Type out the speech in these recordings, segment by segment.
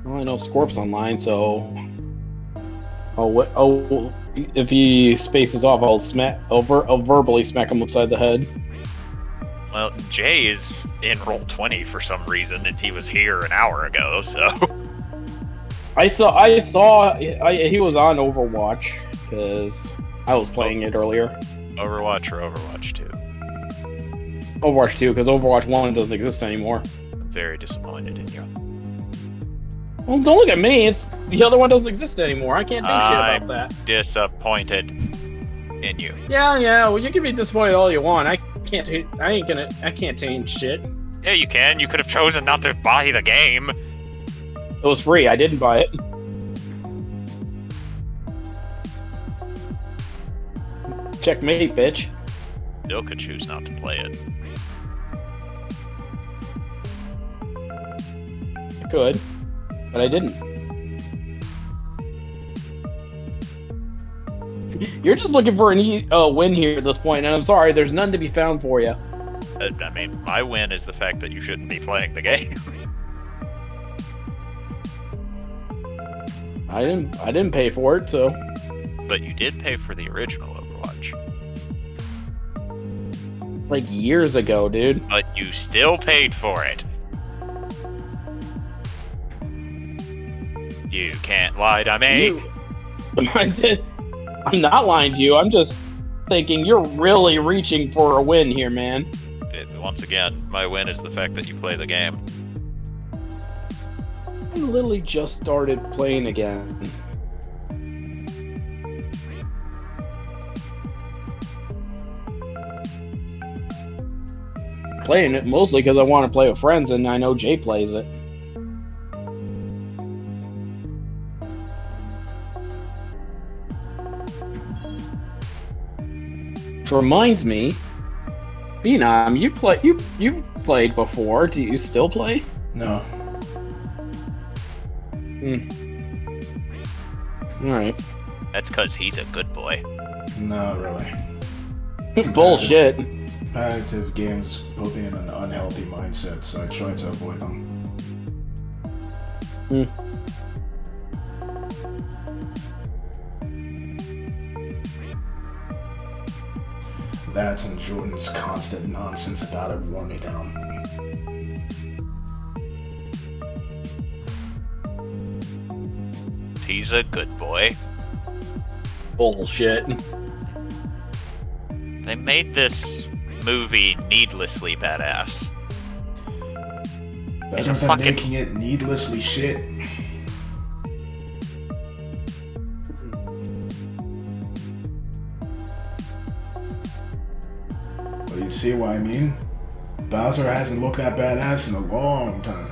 Well, I know Scorp's online, so... Oh, what? Oh, if he spaces off, I'll verbally smack him upside the head. Well, Jay is in roll 20 for some reason, and he was here an hour ago, so... I saw he was on Overwatch, because I was playing it earlier. Overwatch or Overwatch 2? Overwatch 2, because Overwatch 1 doesn't exist anymore. I'm very disappointed in you. Well, don't look at me. It's the other one doesn't exist anymore. I can't do shit about that. Disappointed in you. Yeah. Well, you can be disappointed all you want. I can't change shit. Yeah, you can. You could have chosen not to buy the game. It was free. I didn't buy it. Checkmate, bitch. Still could choose not to play it. I could, but I didn't. You're just looking for a win here at this point, and I'm sorry, there's none to be found for you. I mean, my win is the fact that you shouldn't be playing the game. I didn't pay for it, so. But you did pay for the original Overwatch. Like years ago, dude. But you still paid for it. You can't lie to me. I'm not lying to you. I'm just thinking you're really reaching for a win here, man. Once again, my win is the fact that you play the game. I literally just started playing again. Playing it mostly because I want to play with friends, and I know Jay plays it. Which reminds me, Phenom, you've played before. Do you still play? No. Alright. That's because he's a good boy. Not really. Bullshit. Competitive games put me in an unhealthy mindset, so I try to avoid them. That and Jordan's constant nonsense about it wore me down. He's a good boy. Bullshit. They made this movie needlessly badass. Better than making it needlessly shit. Well, you see what I mean? Bowser hasn't looked that badass in a long time.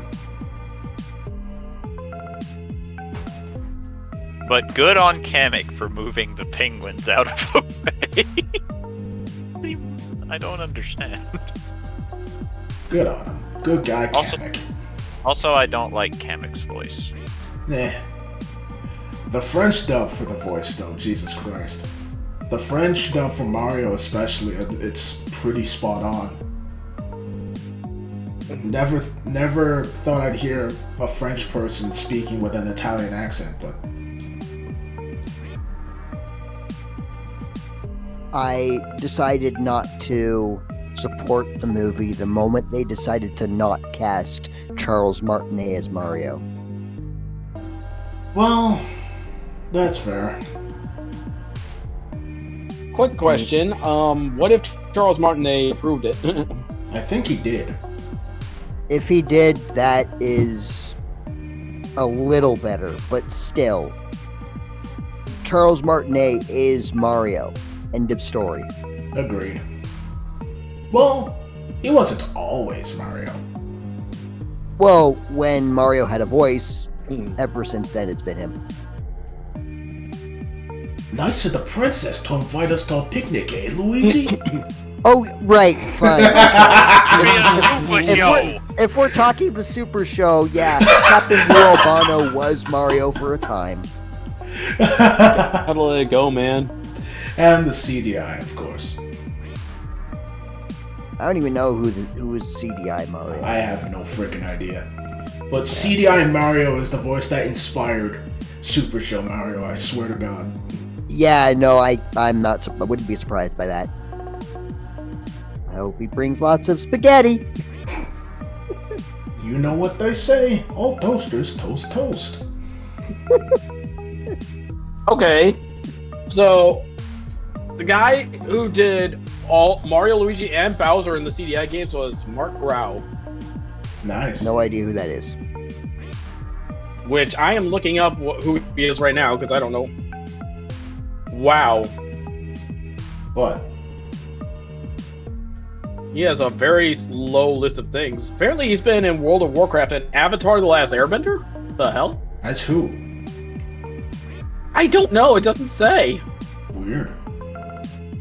But good on Kamek for moving the penguins out of the way. I don't understand. Good on him. Good guy, Kamek. Also, I don't like Kamek's voice. Nah. The French dub for the voice, though, Jesus Christ. The French dub for Mario especially, it's pretty spot on. Never thought I'd hear a French person speaking with an Italian accent, but... I decided not to support the movie the moment they decided to not cast Charles Martinet as Mario. Well, that's fair. Quick question, what if Charles Martinet approved it? I think he did. If he did, that is a little better, but still. Charles Martinet is Mario. End of story. Agreed. Well, he wasn't always Mario. Well, when Mario had a voice, ever since then it's been him. Nice of the princess to invite us to a picnic, eh, Luigi? Oh, right, fine. If we're talking the Super Show, yeah, Captain Lou Albano was Mario for a time. Gotta let it go, man. And the CDI, of course. I don't even know who was CDI Mario. I have no freaking idea. But CDI Mario is the voice that inspired Super Show Mario, I swear to God. Yeah, no, I'm not. I wouldn't be surprised by that. I hope he brings lots of spaghetti. You know what they say, all toasters toast toast. Okay, so the guy who did all Mario, Luigi, and Bowser in the CDI games was Mark Grau, Nice. No idea who that is. which I am looking up who he is right now because I don't know. Wow, What? he has a very low list of things. Apparently, he's been in World of Warcraft and Avatar: The Last Airbender. The hell? As who? I don't know. It doesn't say. Weird.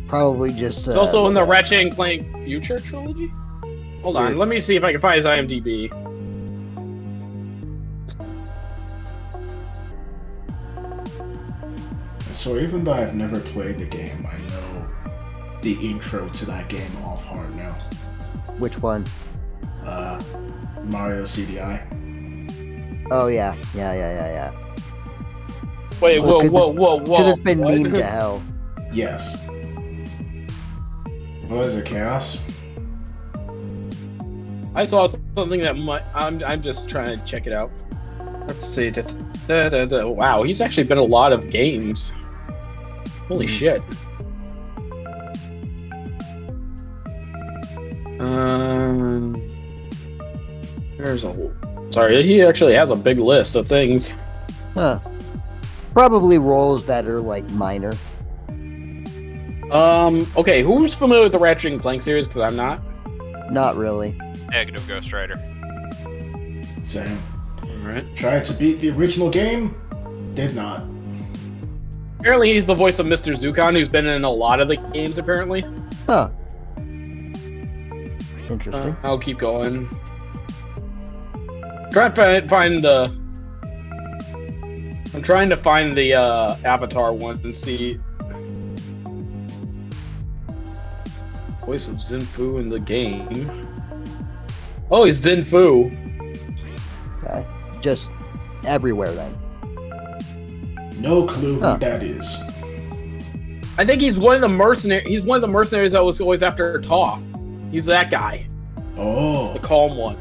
Probably just. It's also in the Ratchet and Clank Future trilogy. Hold on, let me see if I can find his IMDb. So even though I've never played the game, I know the intro to that game off heart now. Which one? Mario CDI. Oh yeah. Yeah. Wait, Well, whoa! Because it's been what? memed to hell. Yes. What is it, Chaos? I saw something that might. I'm just trying to check it out. Let's see. Wow, he's actually been in a lot of games. Holy shit. There's a. Sorry, he actually has a big list of things. Huh. Probably roles that are like minor. Okay, who's familiar with the Ratchet and Clank series? Because I'm not. Not really. Negative Ghost Rider. Same. Alright. Tried to beat the original game, did not. Apparently, he's the voice of Mr. Zucon, who's been in a lot of the games, apparently. Huh. Interesting. I'll keep going. Try to find the. I'm trying to find the Avatar one and see. Voice of Zinfu in the game. Oh, he's Zinfu. Okay. Just everywhere then. No clue who that is. I think he's one of the mercenaries. He's one of the mercenaries that was always after Toph. He's that guy, Oh, the calm one.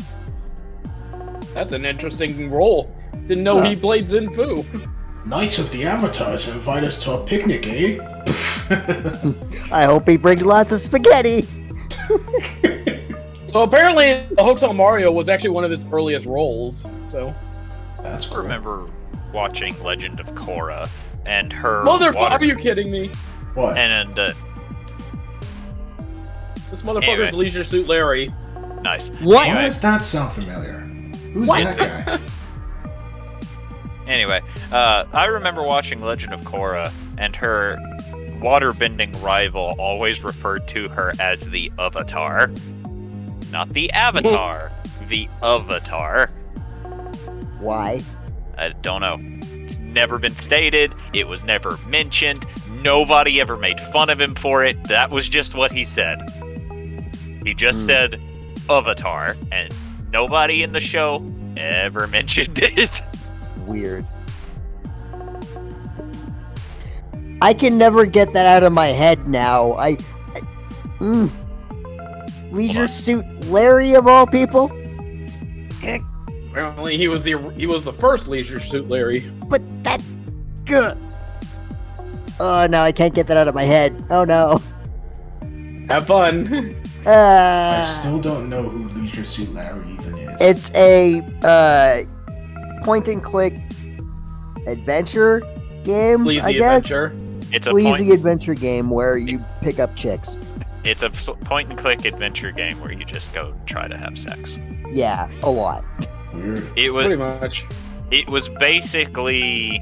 That's an interesting role. Didn't know he played Zinfu. nice of the Avatar to invite us to a picnic, eh? I hope he brings lots of spaghetti. So apparently, the Hotel Mario was actually one of his earliest roles. So, That's I cool. remember watching Legend of Korra and her. motherfucker, are you kidding me? What? And This motherfucker's Anyway. Leisure Suit Larry. nice. What? Why Anyway, does that sound familiar? Who's What? that guy? Anyway, I remember watching Legend of Korra, and her waterbending rival always referred to her as the Avatar. Not the Avatar, the Avatar. Why? I don't know. It's never been stated, it was never mentioned, nobody ever made fun of him for it, that was just what he said. He just said Avatar, and nobody in the show ever mentioned it. Weird. I can never get that out of my head now. Leisure Suit Larry of all people? Apparently, he was the first Leisure Suit Larry. But that good. Oh no, I can't get that out of my head. Oh no. Have fun. I still don't know who Leisure Suit Larry even is. It's a point and click adventure game, Sleazy I guess. adventure. It's a Sleazy adventure game where you pick up chicks. It's a point and click adventure game where you just go and try to have sex. Yeah, a lot. Weird. It Pretty was much. it was basically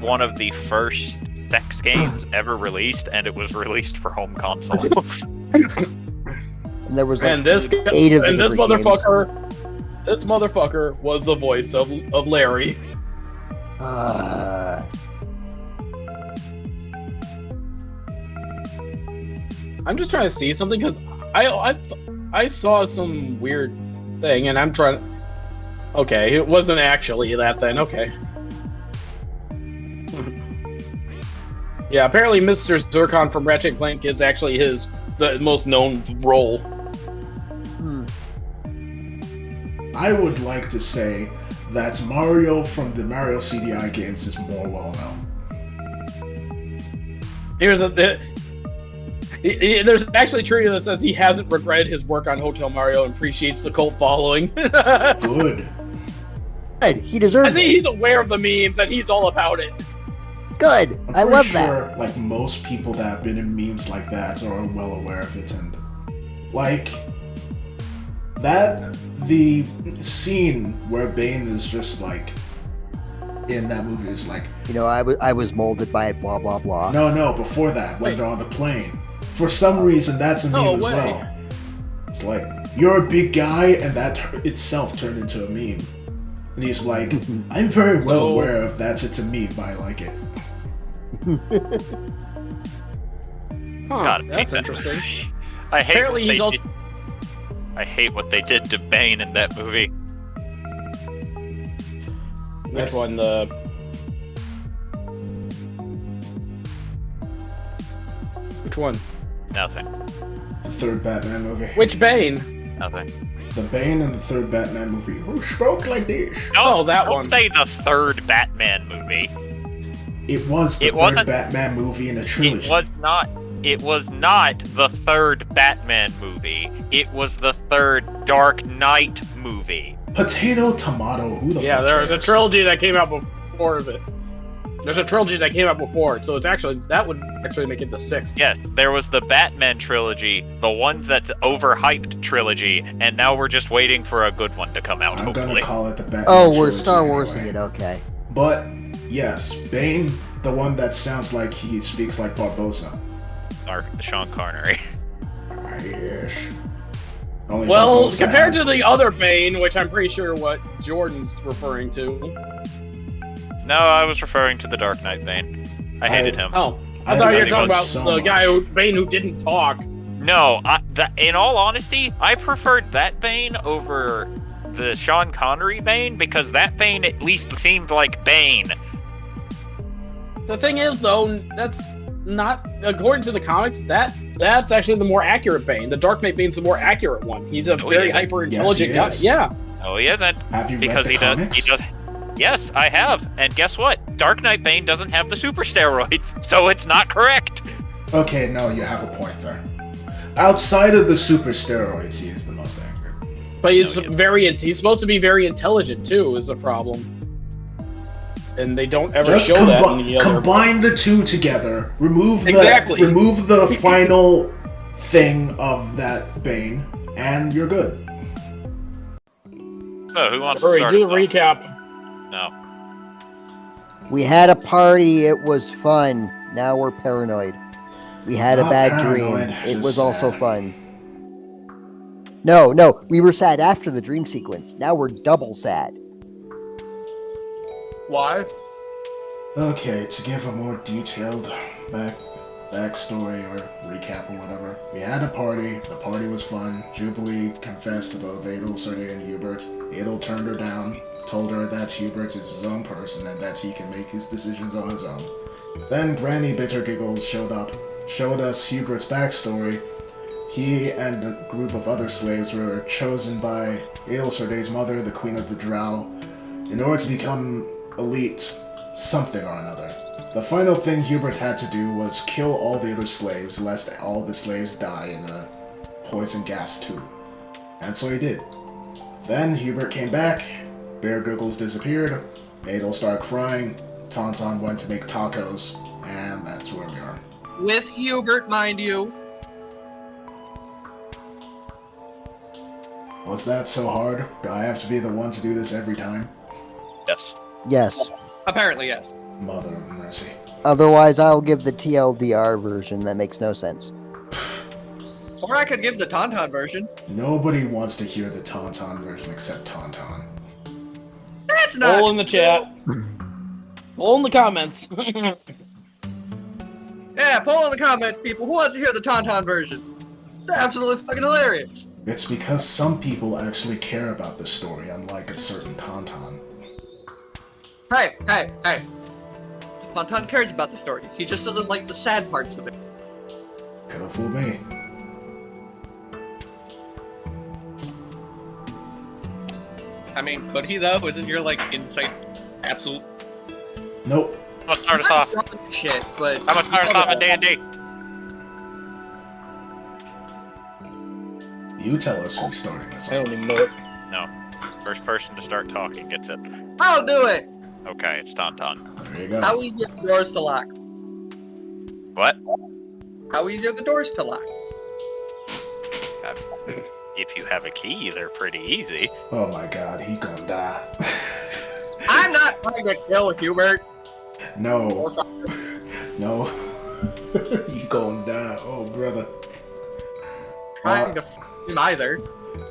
one of the first sex games ever released, and it was released for home consoles. And there was like And this eight of the and this different games. this motherfucker was the voice of Larry. I'm just trying to see something because I saw some weird thing, and I'm trying. Okay, it wasn't actually that then. Okay. Yeah, apparently Mr. Zircon from Ratchet and Clank is actually the most known role. I would like to say that Mario from the Mario CDI games is more well known. Here's there's actually a trivia that says he hasn't regretted his work on Hotel Mario and appreciates the cult following. Good. Good. He deserves I think it. he's aware of the memes and he's all about it. Good. I'm I pretty love sure, that. like, most people that have been in memes like that are well aware of it, and like that the scene where Bane is just like in that movie is like, You know, I was molded by it. Blah blah blah. no, before that, when Wait. they're on the plane. For some reason, that's a meme No as way. well. It's like, you're a big guy, and that itself turned into a meme. And he's like, I'm very well So- aware of that. It's a meme, but I like it. Huh, God, I hate that's that. interesting. I hate Apparently what he's they also- did. I hate what they did to Bane in that movie. Which one? Which one? Nothing. The third Batman movie. Which Bane? Nothing. The Bane in the third Batman movie. Who spoke like this? Oh, that Don't one. say the third Batman movie. It was the It third wasn't- Batman movie in a trilogy. It was not. It was not the third Batman movie. It was the third Dark Knight movie. Potato, tomato, who the Yeah, fuck there was a cares? trilogy that came out before of it. There's a trilogy that came out before, so it's actually that would actually make it the sixth. Yes, there was the Batman trilogy, the one that's overhyped trilogy, and now we're just waiting for a good one to come out. I'm Hopefully. gonna call it the Batman Oh, we're trilogy Star Warsing anyway. it. Okay. But, yes, Bane, the one that sounds like he speaks like Barbosa. Or Sean Connery. Yes. Only Well, Barbosa compared to has- the other Bane, which I'm pretty sure what Jordan's referring to. No, I was referring to the Dark Knight Bane. I hated him. Oh, I I thought you were like talking him about so the much. guy Bane who didn't talk. No, in all honesty, I preferred that Bane over the Sean Connery Bane because that Bane at least seemed like Bane. The thing is, though, that's not according to the comics. That's actually the more accurate Bane. The Dark Knight Bane's the more accurate one. He's a No, he very isn't. hyper intelligent Yes, guy. he is. Yeah. No, he isn't. Have you Because read the comics? he does. Yes, I have. And guess what? Dark Knight Bane doesn't have the super steroids, so it's not correct. Okay, no, you have a point there. Outside of the super steroids, he is the most accurate. But he's No, he he's supposed to be very intelligent too, is the problem. And they don't ever Just show that in the other. combine the two together. Remove Exactly. the final thing of that Bane, and you're good. So who wants to Hurry, start? do the us off? recap. No. We had a party. It was fun. Now we're paranoid. We had a Not bad paranoid, dream. It just was also sad. fun. No, we were sad after the dream sequence. Now we're double sad. Why? Okay, to give a more detailed backstory or recap or whatever, we had a party. The party was fun. Jubilee confessed to both Adel, Sergey, and Hubert. Adel turned her down, told her that Hubert is his own person and that he can make his decisions on his own. Then Granny Bittergiggles showed up, showed us Hubert's backstory. He and a group of other slaves were chosen by Aedelsorde's mother, the Queen of the Drow, in order to become elite something or another. The final thing Hubert had to do was kill all the other slaves, lest all the slaves die in a poison gas tube. And so he did. Then Hubert came back, Bear Googles disappeared, Adel started crying, Tauntaun went to make tacos, and that's where we are. With Hubert, mind you. Was that so hard? Do I have to be the one to do this every time? Yes. Yes. Apparently, yes. Mother of mercy. Otherwise, I'll give the TLDR version. That makes no sense. Or I could give the Tauntaun version. Nobody wants to hear the Tauntaun version except Tauntaun. That's not. Poll in the chat. Poll in the comments. Yeah, poll in the comments, people. Who wants to hear the Tauntaun version? They're absolutely fucking hilarious. It's because some people actually care about the story, unlike a certain Tauntaun. Hey. Tauntaun cares about the story. He just doesn't like the sad parts of it. Could've fooled me. I mean, could he though? Isn't your like insight absolute? Nope. I'm gonna start us off. Shit, but I'm gonna start us off at D&D. You tell us who's starting this I off. don't even know it. No. First person to start talking gets it. I'll do it. Okay, it's Tauntaun. There you go. How easy are the doors to lock? What? How easy are the doors to lock? If you have a key, they're pretty easy. Oh my god, he gonna die. I'm not trying to kill Hubert. No. No. You gonna die. Oh, brother. Trying to f him either.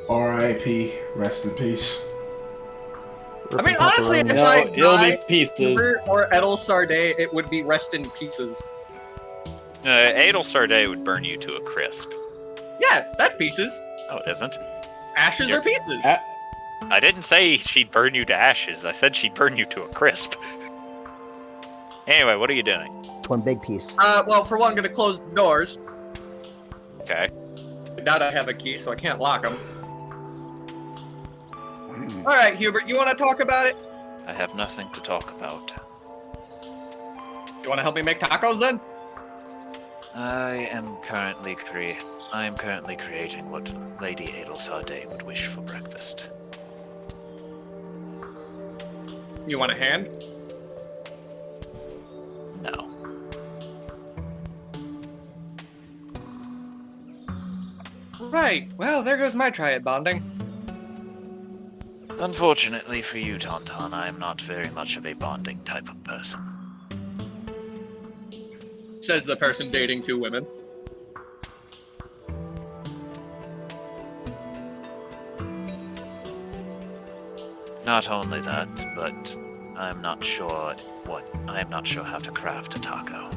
R.I.P. Rest in peace. I mean, honestly, if No, I it'll be died, pieces. Hubert or Edel Sarday, it would be rest in pieces. Adel Sarday would burn you to a crisp. Yeah, that's pieces. No, it isn't. Ashes are pieces. I didn't say she'd burn you to ashes. I said she'd burn you to a crisp. Anyway, what are you doing? It's one big piece. Well, for one, I'm gonna close the doors. Okay. I doubt I have a key, so I can't lock them. Alright, Hubert, you want to talk about it? I have nothing to talk about. You want to help me make tacos then? I am currently creating what Lady Adel Sarday would wish for breakfast. You want a hand? No. Right, well, there goes my triad bonding. Unfortunately for you, Tauntaun, I am not very much of a bonding type of person. Says the person dating two women. Not only that, but I'm not sure how to craft a taco.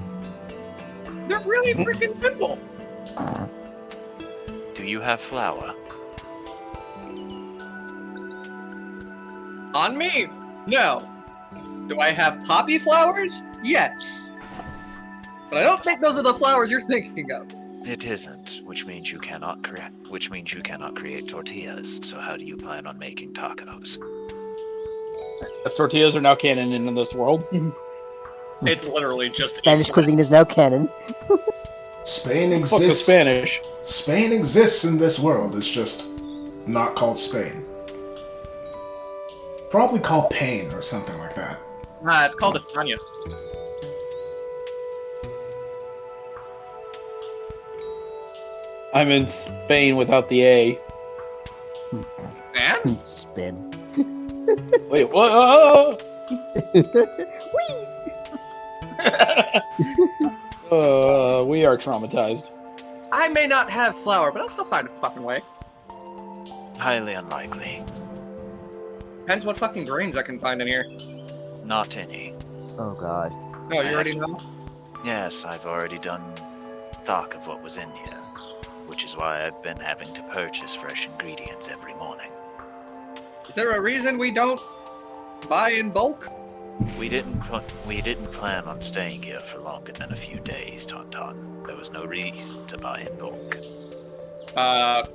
They're really freaking simple. Do you have flour? On me? No. Do I have poppy flowers? Yes. But I don't think those are the flowers you're thinking of. It isn't, which means you cannot create tortillas. So how do you plan on making tacos? As tortillas are now canon in this world. It's literally just Spanish cuisine is now canon. Spain Fuck the exists. Spanish. Spain exists in this world. It's just not called Spain. Probably called Pain or something like that. It's called España. I'm in Spain without the A. Man? Spin. Wait, what? Oh! We are traumatized. I may not have flour, but I'll still find a fucking way. Highly unlikely. Depends what fucking grains I can find in here. Not any. Oh god. Oh, you already know? Yes, I've already done stock of what was in here, which is why I've been having to purchase fresh ingredients every morning. Is there a reason we don't buy in bulk? We didn't plan on staying here for longer than a few days, Tauntaun. There was no reason to buy in bulk.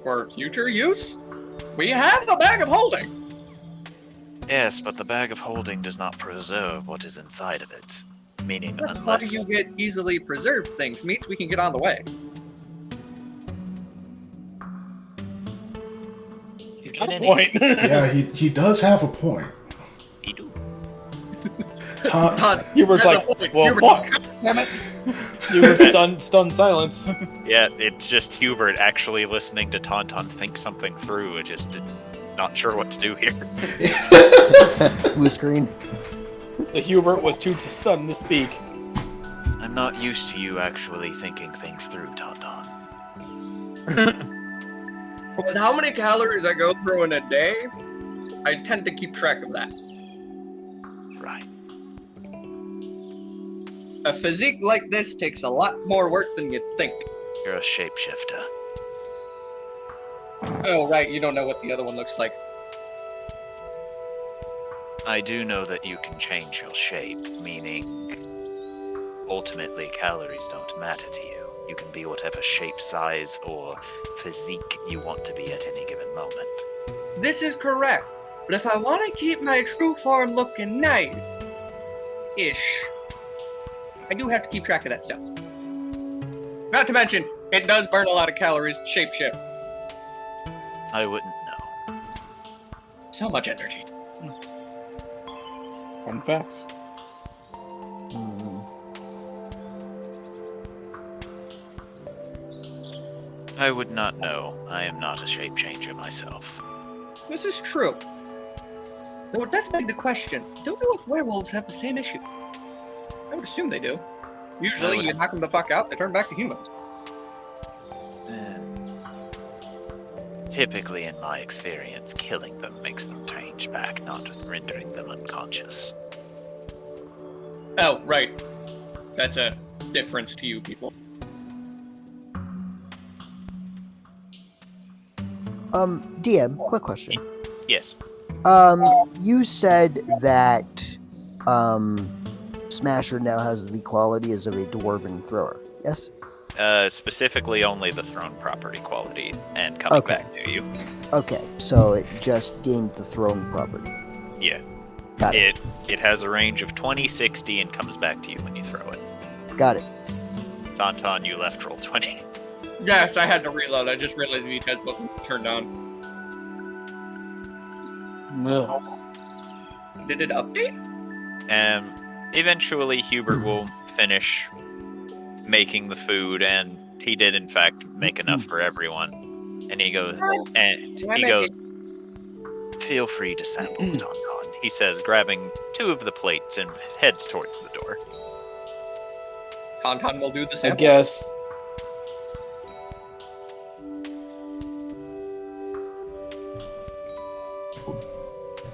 For future use? We have the bag of holding! Yes, but the bag of holding does not preserve what is inside of it. Meaning, That's why unless you get easily preserved things. Means we can get on the way. He's got a point. Yeah, he does have a point. he do. Ta- Hubert's There's like, a point. well, Hubert, fuck. Damn it. Hubert's stunned silence. Yeah, it's just Hubert actually listening to Tauntaun think something through. It just not sure what to do here. Blue screen. The Hubert was too stunned to speak. I'm not used to you actually thinking things through, Tauntaun. With how many calories I go through in a day, I tend to keep track of that. Right. A physique like this takes a lot more work than you'd think. You're a shapeshifter. Oh, right, you don't know what the other one looks like. I do know that you can change your shape, meaning ultimately calories don't matter to you. You can be whatever shape, size, or physique you want to be at any given moment. This is correct. But if I want to keep my true form looking nice-ish, I do have to keep track of that stuff. Not to mention, it does burn a lot of calories to shapeshift. I wouldn't know. So much energy. Fun facts. I would not know. I am not a shape changer myself. This is true. Though it does beg the question, don't know if werewolves have the same issue. I would assume they do. Usually, you knock them the fuck out, they turn back to humans. Typically, in my experience, killing them makes them change back, not rendering them unconscious. Oh, right. That's a difference to you people. DM, quick question. Yes. You said that Smasher now has the qualities of a dwarven thrower. Yes. Specifically only the throne property quality and coming Okay. back to you. Okay, so it just gained the throne property. Yeah. Got it. It has a range of 20, 60, and comes back to you when you throw it. Got it. Tauntaun, you left roll 20. Yes, I had to reload. I just realized the test wasn't turned on. Well, Did it update? Eventually, Hubert will finish making the food, and he did, in fact, make enough for everyone. And he goes, feel free to sample, Tauntaun, he says, grabbing 2 of the plates and heads towards the door. Tauntaun will do the I sample. guess.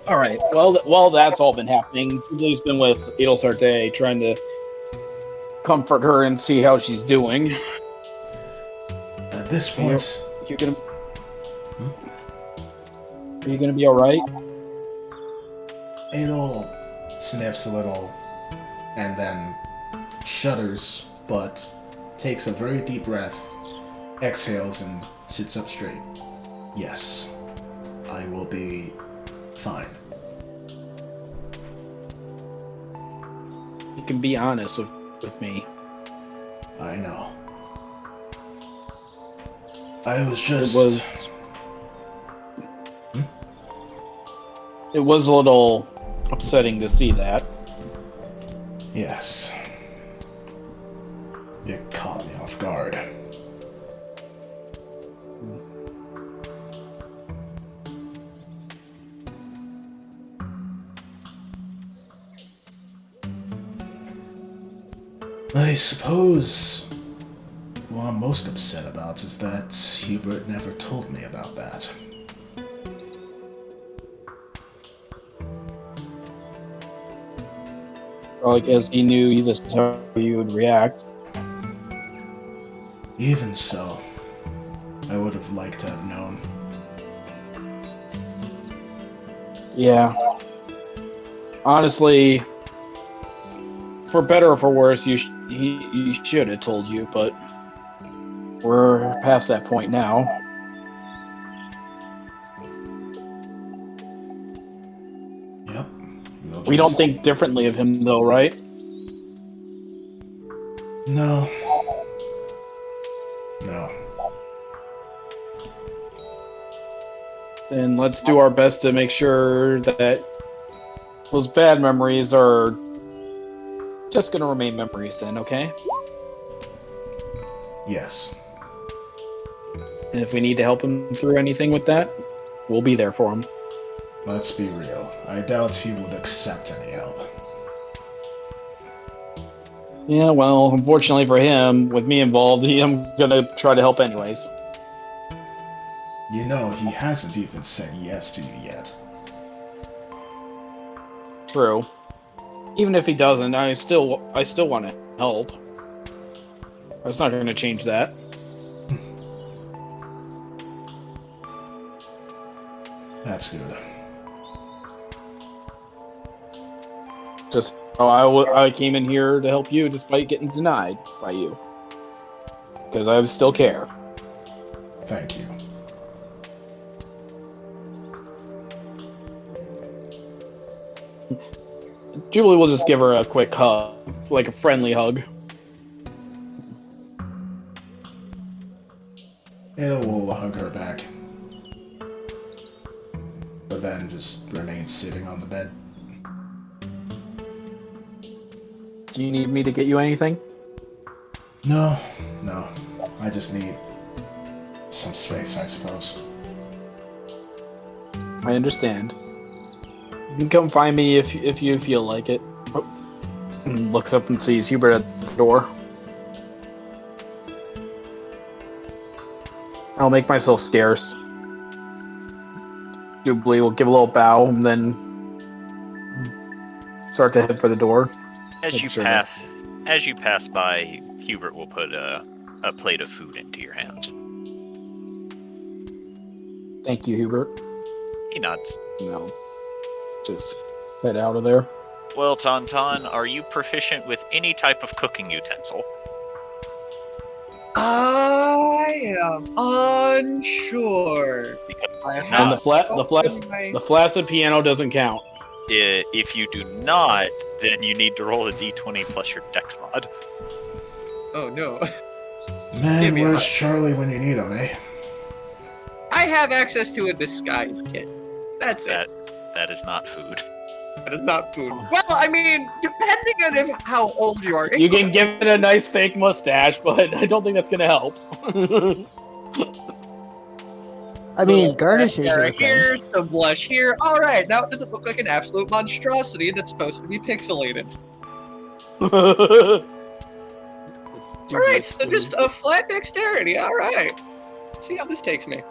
All right. Well, while that's all been happening, Jubilee's been with Edelsarte trying to comfort her and see how she's doing. At this point, You're gonna. Are you gonna be all right? Adol sniffs a little and then shudders, but takes a very deep breath, exhales, and sits up straight. Yes, I will be fine. You can be honest with me. I know. I was just... It was a little upsetting to see that. Yes. You caught me off guard. I suppose what I'm most upset about is that Hubert never told me about that. Probably because he knew this is how you would react. Even so, I would have liked to have known. Yeah. Honestly, for better or for worse, he should have told you, but we're past that point now. Yep. We don't think differently of him, though, right? No. No. And let's do our best to make sure that those bad memories are just going to remain memories then, okay? Yes. And if we need to help him through anything with that, we'll be there for him. Let's be real. I doubt he would accept any help. Yeah, well, unfortunately for him, with me involved, I'm going to try to help anyways. You know, he hasn't even said yes to you yet. True. Even if he doesn't, I still want to help. That's not going to change that. That's good. Just I came in here to help you despite getting denied by you. Because I still care. Thank you. Jubilee will just give her a quick hug, like a friendly hug. Ada will hug her back. But then just remain sitting on the bed. Do you need me to get you anything? No. I just need some space, I suppose. I understand. You can come find me if you feel like it. Oh. And looks up and sees Hubert at the door. I'll make myself scarce. Jubilee will give a little bow and then start to head for the door. As you pass by, Hubert will put a plate of food into your hands. Thank you, Hubert. He nods. No. Just head out of there. Well, Tauntaun, are you proficient with any type of cooking utensil? I am unsure. Because I And have the flaccid piano doesn't count. if you do not, then you need to roll a d20 plus your dex mod. Oh no. Man, Give me a where's hug. Charlie when you need him, eh? I have access to a disguise kit. That's it. That is not food. That is not food. Well, I mean, depending on how old you are. You can give it a nice fake mustache, but I don't think that's gonna help. I mean, garnishes are Mascara a thing. here, some blush here. All right, now it doesn't look like an absolute monstrosity that's supposed to be pixelated. All right, so just a flat dexterity. All right. See how this takes me.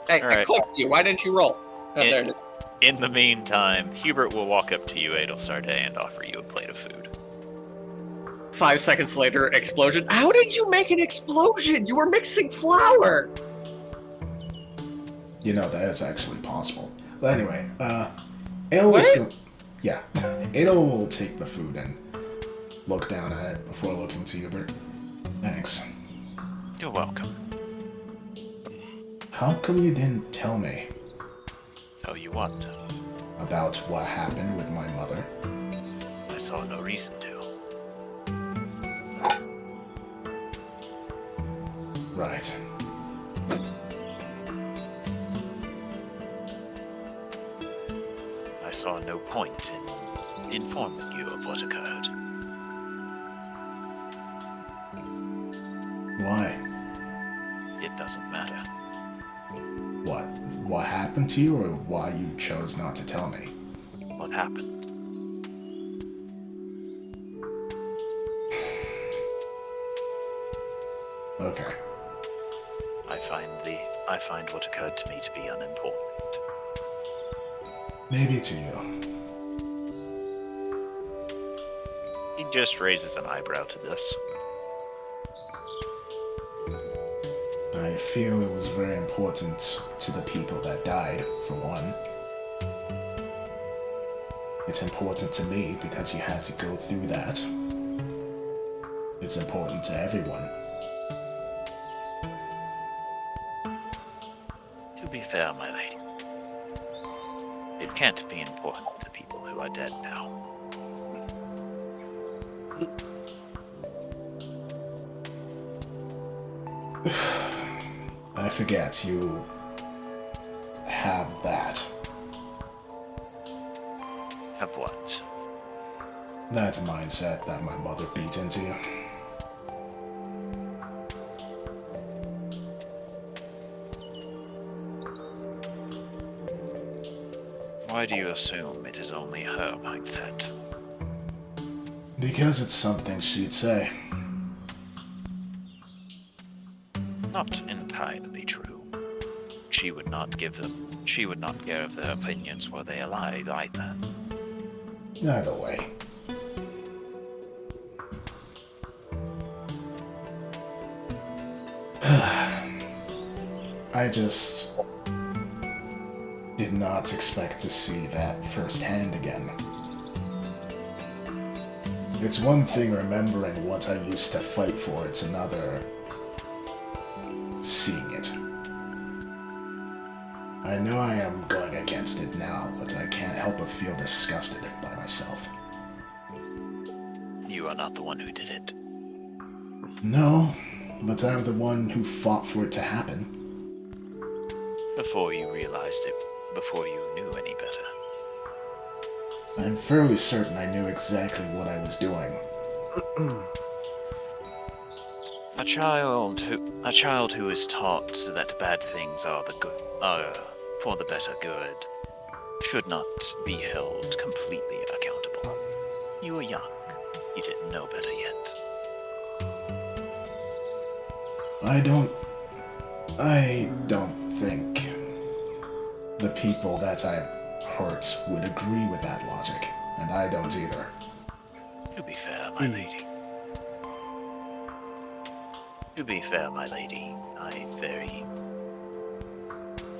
Hey, All I right. clicked you. Why didn't you roll? Oh, there it is. In the meantime, Hubert will walk up to you, Adelsarde, and offer you a plate of food. 5 seconds later, explosion. How did you make an explosion? You were mixing flour. You know, that is actually possible. But anyway, Ada was What? go- Yeah. Ada will take the food and look down at it before looking to Hubert. Thanks. You're welcome. How come you didn't tell me Tell you what, about what happened with my mother? I saw no reason to. Right. I saw no point in informing you of what occurred. Why? It doesn't matter. What? What happened to you, or why you chose not to tell me? What happened? Okay. I find what occurred to me to be unimportant. Maybe to you. He just raises an eyebrow to this. I feel it was very important to the people that died, for one. It's important to me because you had to go through that. It's important to everyone. To be fair, my lady, it can't be important to people who are dead now. I forget you have that. Have what? That mindset that my mother beat into you. Why do you assume it is only her mindset? Because it's something she'd say. Not entirely true. She would not give their opinions were they alive either. Either way. I just didn't did not expect to see that firsthand again. It's one thing remembering what I used to fight for, it's another seeing it. I know I am going against it now, but I can't help but feel disgusted by myself. You are not the one who did it. No, but I'm the one who fought for it to happen. Before you realized it, before you knew any better. I'm fairly certain I knew exactly what I was doing. A child who is taught that bad things are for the better good should not be held completely accountable. You were young. You didn't know better yet. I don't think the people that I hurt would agree with that logic, and I don't either. To be fair, my lady. To be fair, my lady,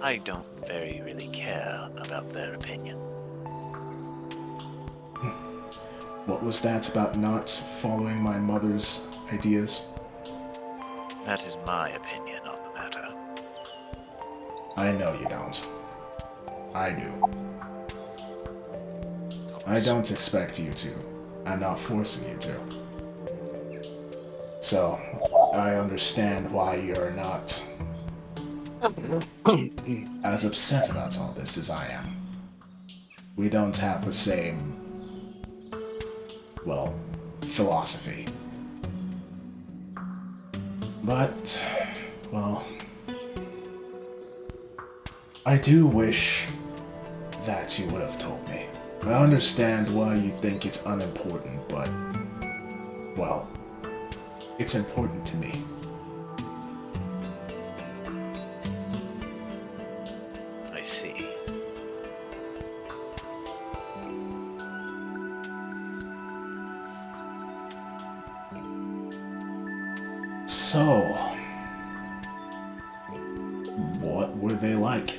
I don't very really care about their opinion. What was that about not following my mother's ideas? That is my opinion on the matter. I know you don't. I do. I don't expect you to. I'm not forcing you to. So, I understand why you're not as upset about all this as I am. We don't have the same, well, philosophy. But, well, I do wish that you would have told me. I understand why you think it's unimportant, but, well, it's important to me. I see. So, what were they like?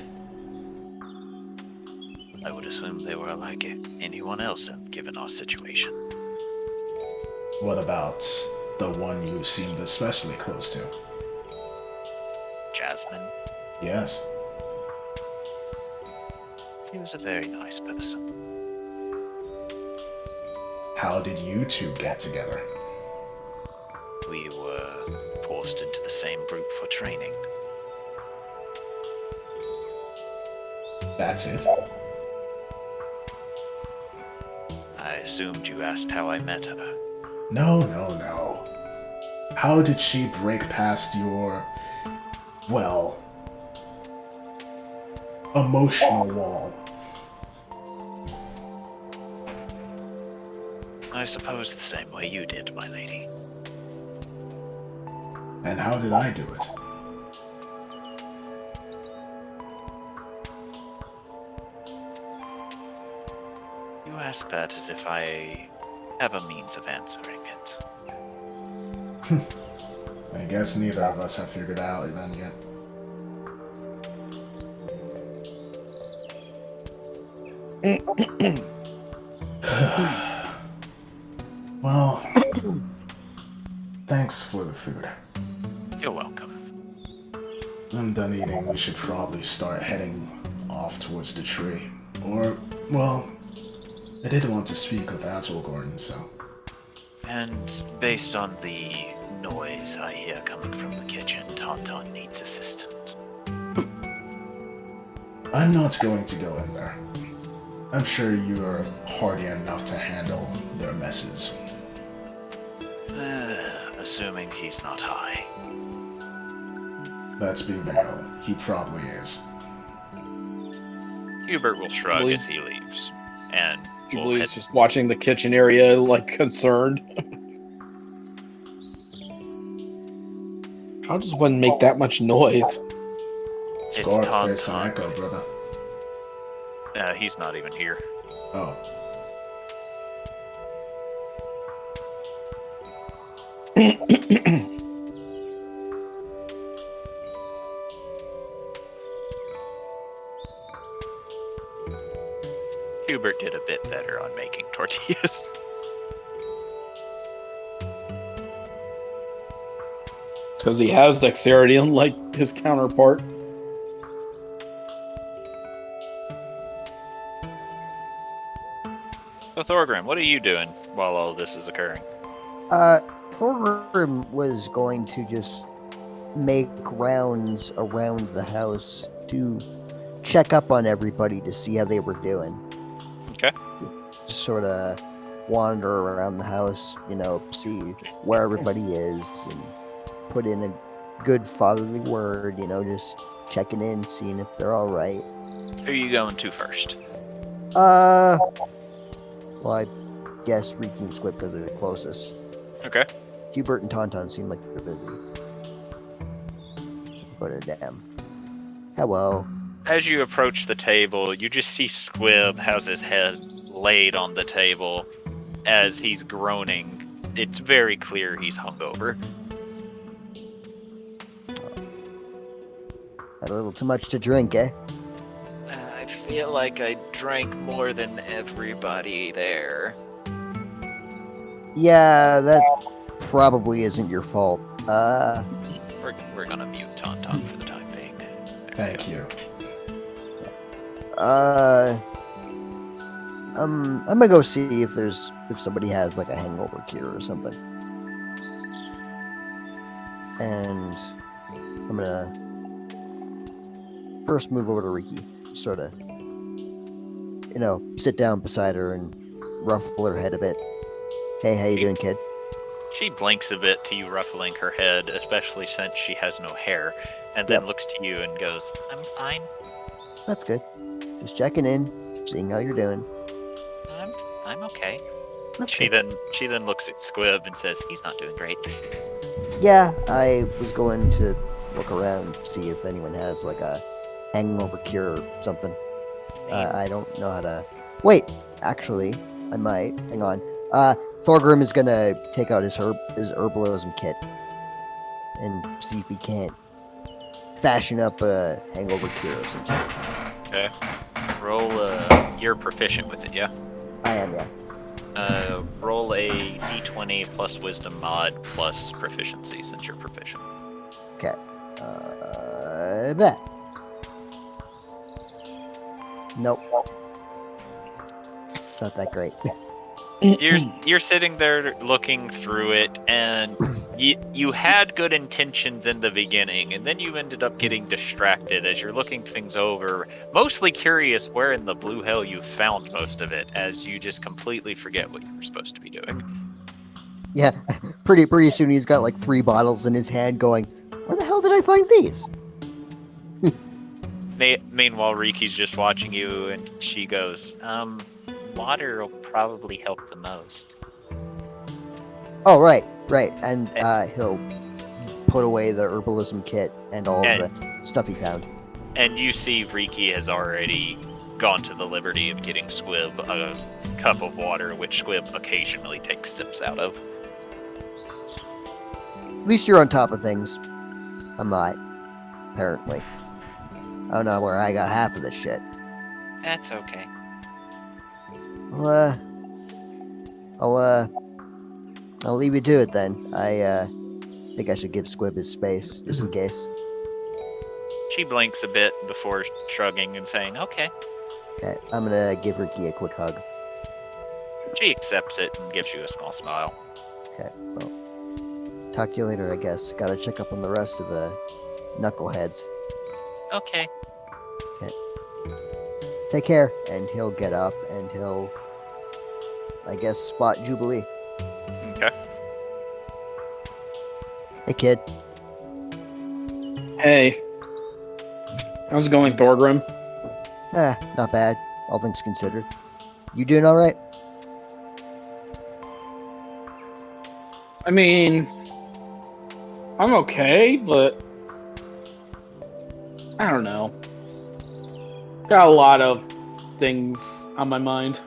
I would assume they were like anyone else given our situation. What about the one you seemed especially close to? Jasmine, Yes. he was a very nice person. How did you two get together? We were forced into the same group for training. That's it? I assumed you asked how I met her. No. How did she break past your, well, emotional wall? I suppose the same way you did, my lady. And how did I do it? You ask that as if I have a means of answering it. I guess neither of us have figured out then yet. Well, thanks for the food. You're welcome. I'm done eating. We should probably start heading off towards the tree. Or, well, I did want to speak with Gordon, so. And based on the noise I hear coming from the kitchen, Tauntaun needs assistance. I'm not going to go in there. I'm sure you're hardy enough to handle their messes. Assuming he's not high. Let's be real, he probably is. Hubert will shrug Please. as he leaves, and will Julie's head. just watching the kitchen area, like, concerned. How does one make that much noise? It's Score, there's some Tauntaun. echo, brother. He's not even here. Oh. Hubert did a bit better on making tortillas. Because he has dexterity, unlike his counterpart. So Thorgrim, what are you doing while all this is occurring? Thorgrim was going to just make rounds around the house to check up on everybody to see how they were doing. Okay. Just sort of wander around the house, see where everybody is and put in a good fatherly word, just checking in, seeing if they're all right. Who are you going to first? Well, I guess Riki and Squib because they're the closest. Okay. Hubert and Tauntaun seem like they're busy. Go to them. Hello. As you approach the table, you just see Squib has his head laid on the table as he's groaning. It's very clear he's hungover. Had a little too much to drink, eh? I feel like I drank more than everybody there. Yeah, that probably isn't your fault. We're gonna mute Tauntaun for the time being. Thank you. I'm gonna go see if somebody has like a hangover cure or something. And I'm gonna first move over to Riki, sort of, sit down beside her and ruffle her head a bit. Hey, how you doing, kid? She blinks a bit to you ruffling her head, especially since she has no hair, and then looks to you and goes, "I'm fine. That's good. Just checking in, seeing how you're doing." I'm okay." That's She good. then looks at Squib and says, "He's not doing great." Yeah, I was going to look around and see if anyone has like a hangover cure or something. I don't know how to. Wait, actually, I might. Hang on. Thorgrim is gonna take out his herbalism kit and see if he can't fashion up a hangover cure or something. Okay. Roll. You're proficient with it, yeah. I am, yeah. Roll a d20 plus wisdom mod plus proficiency since you're proficient. Okay. Bet. Nope. It's not that great. You're sitting there looking through it, and you had good intentions in the beginning, and then you ended up getting distracted as you're looking things over, mostly curious where in the blue hell you found most of it, as you just completely forget what you were supposed to be doing. Yeah, pretty soon he's got like 3 bottles in his hand going, where the hell did I find these? Meanwhile, Riki's just watching you, and she goes, water will probably help the most. Oh, right. And he'll put away the herbalism kit and all of the stuff he found. And you see Riki has already gone to the liberty of getting Squib a cup of water, which Squib occasionally takes sips out of. At least you're on top of things. I'm not, apparently. I don't know where I got half of this shit. That's okay. Well, I'll leave you to it then. I think I should give Squib his space, just in case. She blinks a bit before shrugging and saying, "Okay." Okay, I'm gonna give Riki a quick hug. She accepts it and gives you a small smile. Okay, well, talk to you later, I guess. Gotta check up on the rest of the knuckleheads. Okay. Take care. And he'll get up and he'll, I guess, spot Jubilee. Okay. Hey, kid. Hey. How's it going, Thorgrim? Not bad, all things considered. You doing all right? I mean, I'm okay, but I don't know. Got a lot of things on my mind.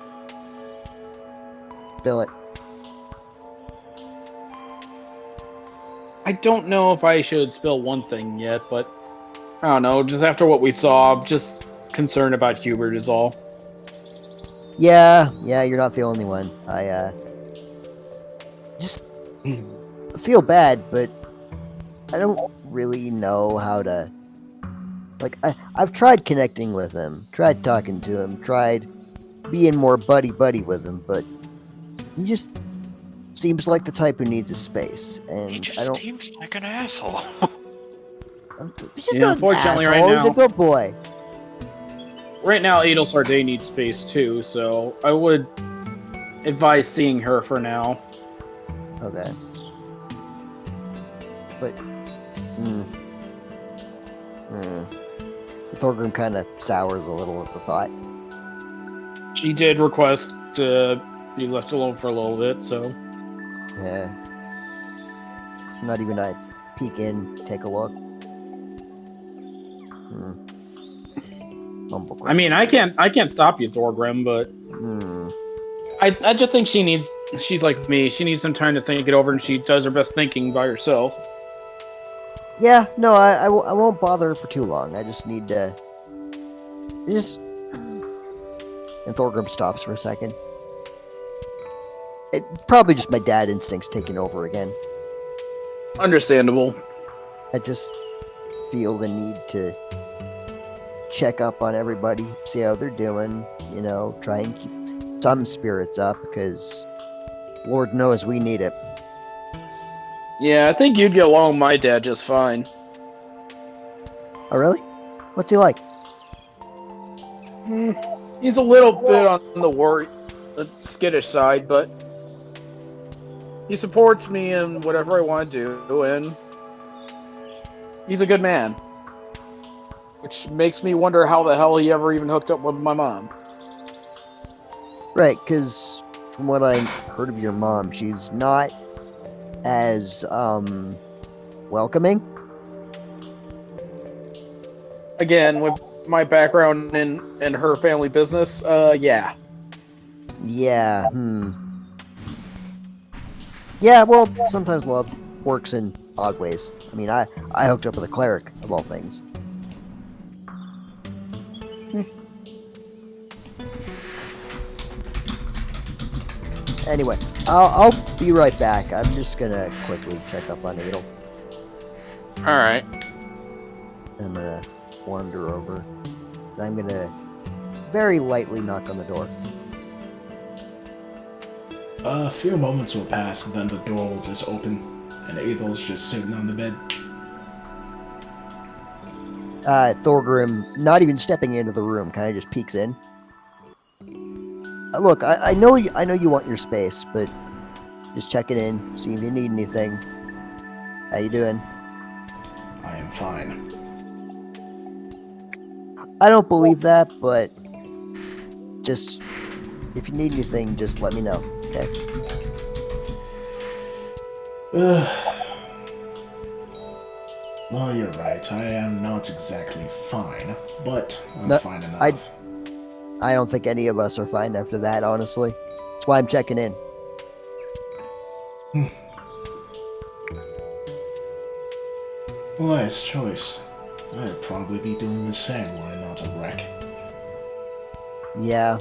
Bill it. I don't know if I should spill one thing yet, but I don't know. Just after what we saw, I'm just concerned about Hubert is all. Yeah, you're not the only one. I just feel bad, but I don't really know how to. Like, I've tried connecting with him, tried talking to him, tried being more buddy with him, but he just seems like the type who needs his space, He and I just don't. seems like an asshole. He's Yeah, not an unfortunately, asshole. right He's a now, good boy. Adelsar Day needs space too, so I would advise seeing her for now. Okay, but Thorgrim kind of sours a little at the thought. She did request to be left alone for a little bit, so Yeah, not even I peek in, take a look. I mean, I can't stop you, Thorgrim, but I just think she's like me. She needs some time to think it over, and she does her best thinking by herself. Yeah, no, I won't bother her for too long. I just need to. And Thorgrim stops for a second. It's probably just my dad instincts taking over again. Understandable. I just feel the need to check up on everybody, see how they're doing, try and keep some spirits up, because Lord knows we need it. Yeah, I think you'd get along with my dad just fine. Oh, really? What's he like? He's a little bit on the skittish side, but he supports me in whatever I want to do, and he's a good man. Which makes me wonder how the hell he ever even hooked up with my mom. Right, because from what I heard of your mom, she's not as welcoming. Again, with my background in her family business, yeah. Yeah, Yeah, well, sometimes love works in odd ways. I mean, I hooked up with a cleric, of all things. Anyway, I'll be right back. I'm just gonna quickly check up on Adel. Alright. I'm gonna wander over. And I'm gonna very lightly knock on the door. A few moments will pass, then the door will just open, and Adel's just sitting on the bed. Thorgrim, not even stepping into the room, kind of just peeks in. Look, I know you want your space, but just checking in, see if you need anything. How you doing? I am fine. I don't believe that, but just if you need anything, just let me know. Okay. Well, you're right. I am not exactly fine, but I'm fine enough. I don't think any of us are fine after that, honestly. That's why I'm checking in. Wise choice. I'd probably be doing the same were I not a wreck. Yeah,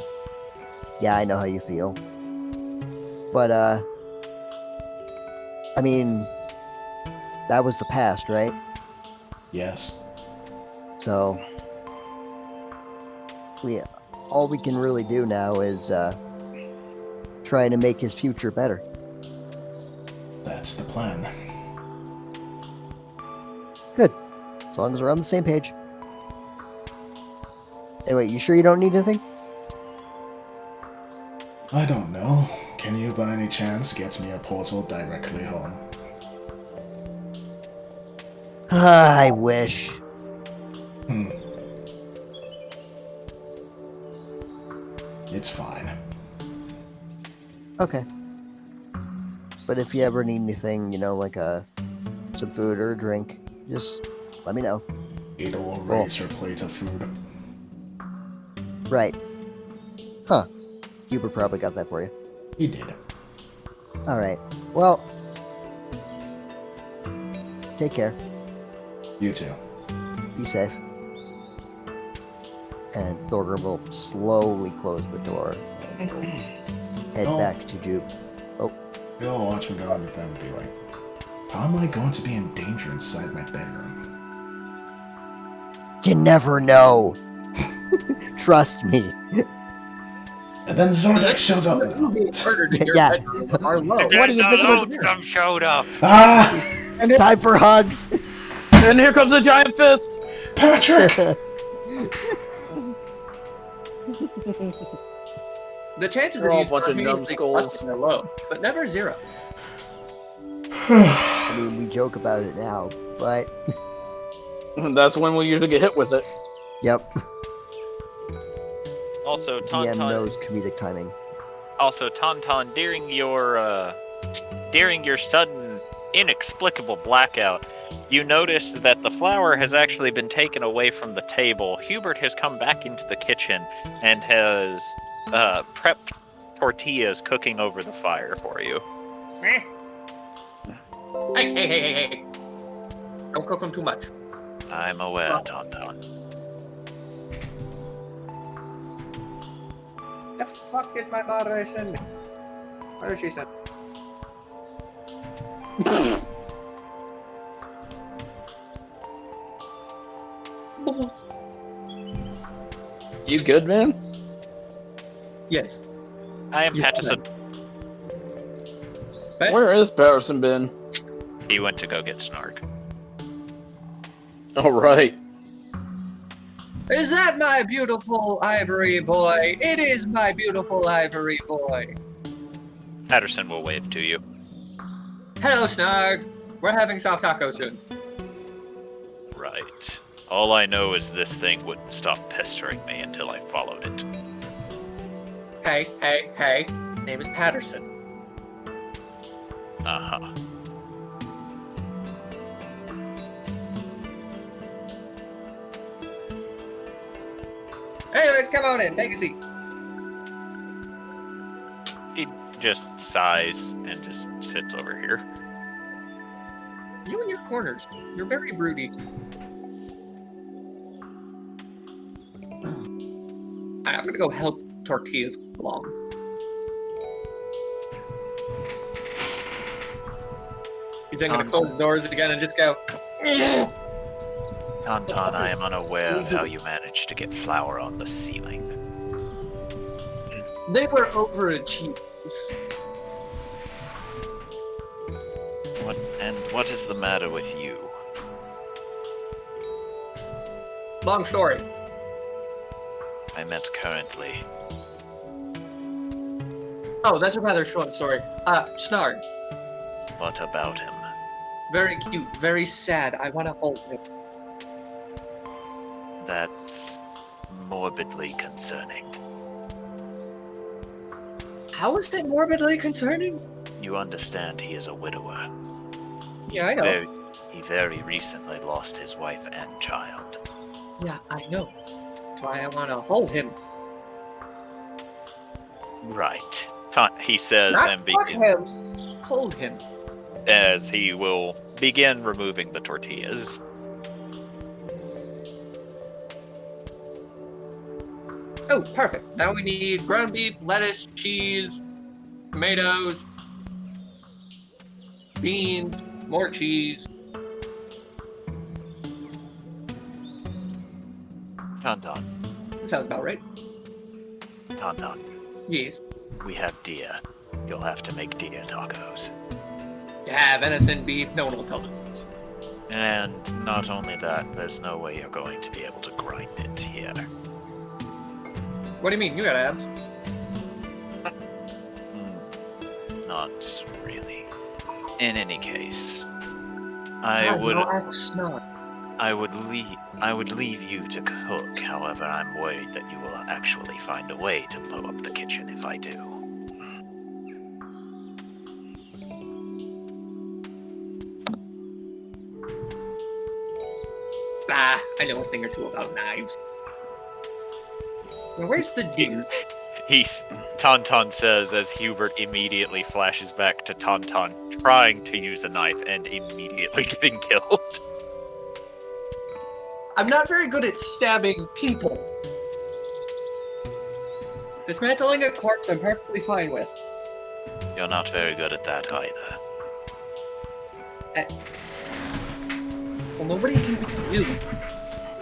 I know how you feel. But, I mean, that was the past, right? Yes. So, all we can really do now is, try to make his future better. That's the plan. Good. As long as we're on the same page. Anyway, you sure you don't need anything? I don't know. Can you by any chance get me a portal directly home? I wish. It's fine. Okay. But if you ever need anything, like some food or a drink, just let me know. Ada will raise her plate of food. Right. Huh. Hubert probably got that for you. He did. Alright. Well, take care. You too. Be safe. And Thorgrim will slowly close the door and Head No. back to Jupe. You'll watch me go on the thing and be like, how am I going to be in danger inside my bedroom? You never know. Trust me. And then Zordak shows up. You being murdered in your Yeah. bedroom are low. What are you The visible? lonesome showed up. Ah! Time for hugs. And here comes a giant fist! Patrick! The chances They're of all you a bunch of spontaneously numbskulls. combusting are low, but never zero. I mean, we joke about it now, but That's when we usually get hit with it. yep. Also, DM Tauntaun. knows comedic timing. Also, Tauntaun, during your sudden, inexplicable blackout, you notice that the flour has actually been taken away from the table. Hubert has come back into the kitchen and has prepped tortillas cooking over the fire for you. Hey. Don't cook them too much. I'm aware, Tauntaun. The fuck did my mother send me? What did she send? You good, man? Yes. I am Yeah. Patterson. Where has Patterson been? He went to go get Snark. Alright. Is that my beautiful ivory boy? It is my beautiful ivory boy. Patterson will wave to you. Hello, Snarg. We're having soft taco soon. Right. All I know is this thing wouldn't stop pestering me until I followed it. Hey. Name is Patterson. Uh-huh. Anyways, come on in. Take a seat. He just sighs and just sits over here. You in your corners. You're very broody. I'm gonna go help tortillas along. He's then gonna close the doors again and just go. Tauntaun, I am unaware of how you managed to get flour on the ceiling. They were overachievers. What is the matter with you? Long story. I meant currently. Oh, that's a rather short story. Snarg. What about him? Very cute, very sad. I want to hold him. That's morbidly concerning. How is that morbidly concerning? You understand he is a widower. Yeah, I know. He very recently lost his wife and child. Yeah, I know. That's why I want to hold him. Right. He says Not and fuck begins him. Hold him. as he will begin removing the tortillas. Oh, perfect. Now we need ground beef, lettuce, cheese, tomatoes, beans, more cheese. Tauntaun, That sounds about right. Tauntaun, Yes. we have deer. You'll have to make deer tacos. Yeah, venison, beef. No one will tell them. And not only that, there's no way you're going to be able to grind it here. What do you mean? You got abs. Not really. In any case, I would leave you to cook. However, I'm worried that you will actually find a way to blow up the kitchen if I do. Bah, I know a thing or two about knives. Now, where's the deer? Tauntaun says as Hubert immediately flashes back to Tauntaun trying to use a knife and immediately getting killed. I'm not very good at stabbing people. Dismantling a corpse I'm perfectly fine with. You're not very good at that either. Well, nobody can be you.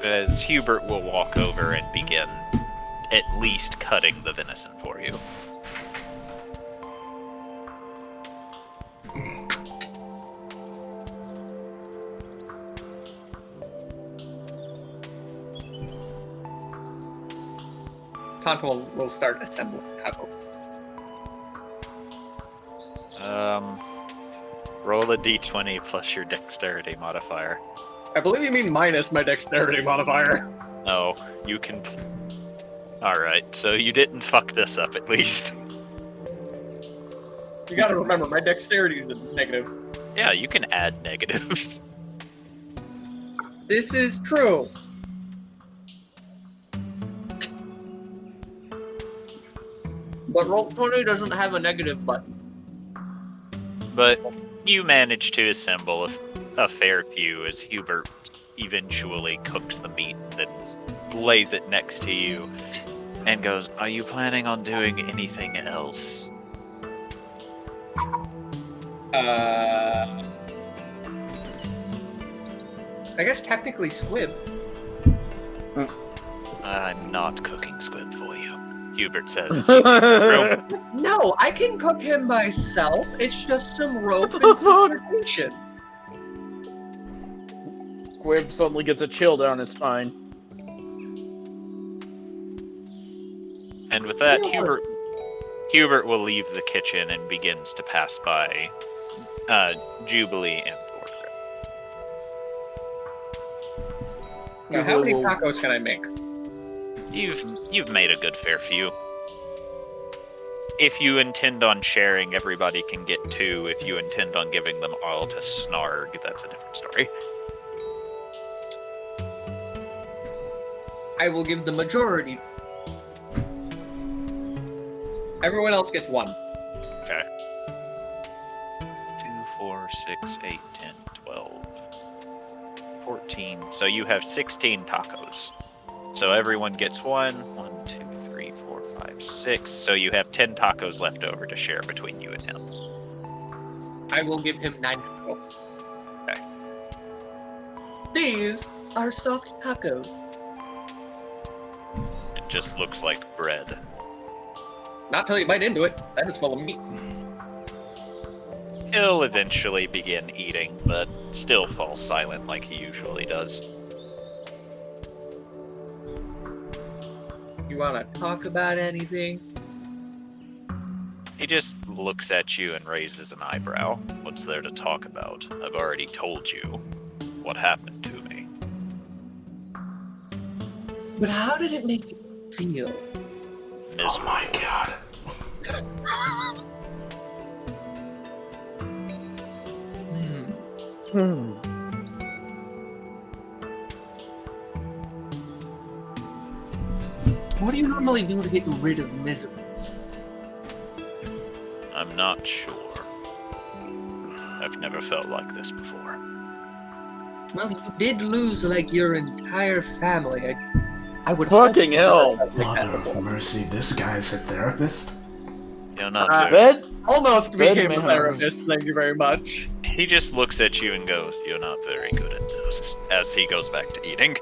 As Hubert will walk over and begin at least cutting the venison for you. Tonto will start assembling taco. Roll a d20 plus your dexterity modifier. I believe you mean minus my dexterity modifier. No, you can... Alright, so you didn't fuck this up at least. You gotta remember, my dexterity is a negative. Yeah, you can add negatives. This is true. But Roll20 doesn't have a negative button. But you manage to assemble a fair few as Hubert eventually cooks the meat, then lays it next to you, and goes, "Are you planning on doing anything else?" I guess technically squib. I'm not cooking squid for you, Hubert says as he leaves the room. No, I can cook him myself. It's just some rope and What the fuck? transportation. Squib suddenly gets a chill down his spine. And with that, Yeah. Hubert will leave the kitchen and begins to pass by Jubilee and Thorgrim. Now, how many Jubilee will- tacos can I make? You've made a good fair few. If you intend on sharing, everybody can get 2. If you intend on giving them all to Snarg, that's a different story. I will give the majority. Everyone else gets 1. Okay. 2, 4, 6, 8, 10, 12, 14. So you have 16 tacos. So everyone gets 1. 1, 2, 3, 4, 5, 6. So you have 10 tacos left over to share between you and him. I will give him 9 tacos. Okay. These are soft tacos. It just looks like bread. Not till you bite into it. That is full of meat. He'll eventually begin eating, but still falls silent like he usually does. You wanna talk about anything? He just looks at you and raises an eyebrow. What's there to talk about? I've already told you what happened to me. But how did it make you feel? Oh my god. What do you normally do to get rid of misery? I'm not sure. I've never felt like this before. Well, you did lose like your entire family. I would Fucking hope hell. you never felt like that Mother of before. mercy, this guy's a therapist? You're not very... Bed? Almost Bed became a man. therapist. Thank you very much. He just looks at you and goes, "You're not very good at this," as he goes back to eating.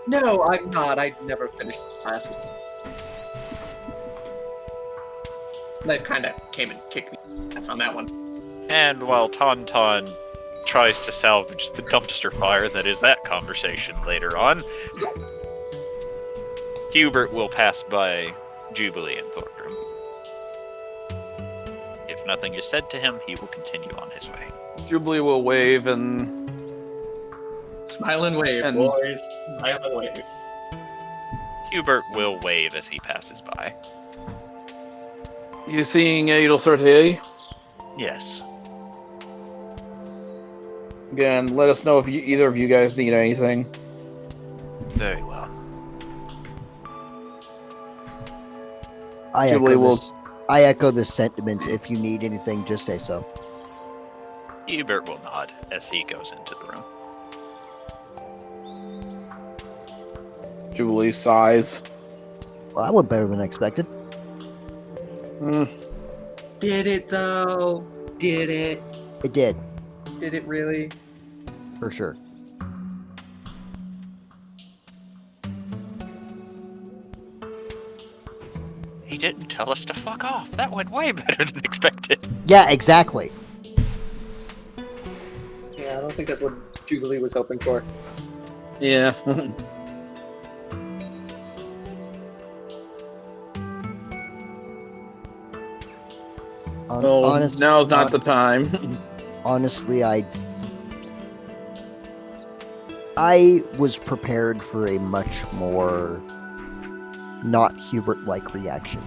No, I'm not. I never finished class. Life kind of came and kicked me. That's on that one. And while Tauntaun tries to salvage the dumpster fire that is that conversation later on, Hubert will pass by Jubilee and Thorgrim. If nothing is said to him, he will continue on his way. Jubilee will wave and Smile and wave, And- boys. Smile and wave. Hubert will wave as he passes by. you seeing Adel Sorte? Yes. Again, let us know if either of you guys need anything. Very well. I Jubilee echo will- this. I echo this sentiment. If you need anything, just say so. Hubert will nod as he goes into the room. Jubilee sighs. Well, that went better than expected. Mm. Did it though? Did it? It did, Did it really? for sure. He didn't tell us to fuck off. That went way better than expected. Yeah, exactly. Yeah, I don't think that's what Jubilee was hoping for. Yeah. Well, now's not the time. Honestly, I was prepared for a much more not Hubert-like reaction.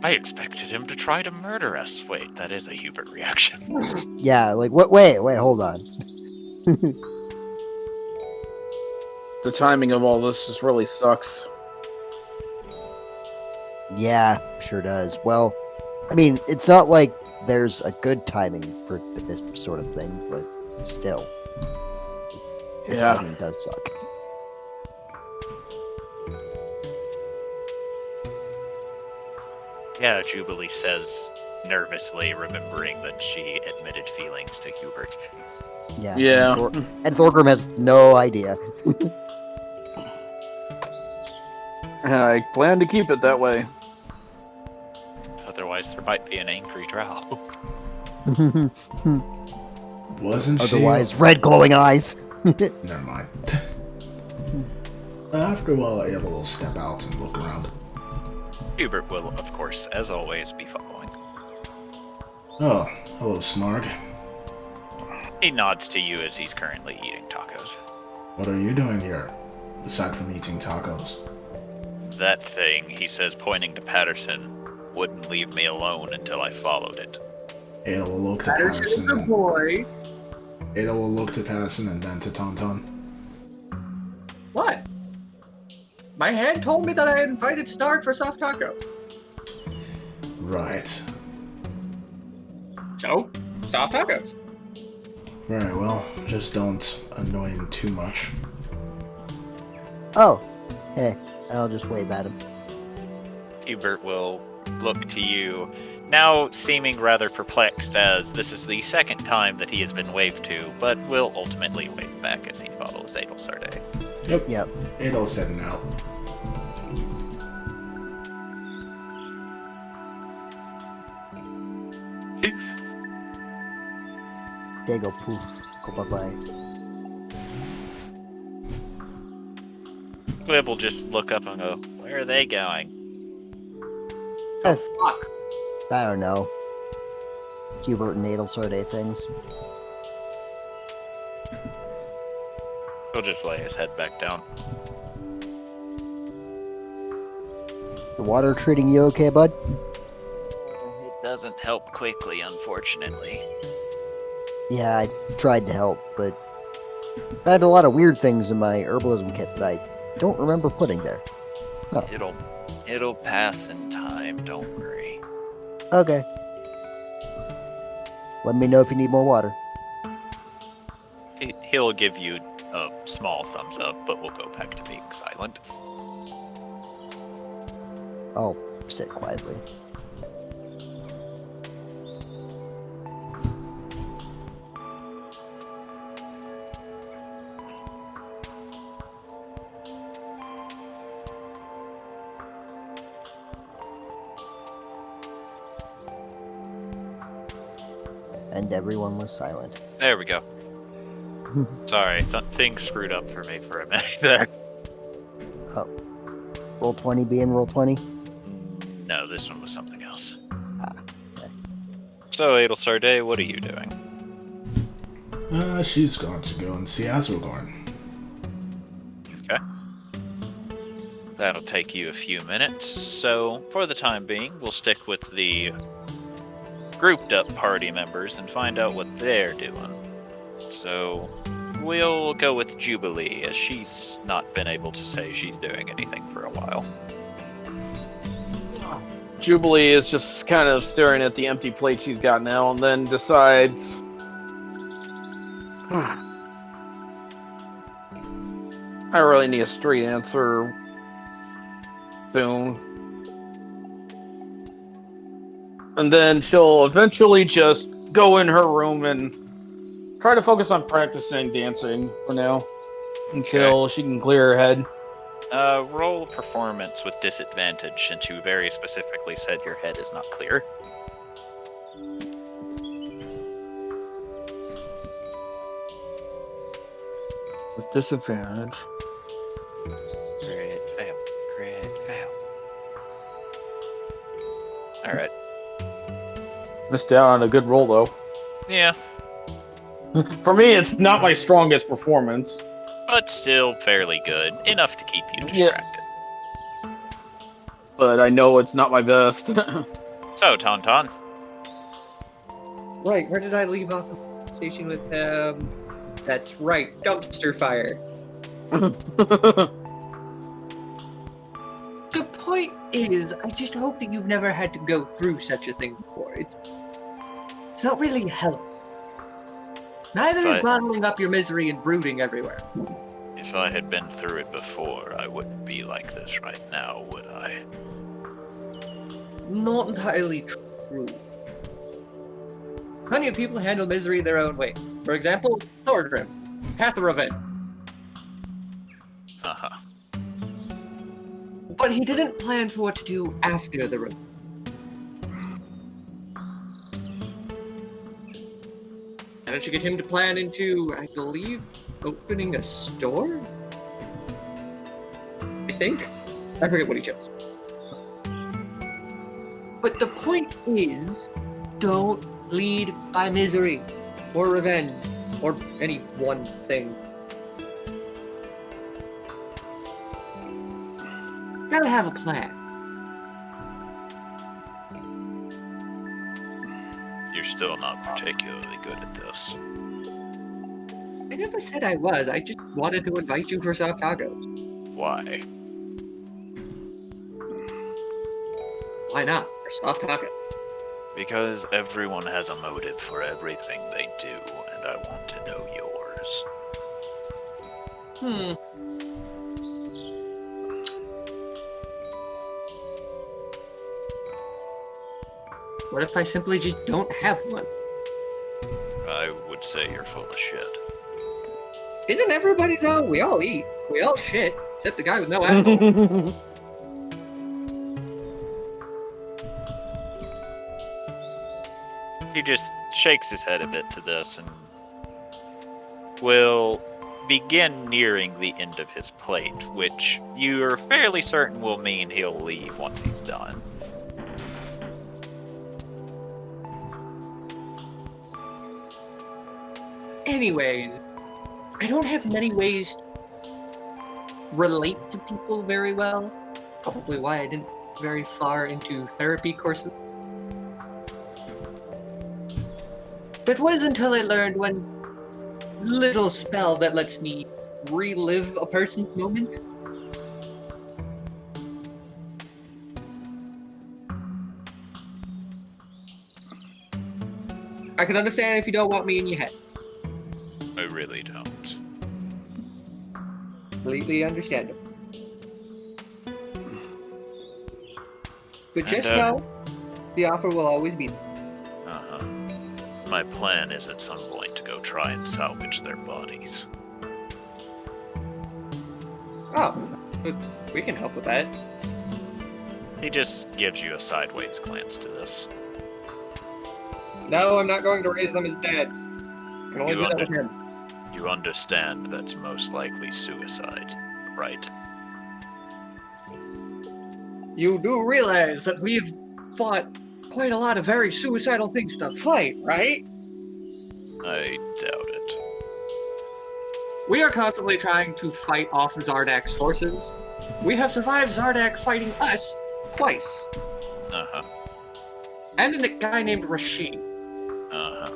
I expected him to try to murder us. Wait, that is a Hubert reaction. Yeah, like what? Wait, hold on. The timing of all this just really sucks. Yeah, sure does. Well, I mean, it's not like there's a good timing for this sort of thing, but still, the Yeah. timing does suck. Yeah, Jubilee says, nervously, remembering that she admitted feelings to Hubert. Yeah. Yeah. And Thorgrim has no idea. I plan to keep it that way. Otherwise, there might be an angry drow. Wasn't Otherwise, red glowing eyes. she? Never mind. After a while, Ava will step out and look around. Hubert will, of course, as always, be following. Oh, hello, Snarg. He nods to you as he's currently eating tacos. What are you doing here, aside from eating tacos? That thing, he says, pointing to Patterson, wouldn't leave me alone until I followed it. Ada will look to Patterson's Patterson. a boy. Ada will look to Patterson and then to Tauntaun. What? My hand told me that I had invited Snark for soft taco. Right. So, soft tacos. Very well. Just don't annoy him too much. Oh, hey, I'll just wave at him. Hubert will look to you, now seeming rather perplexed as this is the second time that he has been waved to, but will ultimately wave back as he follows Adelsarde. Yep. Ada's heading out. They go poof, go bye-bye. Glib will just look up and go, where are they going? Fuck. I don't know. Hubert and Adelsarde things. He'll just lay his head back down. The water treating you okay, bud? It doesn't help quickly, unfortunately. Yeah, I tried to help, but I had a lot of weird things in my herbalism kit that I don't remember putting there. Huh. It'll pass in time, don't worry. Okay. Let me know if you need more water. He'll give you a small thumbs up, but we'll go back to being silent. I'll sit quietly. And everyone was silent. There we go. Sorry, things screwed up for me for a minute there. Oh. Roll 20 being roll 20? No, this one was something else. Okay. So, Adelsarde, what are you doing? She's going to go and see Azrogorn. Okay. That'll take you a few minutes, so for the time being, we'll stick with the grouped up party members and find out what they're doing. So, we'll go with Jubilee, as she's not been able to say she's doing anything for a while. Jubilee is just kind of staring at the empty plate she's got now and then decides... I really need a straight answer soon. And then she'll eventually just go in her room and try to focus on practicing dancing for now until she can clear her head. Roll performance with disadvantage, since you very specifically said your head is not clear. With disadvantage. Crit fail. Crit fail. Alright. Missed out on a good roll though. Yeah, For me, it's not my strongest performance. but still fairly good. Enough to keep you Yeah. distracted. But I know it's not my best. So, Tauntaun. Right, where did I leave off the conversation with him? That's right, dumpster fire. The point is, I just hope that you've never had to go through such a thing before. It's not really help. Neither is But- bottling up your misery and brooding everywhere. If I had been through it before, I wouldn't be like this right now, would I? Not entirely true. Plenty of people handle misery their own way. For example, Thorgrim, Path of Revenge. Haha. But he didn't plan for what to do after the revenge. Managed to get him to plan into, I believe, opening a store? I think? I forget what he chose. But the point is, don't lead by misery, or revenge, or any one thing. Gotta have a plan. You're still not particularly good at this. I never said I was, I just wanted to invite you for soft tacos. Why? Why not? For soft tacos. Because everyone has a motive for everything they do, and I want to know yours. What if I simply just don't have one? I would say you're full of shit. Isn't everybody though? We all eat. We all shit. Except the guy with no asshole. He just shakes his head a bit to this and will begin nearing the end of his plate, which you're fairly certain will mean he'll leave once he's done. Anyways, I don't have many ways to relate to people very well. Probably why I didn't very far into therapy courses. That was until I learned one little spell that lets me relive a person's moment. I can understand if you don't want me in your head. I really don't. Completely understandable. But just And, know, the offer will always be there. Uh-huh. My plan is at some point to go try and salvage their bodies. Oh, but we can help with that. He just gives you a sideways glance to this. No, I'm not going to raise them as dead. Can only You do that with him. You understand that's most likely suicide, right? You do realize that we've fought quite a lot of very suicidal things to fight, right? I doubt it. We are constantly trying to fight off Zardak's forces. We have survived Zardak fighting us twice. Uh-huh. And a guy named Rashid Uh-huh.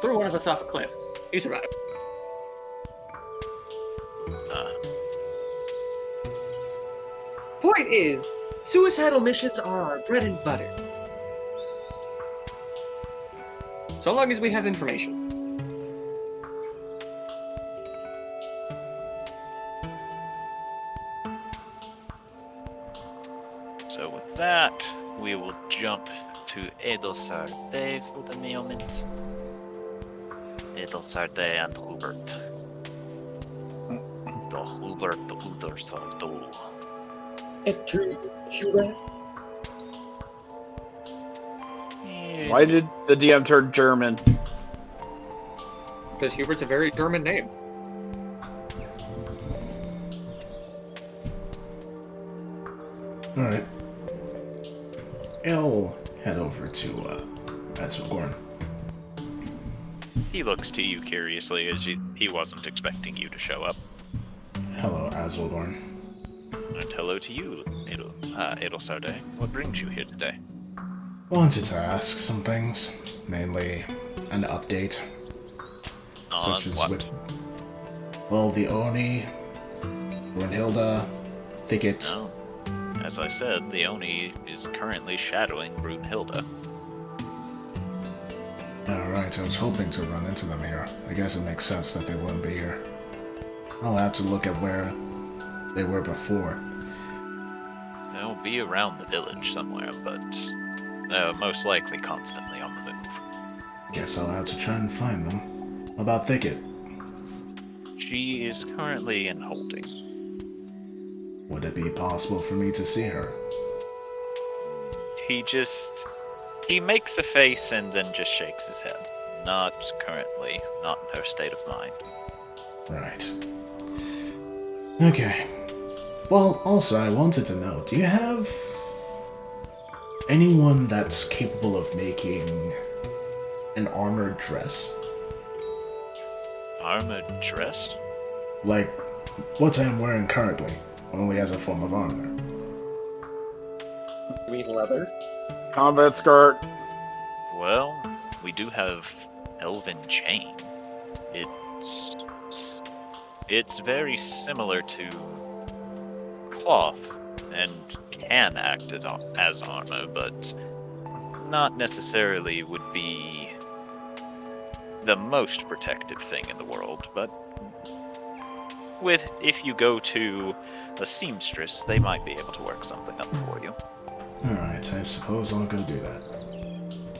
threw one of us off a cliff. He survived. Point is, suicidal missions are our bread and butter. So long as we have information. So with that, we will jump to Edelsarde for the moment. Edelsarde and Hubert. The Hubert the Udersardo. Why did the DM turn German? Because Hubert's a very German name. Alright. I'll head over to Azurgorn. He looks to you curiously as he wasn't expecting you to show up. Hello, Azurgorn. And hello to you, Edelsarde. What brings you here today? Wanted to ask some things, mainly an update. On Such as what? with, well, the Oni, Brunhilde, Thicket. No. As I said, the Oni is currently shadowing Brunhilde. Alright, I was hoping to run into them here. I guess it makes sense that they wouldn't be here. I'll have to look at where they were before. They'll be around the village somewhere, but most likely constantly on the move. Guess I'll have to try and find them. What about Thicket? She is currently in holding. Would it be possible for me to see her? He makes a face and then just shakes his head. Not currently, not in her state of mind. Right. Okay. Well, also, I wanted to know, do you have anyone that's capable of making an armored dress? Armored dress? Like what I'm wearing currently, only as a form of armor. You mean leather? Combat skirt. Well, we do have Elven Chain. It's very similar to cloth and can act as armor, but not necessarily would be the most protective thing in the world. But if you go to a seamstress, they might be able to work something up for you. Alright, I suppose I'll go do that.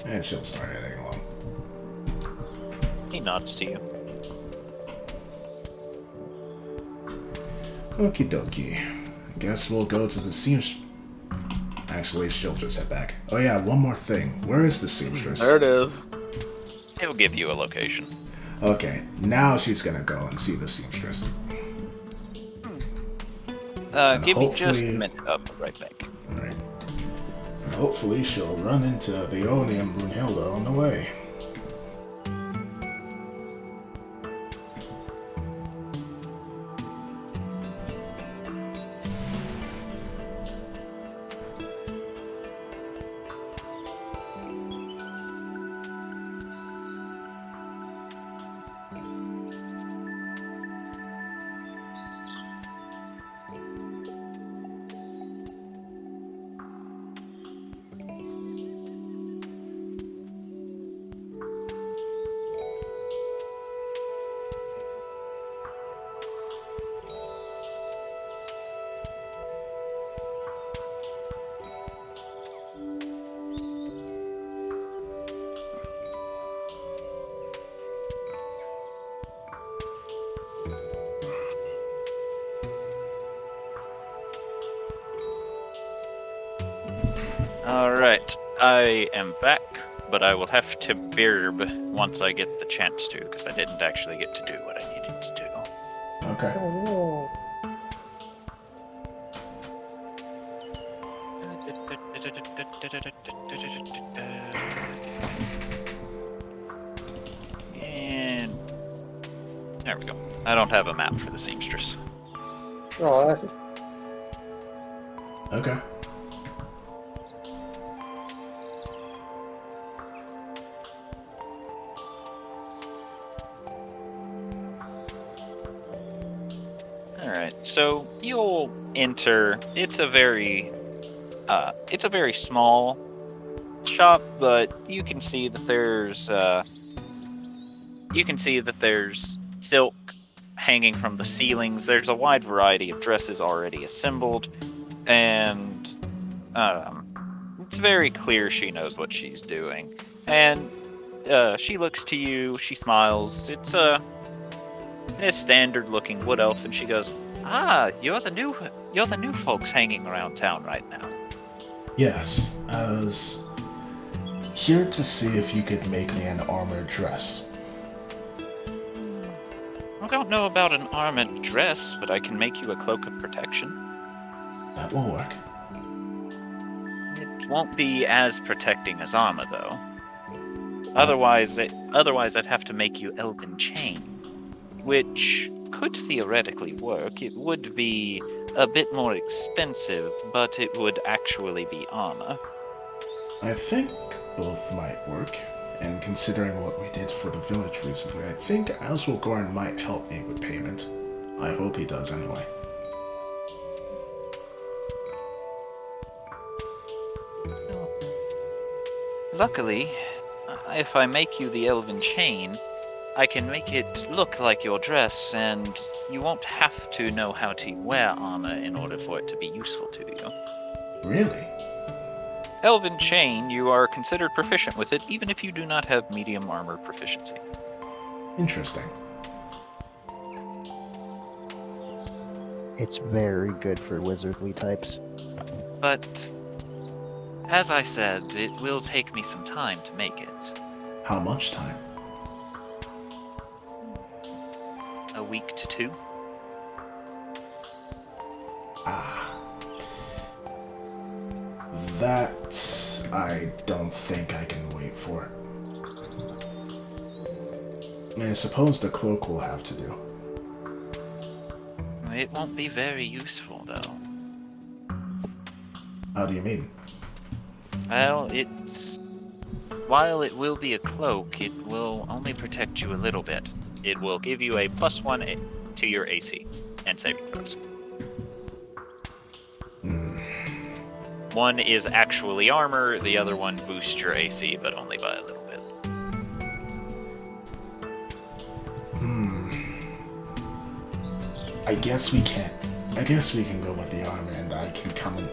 And she'll start heading along. He nods to you. Okie dokie. I guess we'll go to the seamstress. Actually, she'll just head back. Oh yeah, one more thing. Where is the seamstress? There it is. He'll give you a location. Okay, now she's gonna go and see the seamstress. Give me just a hopefully- minute. I'll be right back. Alright. And hopefully she'll run into the Oni and Brunhilde on the way. Alright, I am back, but I will have to birb once I get the chance to, because I didn't actually get to do what I needed to do. Okay. And there we go. I don't have a map for the seamstress. Oh, that's Okay. Alright, so you'll enter. It's a very small shop, but you can see that there's silk hanging from the ceilings. There's a wide variety of dresses already assembled, and It's very clear she knows what she's doing, and she looks to you. She smiles. It's a standard-looking wood elf, and she goes, "Ah, you're the new folks hanging around town right now." Yes, I was here to see if you could make me an armored dress. I don't know about an armored dress, but I can make you a cloak of protection. That will work. It won't be as protecting as armor, though. Otherwise, I'd have to make you elven chain, which could theoretically work. It would be a bit more expensive, but it would actually be armor. I think both might work, and considering what we did for the village recently, I think Aswelgorn might help me with payment. I hope he does anyway. Luckily, if I make you the elven chain, I can make it look like your dress, and you won't have to know how to wear armor in order for it to be useful to you. Really? Elven chain, you are considered proficient with it, even if you do not have medium armor proficiency. Interesting. It's very good for wizardly types. But, as I said, it will take me some time to make it. How much time? A week to 2. That I don't think I can wait for. I suppose the cloak will have to do. It won't be very useful, though. How do you mean? Well, while it will be a cloak, it will only protect you a little bit. It will give you a +1 to your AC and saving throws. One is actually armor, the other one boosts your AC, but only by a little bit. I guess we can go with the armor, and I can come and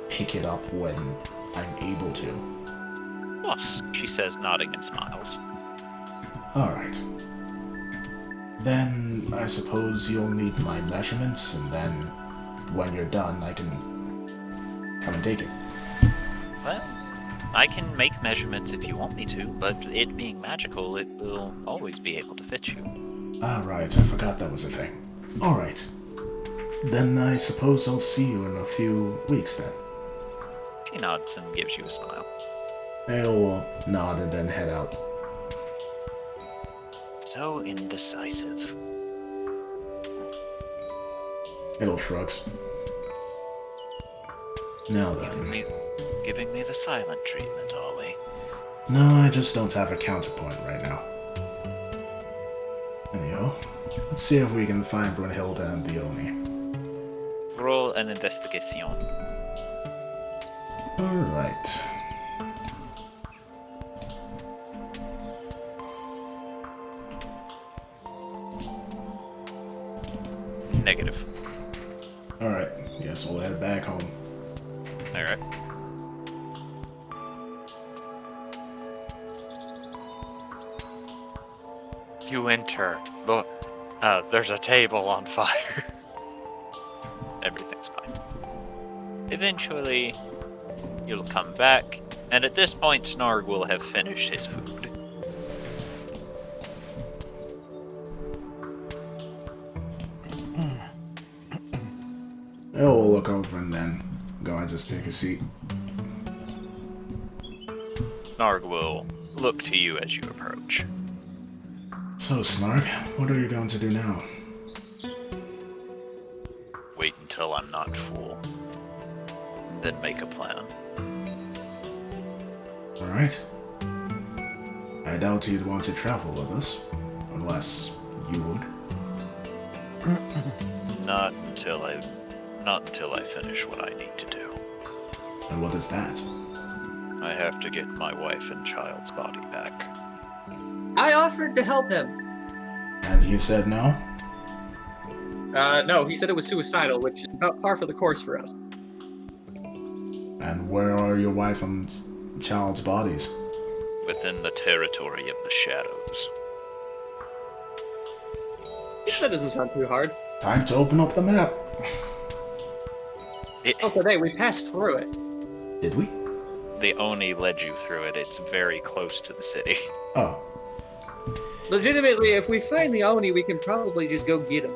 pick it up when I'm able to. Yes, she says, nodding and smiles. Alright. Then I suppose you'll need my measurements, and then when you're done, I can come and take it. Well, I can make measurements if you want me to, but it being magical, it will always be able to fit you. Right, I forgot that was a thing. Alright. Then I suppose I'll see you in a few weeks then. She nods and gives you a smile. I'll nod and then head out. So indecisive. It'll shrugs. Now then. Giving me the silent treatment, are we? No, I just don't have a counterpoint right now. Anyhow, let's see if we can find Brunhilde and Bioni. Roll an investigation. Alright. Negative. Alright, guess we'll head back home. Alright. You enter. Look, there's a table on fire. Everything's fine. Eventually, you'll come back, and at this point, Snarg will have finished his food. We'll look over and then go and just take a seat. Snarg will look to you as you approach. So, Snarg, what are you going to do now? Wait until I'm not full. Then make a plan. Alright. I doubt you'd want to travel with us, unless you would. Not until I finish what I need to do. And what is that? I have to get my wife and child's body back. I offered to help him. And you said no? No, he said it was suicidal, which is about par for the course for us. And where are your wife and child's bodies? Within the territory of the shadows. That doesn't sound too hard. Time to open up the map. Oh, today we passed through it. Did we? The Oni led you through it. It's very close to the city. Oh. Legitimately, if we find the Oni, we can probably just go get him.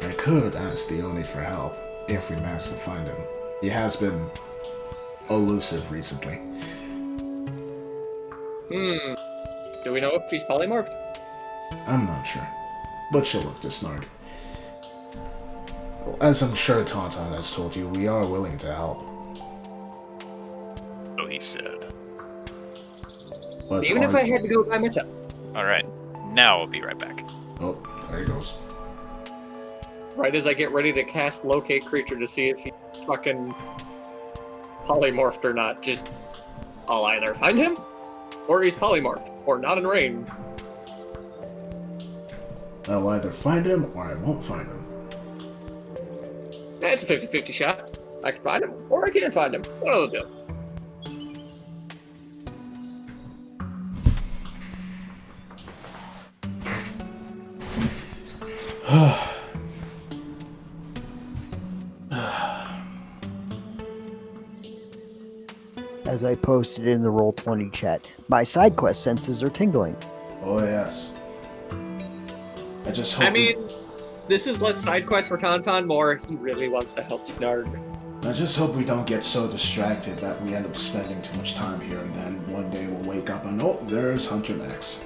I could ask the Oni for help, if we manage to find him. He has been elusive recently. Do we know if he's polymorphed? I'm not sure, but she'll look to Snark. As I'm sure Tauntaun has told you, we are willing to help. So he said. But Even if I had to go by myself. Alright, now I'll be right back. Oh, there he goes. Right as I get ready to cast Locate Creature to see if he's fucking polymorphed or not, just I'll either find him, or he's polymorphed, or not in range. I'll either find him, or I won't find him. It's a 50-50 shot. I can find him, or I can't find him. What will I do? As I posted in the Roll20 chat, my side quest senses are tingling. Oh yes. I just hope. I mean, this is less side quest for Tauntaun, more if he really wants to help Snark. I just hope we don't get so distracted that we end up spending too much time here, and then one day we'll wake up and oh, there's Hunter Max.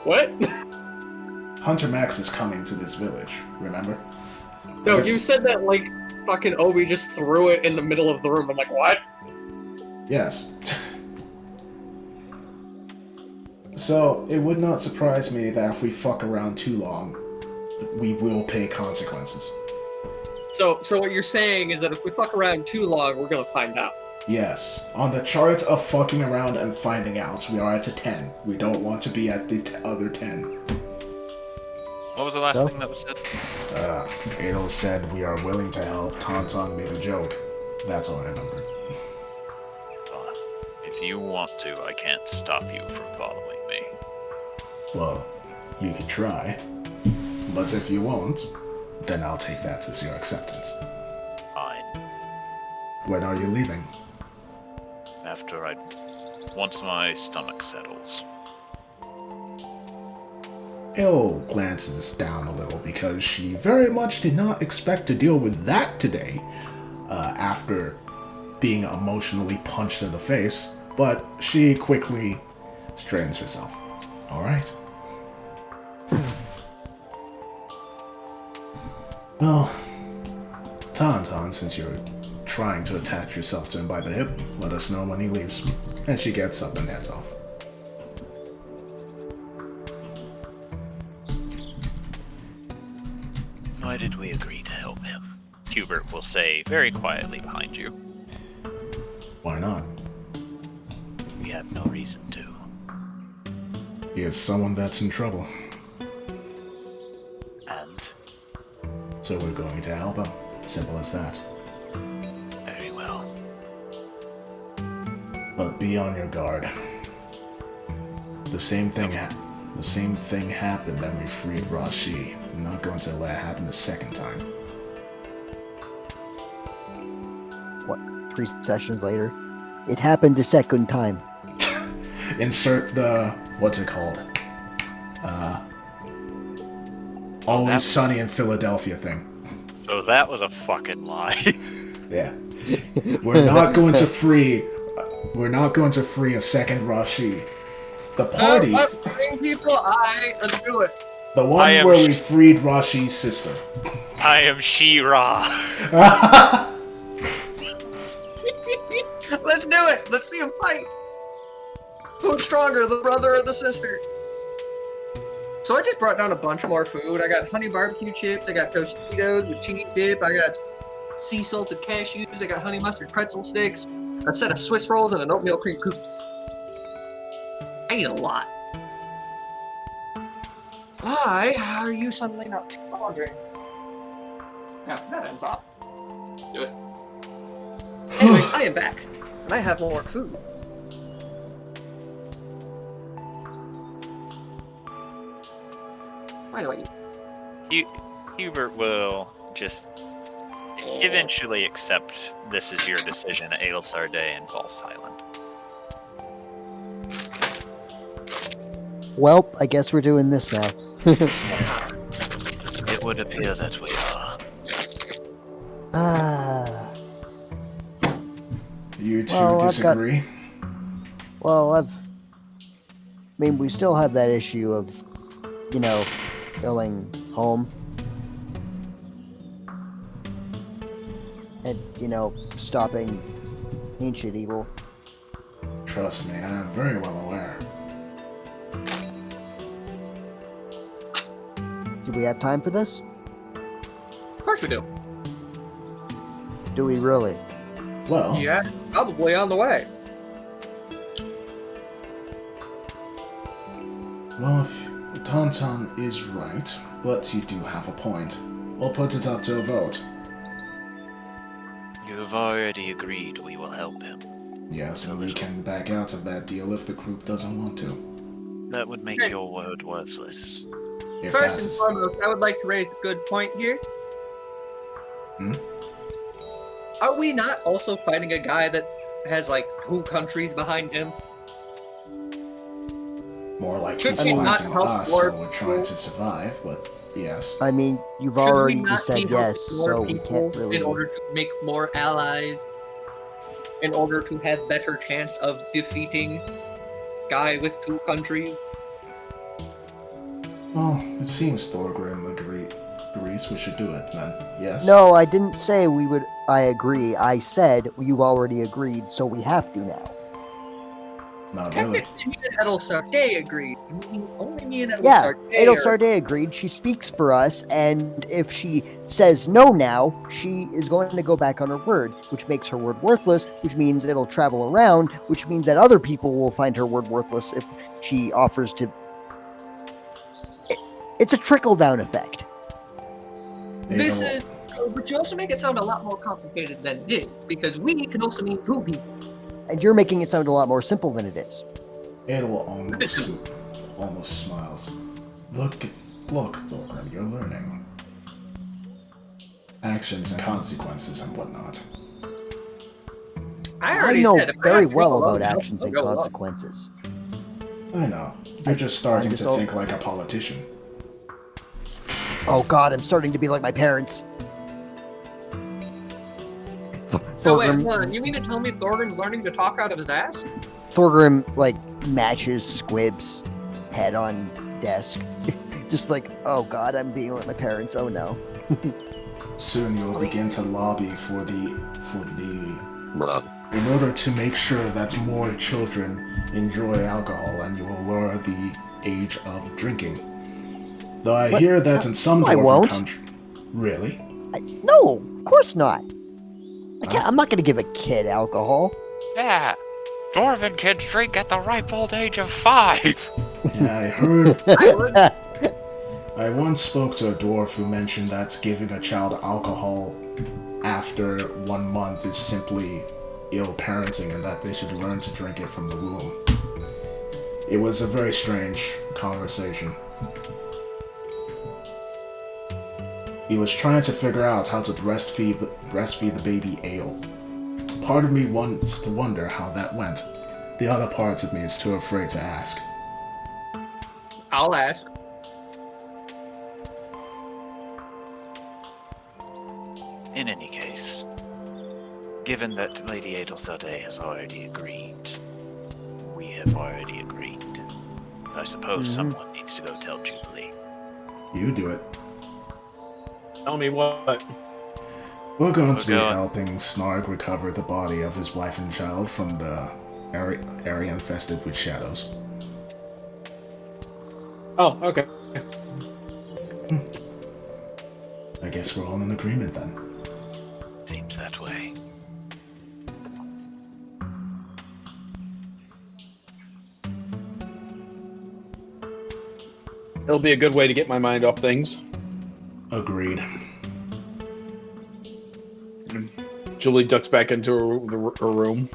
What? Hunter Max is coming to this village. Remember? No, If- you said that like fucking Obi just threw it in the middle of the room. I'm like, what? Yes. So, it would not surprise me that if we fuck around too long, we will pay consequences. So what you're saying is that if we fuck around too long, we're gonna find out. Yes. On the chart of fucking around and finding out, we are at a 10. We don't want to be at the other 10. What was the last So? thing that was said? Adol said we are willing to help. Tauntaun made a joke. That's all I remember. If you want to, I can't stop you from following me. Well, you can try. But if you won't, then I'll take that as your acceptance. Fine. When are you leaving? Once my stomach settles. Adol glances down a little because she very much did not expect to deal with that today, after being emotionally punched in the face, but she quickly straightens herself. Alright. Well, Tauntaun, since you're trying to attach yourself to him by the hip, let us know when he leaves. And she gets up and heads off. Why did we agree to help him? Hubert will say very quietly behind you. Why not? We have no reason to. He is someone that's in trouble, And so we're going to help him. Simple as that. very well. But be on your guard. The same thing happened when we freed Rashi. I'm not going to let it happen a second time. What, 3 sessions later? It happened a second time. Insert the what's it called? Always Sunny in Philadelphia thing. So that was a fucking lie. Yeah. We're not going to free a second Rashi. The party, People, let's do it. the one where we freed Rashi's sister. I am She-Ra. Let's do it. Let's see him fight. Who's stronger, the brother or the sister? So I just brought down a bunch more food. I got honey barbecue chips. I got Tostitos with cheese dip. I got sea salted cashews. I got honey mustard pretzel sticks. A set of Swiss rolls and an oatmeal cream cookie. I eat a lot. Why are you suddenly not hungry? Now that ends off. Do it. am back, and I have more food. Why do I eat? Hubert will just eventually accept this is your decision, Ailsar Day, and fall silent. Well, I guess we're doing this now. It would appear that we are. Ah. You two Well, disagree? I mean, we still have that issue of, going home. And, stopping ancient evil. Trust me, I am very well aware. Do we have time for this? Of course we do. Do we really? Well, Yeah, probably on the way. well, if Tauntaun is right, but you do have a point. We'll put it up to a vote. You have already agreed we will help him. Yes, and we can back out of that deal if the group doesn't want to. That would make Okay. your word worthless. If First that and is... foremost, I would like to raise a good point here. Hmm? Are we not also fighting a guy that has like 2 countries behind him? More like Should he's we not fighting help us more while we're trying to survive, but yes. I mean, you've Should we already not said be yes, helping more so we people can't really. in order to make more allies, in order to have better chance of defeating guy with 2 countries? Well, it seems Thorgrim agrees we should do it then. Yes? No, I didn't say we would. I agree. I said you've already agreed, so we have to now. Not really. Technically, me and Edelsar Day agreed. Only me and Edelsar Yeah, Day Adel are- Sarday agreed. She speaks for us, and if she says no now, she is going to go back on her word, which makes her word worthless, which means it'll travel around, which means that other people will find her word worthless if she offers to. It's a trickle-down effect. This It'll- is, but you also make it sound a lot more complicated than it is, because we can also mean 2 people. And you're making it sound a lot more simple than it is. It'll almost smiles. Look, Thorgrim, you're learning. Actions and consequences and whatnot. I I already know said, if I very have to well go about alone, I'll actions and go alone. consequences. I know. You're just starting just to all- think like a politician. Oh god, I'm starting to be like my parents. So wait, hold on, you mean to tell me Thorgrim's learning to talk out of his ass? Thorgrim, matches Squib's head on desk. Just like, oh god, I'm being like my parents, oh no. Soon you'll begin to lobby for the in order to make sure that more children enjoy alcohol, and you will lower the age of drinking. Though I What? hear that in some I dwarven won't. countries. Really? No, of course not. I'm not gonna give a kid alcohol. Yeah, Dwarven kids drink at the ripe old age of 5. Yeah, I heard. I would. I once spoke to a dwarf who mentioned that giving a child alcohol after 1 month is simply ill parenting, and that they should learn to drink it from the womb. It was a very strange conversation. He was trying to figure out how to breastfeed the baby ale. Part of me wants to wonder how that went. The other part of me is too afraid to ask. I'll ask. In any case, given that Lady Adelsade has already agreed, we have already agreed. I suppose someone needs to go tell Jubilee. You do it. Tell me what. We're going We're to be going. helping Snarg recover the body of his wife and child from the area infested with shadows. Oh, okay. I guess we're all in agreement then. Seems that way. It'll be a good way to get my mind off things. Agreed. Julie ducks back into her room.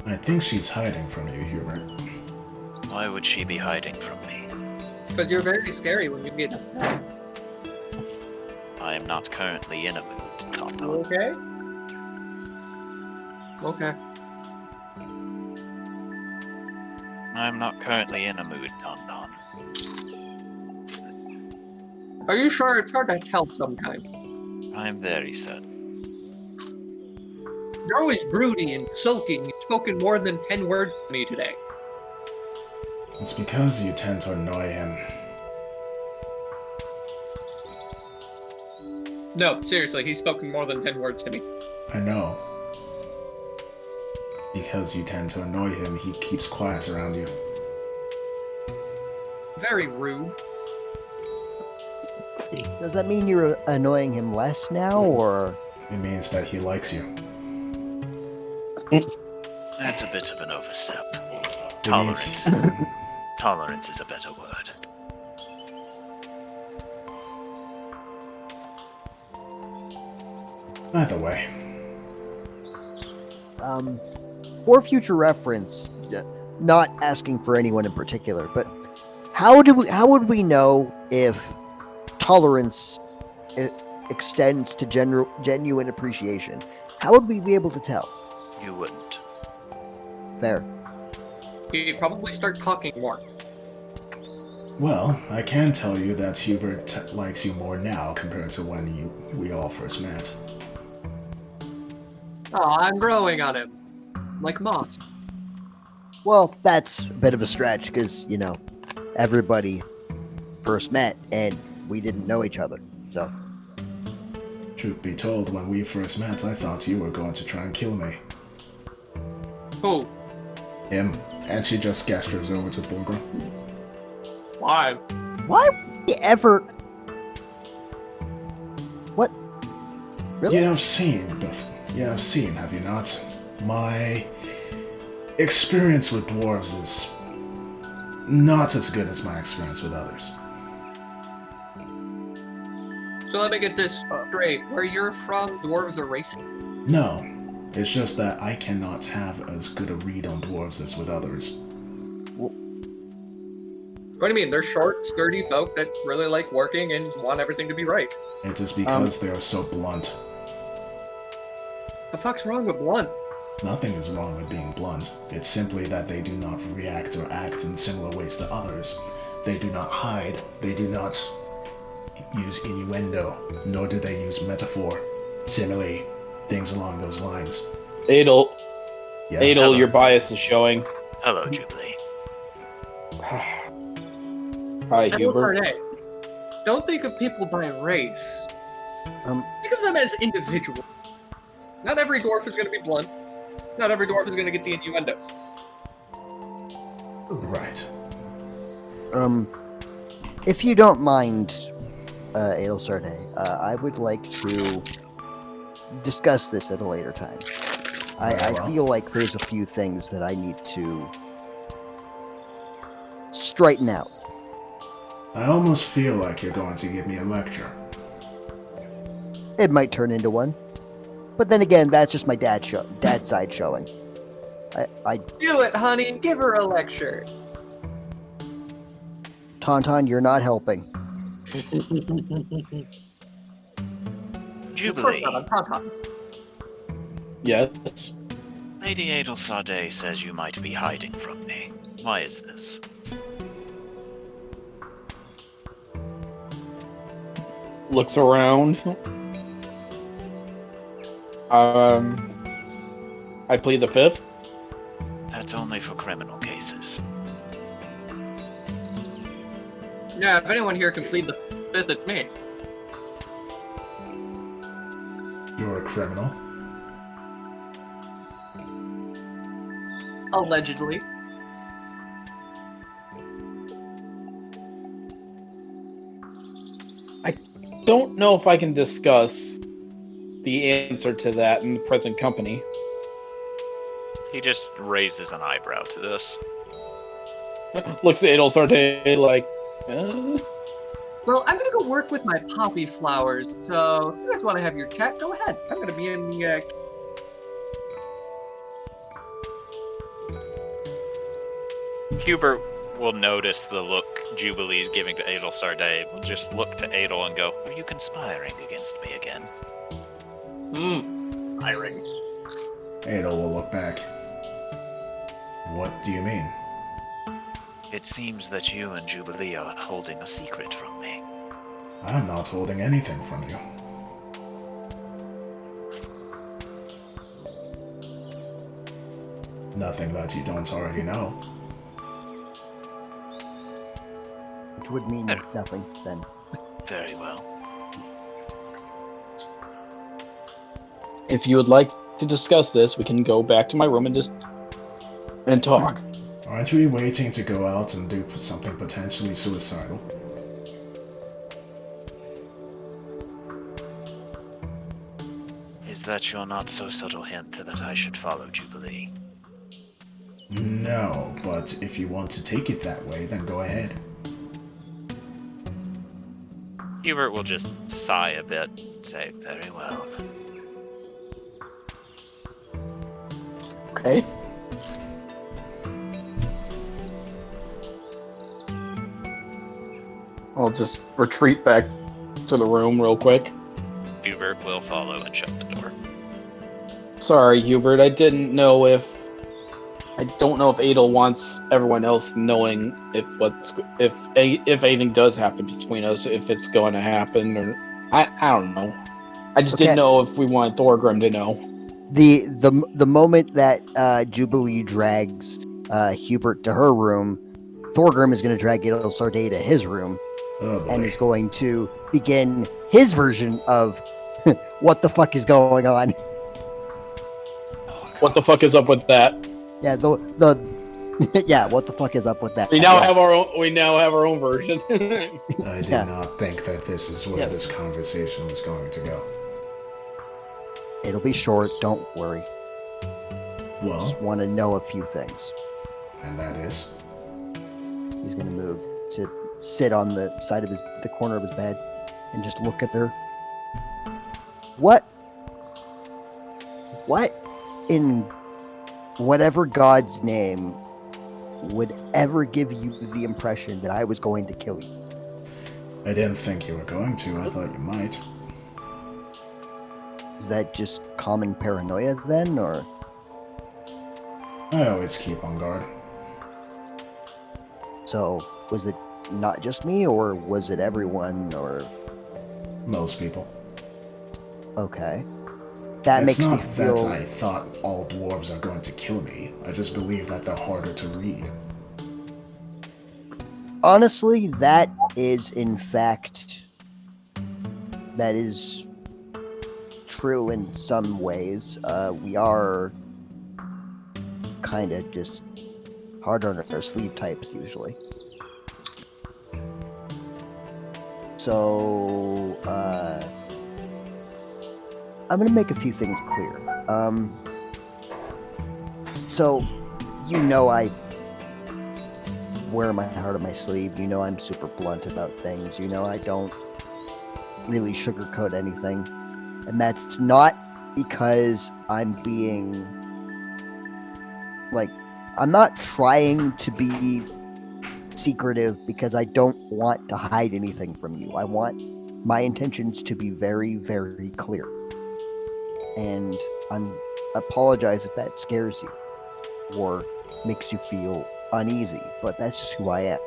I think she's hiding from you, Hubert. Why would she be hiding from me? Because you're very scary when you get. I am not currently in a mood, Tauntaun. Okay. Okay. I am not currently in a mood, Tauntaun. Are you sure? It's hard to tell sometimes. I am very sad. You're always broody and sulking. You've spoken more than 10 words to me today. It's because you tend to annoy him. No, seriously, he's spoken more than 10 words to me. I know. Because you tend to annoy him, he keeps quiet around you. Very rude. Does that mean you're annoying him less now, or? It means that he likes you. That's a bit of an overstep. It Tolerance. means- Tolerance is a better word. Either way. For future reference, not asking for anyone in particular, but how would we know if tolerance extends to genuine appreciation? How would we be able to tell? You wouldn't. Fair. He'd probably start talking more. Well, I can tell you that Hubert likes you more now compared to when we all first met. Oh, I'm growing on him. Like moss. Well, that's a bit of a stretch because, everybody first met and we didn't know each other. So, Truth be told, when we first met, I thought you were going to try and kill me. Who? Him. And she just gestures over to Thorgrim. Why? why would we ever? What? Really? You have seen, have you not? My experience with dwarves is not as good as my experience with others. So let me get this straight. Where you're from, dwarves are racist? No, it's just that I cannot have as good a read on dwarves as with others. What do you mean? They're short, sturdy folk that really like working and want everything to be right. It is because they are so blunt. The fuck's wrong with blunt? Nothing is wrong with being blunt. It's simply that they do not react or act in similar ways to others. They do not hide. They do not use innuendo, nor do they use metaphor, simile, things along those lines. Adel, Yes. Adel, your bias is showing. Hello, Jubilee. Hi, And Hubert. Renee, don't think of people by race. Think of them as individuals. Not every dwarf is going to be blunt. Not every dwarf is going to get the innuendos. Right. If you don't mind, Adelsarde, I would like to discuss this at a later time. I Very well. feel like there's a few things that I need to straighten out. I almost feel like you're going to give me a lecture. It might turn into one. But then again, that's just my dad's side showing. I Do it, honey. Give her a lecture. Tauntaun, you're not helping. Jubilee. Yes. Lady Adelsarde says you might be hiding from me. Why is this? Looks around. I plead the fifth. That's only for criminal cases. Yeah, if anyone here can plead the fifth, it's me. You're a criminal. Allegedly. Don't know if I can discuss the answer to that in the present company. He just raises an eyebrow to this. Looks at Adelsarte like, Well, I'm gonna go work with my poppy flowers. So, if you guys want to have your chat, go ahead. I'm gonna be in the. Hubert will notice the look Jubilee's giving to Adel Sarday. Will just look to Adel and go, "Are you conspiring against me again?" Hiring. Adel will look back. What do you mean? It seems that you and Jubilee are holding a secret from me. I'm not holding anything from you. Nothing that you don't already know. Which would mean nothing then. Very well. If you would like to discuss this, we can go back to my room and talk. Aren't we waiting to go out and do something potentially suicidal? Is that your not so subtle hint that I should follow Jubilee? No, but if you want to take it that way, then go ahead. Hubert will just sigh a bit, say, "Very well." Okay. I'll just retreat back to the room real quick. Hubert will follow and shut the door. Sorry, Hubert. I don't know if Adel wants everyone else knowing if anything does happen between us, if it's going to happen, or I don't know. I just didn't know if we wanted Thorgrim to know. The moment that Jubilee drags Hubert to her room, Thorgrim is going to drag Adel Sarday to his room, and is going to begin his version of what the fuck is going on. What the fuck is up with that? Yeah, yeah, what the fuck is up with that? We now have our own version. I did not think that this is where this conversation was going to go. It'll be short, don't worry. Well, Just want to know a few things. and that is? He's going to move to sit on the side of the corner of his bed and just look at her. What in whatever God's name would ever give you the impression that I was going to kill you? I didn't think you were going to. I thought you might. Is that just common paranoia then, or? I always keep on guard. So, was it not just me, or was it everyone, or? Most people. Okay. That makes me feel... It's not that I thought all dwarves are going to kill me. I just believe that they're harder to read. Honestly, that is, in fact... That is true in some ways. We are kind of just hard on our sleeve types, usually. So, I'm going to make a few things clear. So, you know I wear my heart on my sleeve. You know I'm super blunt about things. You know I don't really sugarcoat anything. And that's not because I'm being... I'm not trying to be secretive because I don't want to hide anything from you. I want my intentions to be very, very clear. And I apologize if that scares you or makes you feel uneasy, but that's just who I am.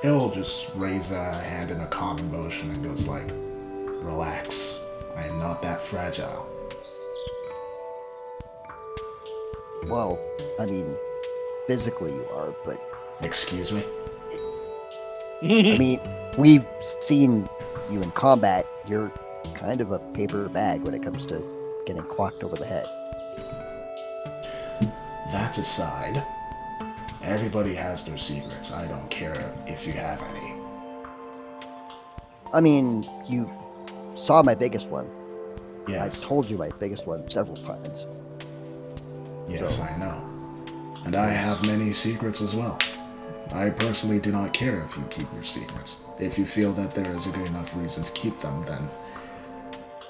He'll just raise a hand in a calming motion and goes like, "Relax. I am not that fragile." Well, I mean, physically you are, but... Excuse me? I mean, we've seen you in combat. You're kind of a paper bag when it comes to getting clocked over the head. That aside, everybody has their secrets. I don't care if you have any. I mean, you saw my biggest one. Yes. I've told you my biggest one several times. Yes, I know. And I have many secrets as well. I personally do not care if you keep your secrets. If you feel that there is a good enough reason to keep them, then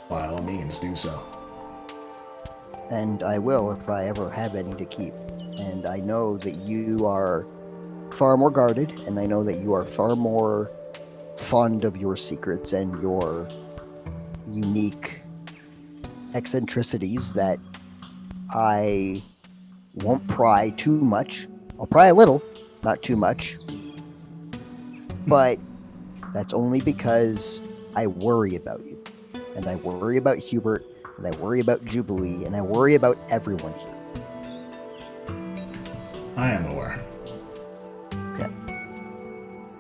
by all means do so. And I will if I ever have any to keep. And I know that you are far more guarded, and I know that you are far more fond of your secrets and your unique eccentricities that I won't pry too much. I'll pry a little, not too much. But that's only because I worry about you. And I worry about Hubert, and I worry about Jubilee, and I worry about everyone here. I am aware. Okay.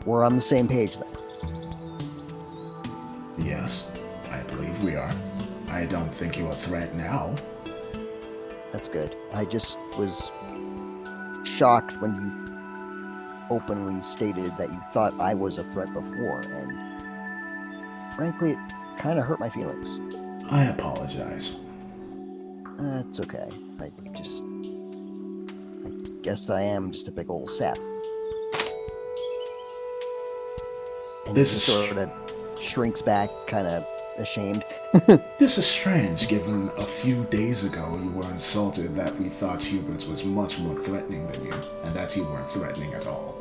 We're on the same page then. Yes, I believe we are. I don't think you're a threat now. That's good. I just was shocked when you openly stated that you thought I was a threat before, and frankly, it kind of hurt my feelings. I apologize. That's okay. I guess I am just a big old sap. And This he is sort of shrinks back, kind of ashamed. This is strange, given a few days ago you were insulted that we thought Hubert was much more threatening than you, and that you weren't threatening at all.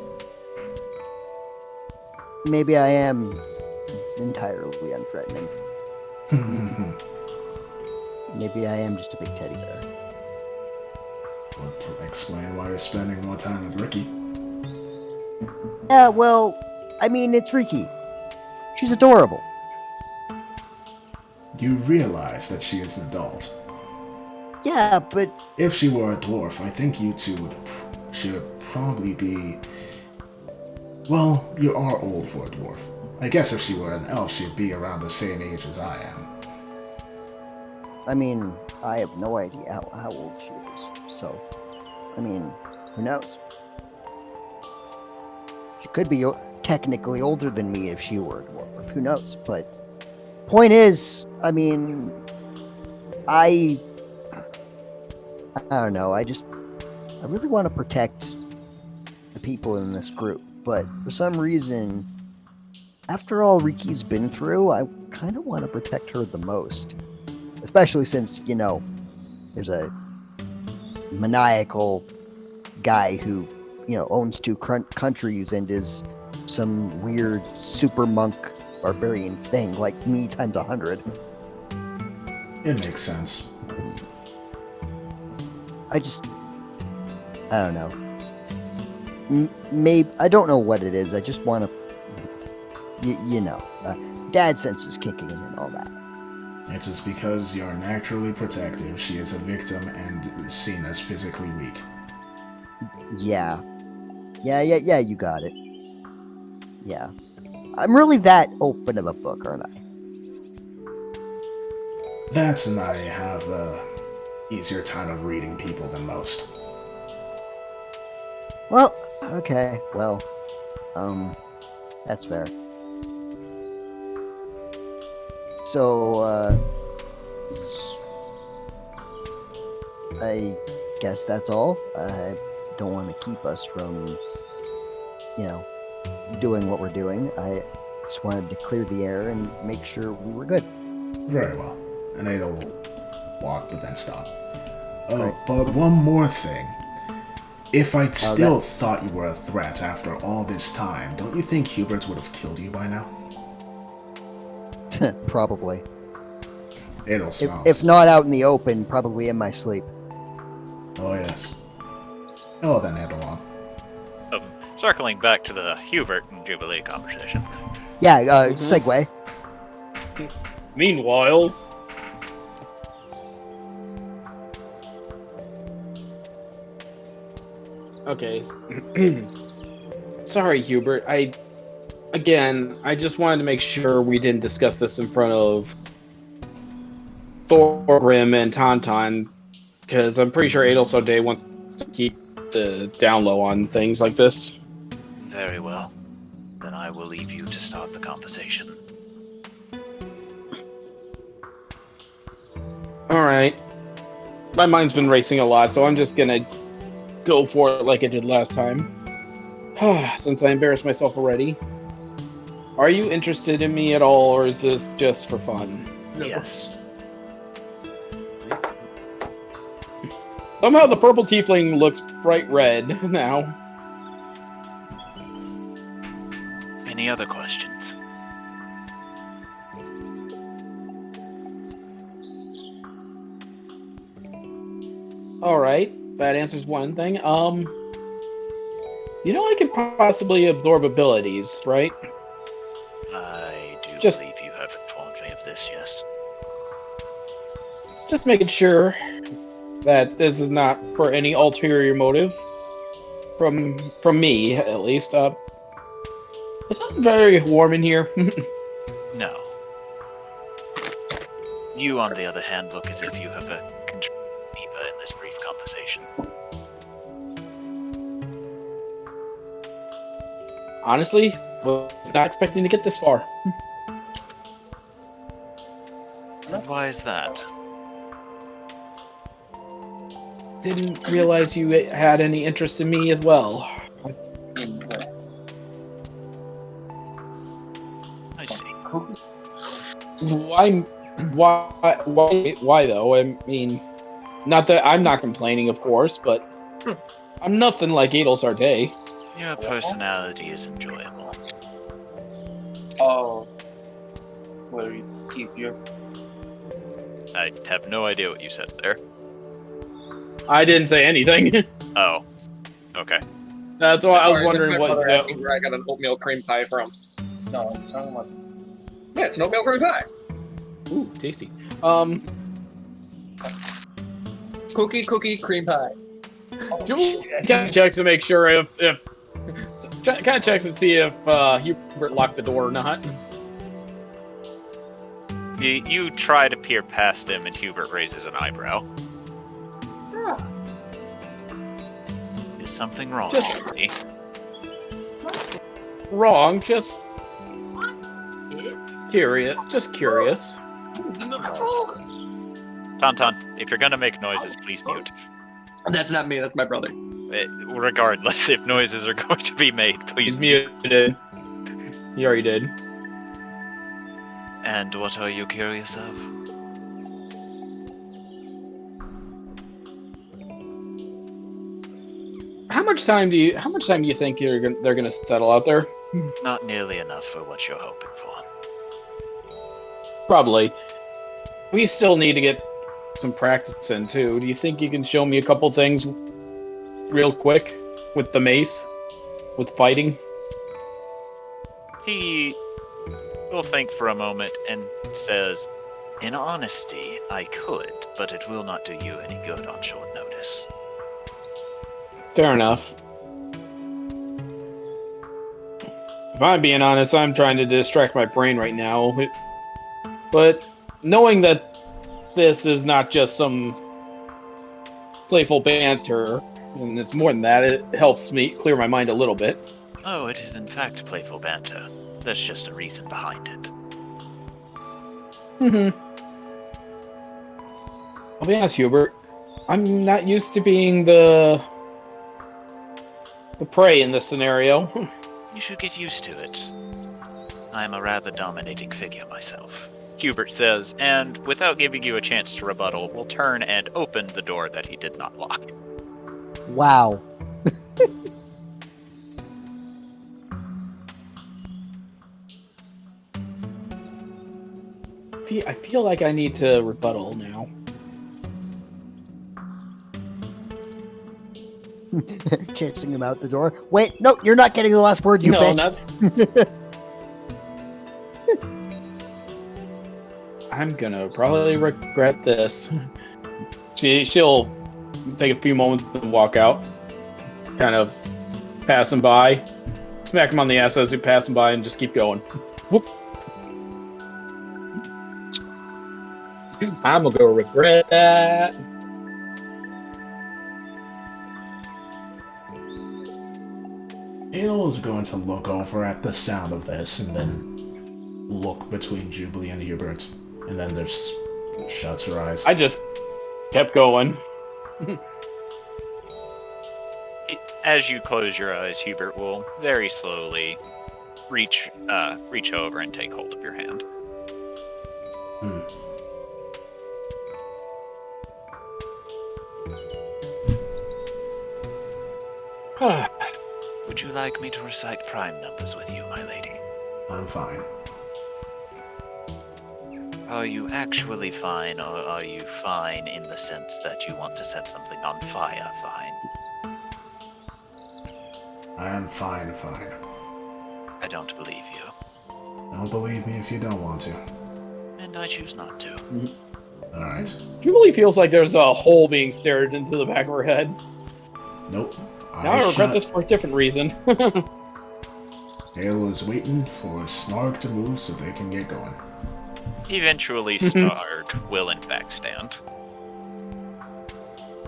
Maybe I am entirely unthreatening. Maybe I am just a big teddy bear. Would explain why you're spending more time with Ricky. Yeah, well, I mean, it's Riki. She's adorable. You realize that she is an adult. Yeah, but If she were a dwarf, I think you two should probably be... Well, you are old for a dwarf. I guess if she were an elf, she'd be around the same age as I am. I mean, I have no idea how old she is. So, I mean, who knows? She could be technically older than me if she were a dwarf. Who knows? But point is, I mean, I don't know. I really want to protect the people in this group, but for some reason, after all Riki's been through, I kind of want to protect her the most. Especially since, you know, there's a maniacal guy who, you know, owns two countries and is some weird super monk barbarian thing, like me times 100. It makes sense. I don't know. Maybe, I don't know what it is. I just want to, you know, dad sense is kicking in and all that. It is because you're naturally protective. She is a victim and seen as physically weak. Yeah, you got it. Yeah. I'm really that open of a book, aren't I? That and I have a easier time of reading people than most. Well, okay, well, that's fair. So, I guess that's all. I don't want to keep us from, you know, doing what we're doing. I just wanted to clear the air and make sure we were good. Very well. And Ada will walk, but then stop. Oh, Right. but one more thing. If I'd still thought you were a threat after all this time, don't you think Hubert would have killed you by now? Probably. It'll smell. If not out in the open, probably in my sleep. Oh, yes. Oh, then head along. Circling back to the Hubert and Jubilee conversation. Yeah, segue. Meanwhile, Okay. Sorry, Hubert. I just wanted to make sure we didn't discuss this in front of Thorgrim and Tauntaun, because I'm pretty sure Adelsode wants to keep the down low on things like this. Very well. Then I will leave you to start the conversation. Alright. My mind's been racing a lot, so I'm just gonna go for it like I did last time. Since I embarrassed myself already, are you interested in me at all, or is this just for fun? Yes. Somehow the purple tiefling looks bright red now. Any other questions? Alright, that answers one thing. You know I could possibly absorb abilities, right? I do Just- believe you have informed me of this, yes. Just making sure that this is not for any ulterior motive. From me, at least. It's not very warm in here. No. You, on the other hand, look as if you have a contributed in this brief conversation. Honestly, was not expecting to get this far. And why is that? Didn't realize you had any interest in me as well. I see. Why though? I mean, not that I'm not complaining, of course, but I'm nothing like Adel Sarte. Your personality is enjoyable. Oh. Where you keep your... I have no idea what you said there. I didn't say anything. Oh. Okay. That's why I was Sorry, wondering that's my what. brother asking where I got an oatmeal cream pie from. No, I'm talking about. Yeah, it's an oatmeal cream pie. Ooh, tasty. Cookie cream pie. Jules kind of checks to make sure if kind of checks and see if Hubert locked the door or not. You try to peer past him, and Hubert raises an eyebrow. Is something wrong? Just- Anthony? Wrong, just curious. Just curious. Tauntaun, if you're gonna make noises, please mute. That's not me, that's my brother. Regardless, if noises are going to be made, please He's mute. muted. He already did. And what are you curious of? How much time do you think they're gonna settle out there? Not nearly enough for what you're hoping for. Probably. We still need to get some practice in too. Do you think you can show me a couple things real quick with the mace, with fighting? He will think for a moment and says, "In honesty, I could, but it will not do you any good on short notice." Fair enough. If I'm being honest, I'm trying to distract my brain right now. But knowing that this is not just some playful banter, and it's more than that, it helps me clear my mind a little bit. Oh, it is in fact playful banter. There's just a reason behind it. I'll be honest, Hubert. I'm not used to being the prey in this scenario. You should get used to it. I'm a rather dominating figure myself, Hubert says, and without giving you a chance to rebuttal, will turn and open the door that he did not lock. Wow. I feel like I need to rebuttal now. Chasing him out the door. Wait, no, you're not getting the last word, you no, bitch. I'm gonna probably regret this. She'll take a few moments and walk out, kind of pass him by, smack him on the ass as he pass him by, and just keep going. Whoop. I'm gonna regret that. Adel is going to look over at the sound of this and then look between Jubilee and Hubert, and then just shuts her eyes. I just kept going. as you close your eyes, Hubert will very slowly reach over and take hold of your hand. Would you like me to recite prime numbers with you, my lady? I'm fine. Are you actually fine, or are you fine in the sense that you want to set something on fire fine? I am fine. I don't believe you. Don't believe me if you don't want to. And I choose not to. Alright. Jubilee feels like there's a hole being stared into the back of her head. Nope. Now I regret this for a different reason. Halo is waiting for Snarg to move so they can get going. Eventually, Snarg will in fact stand.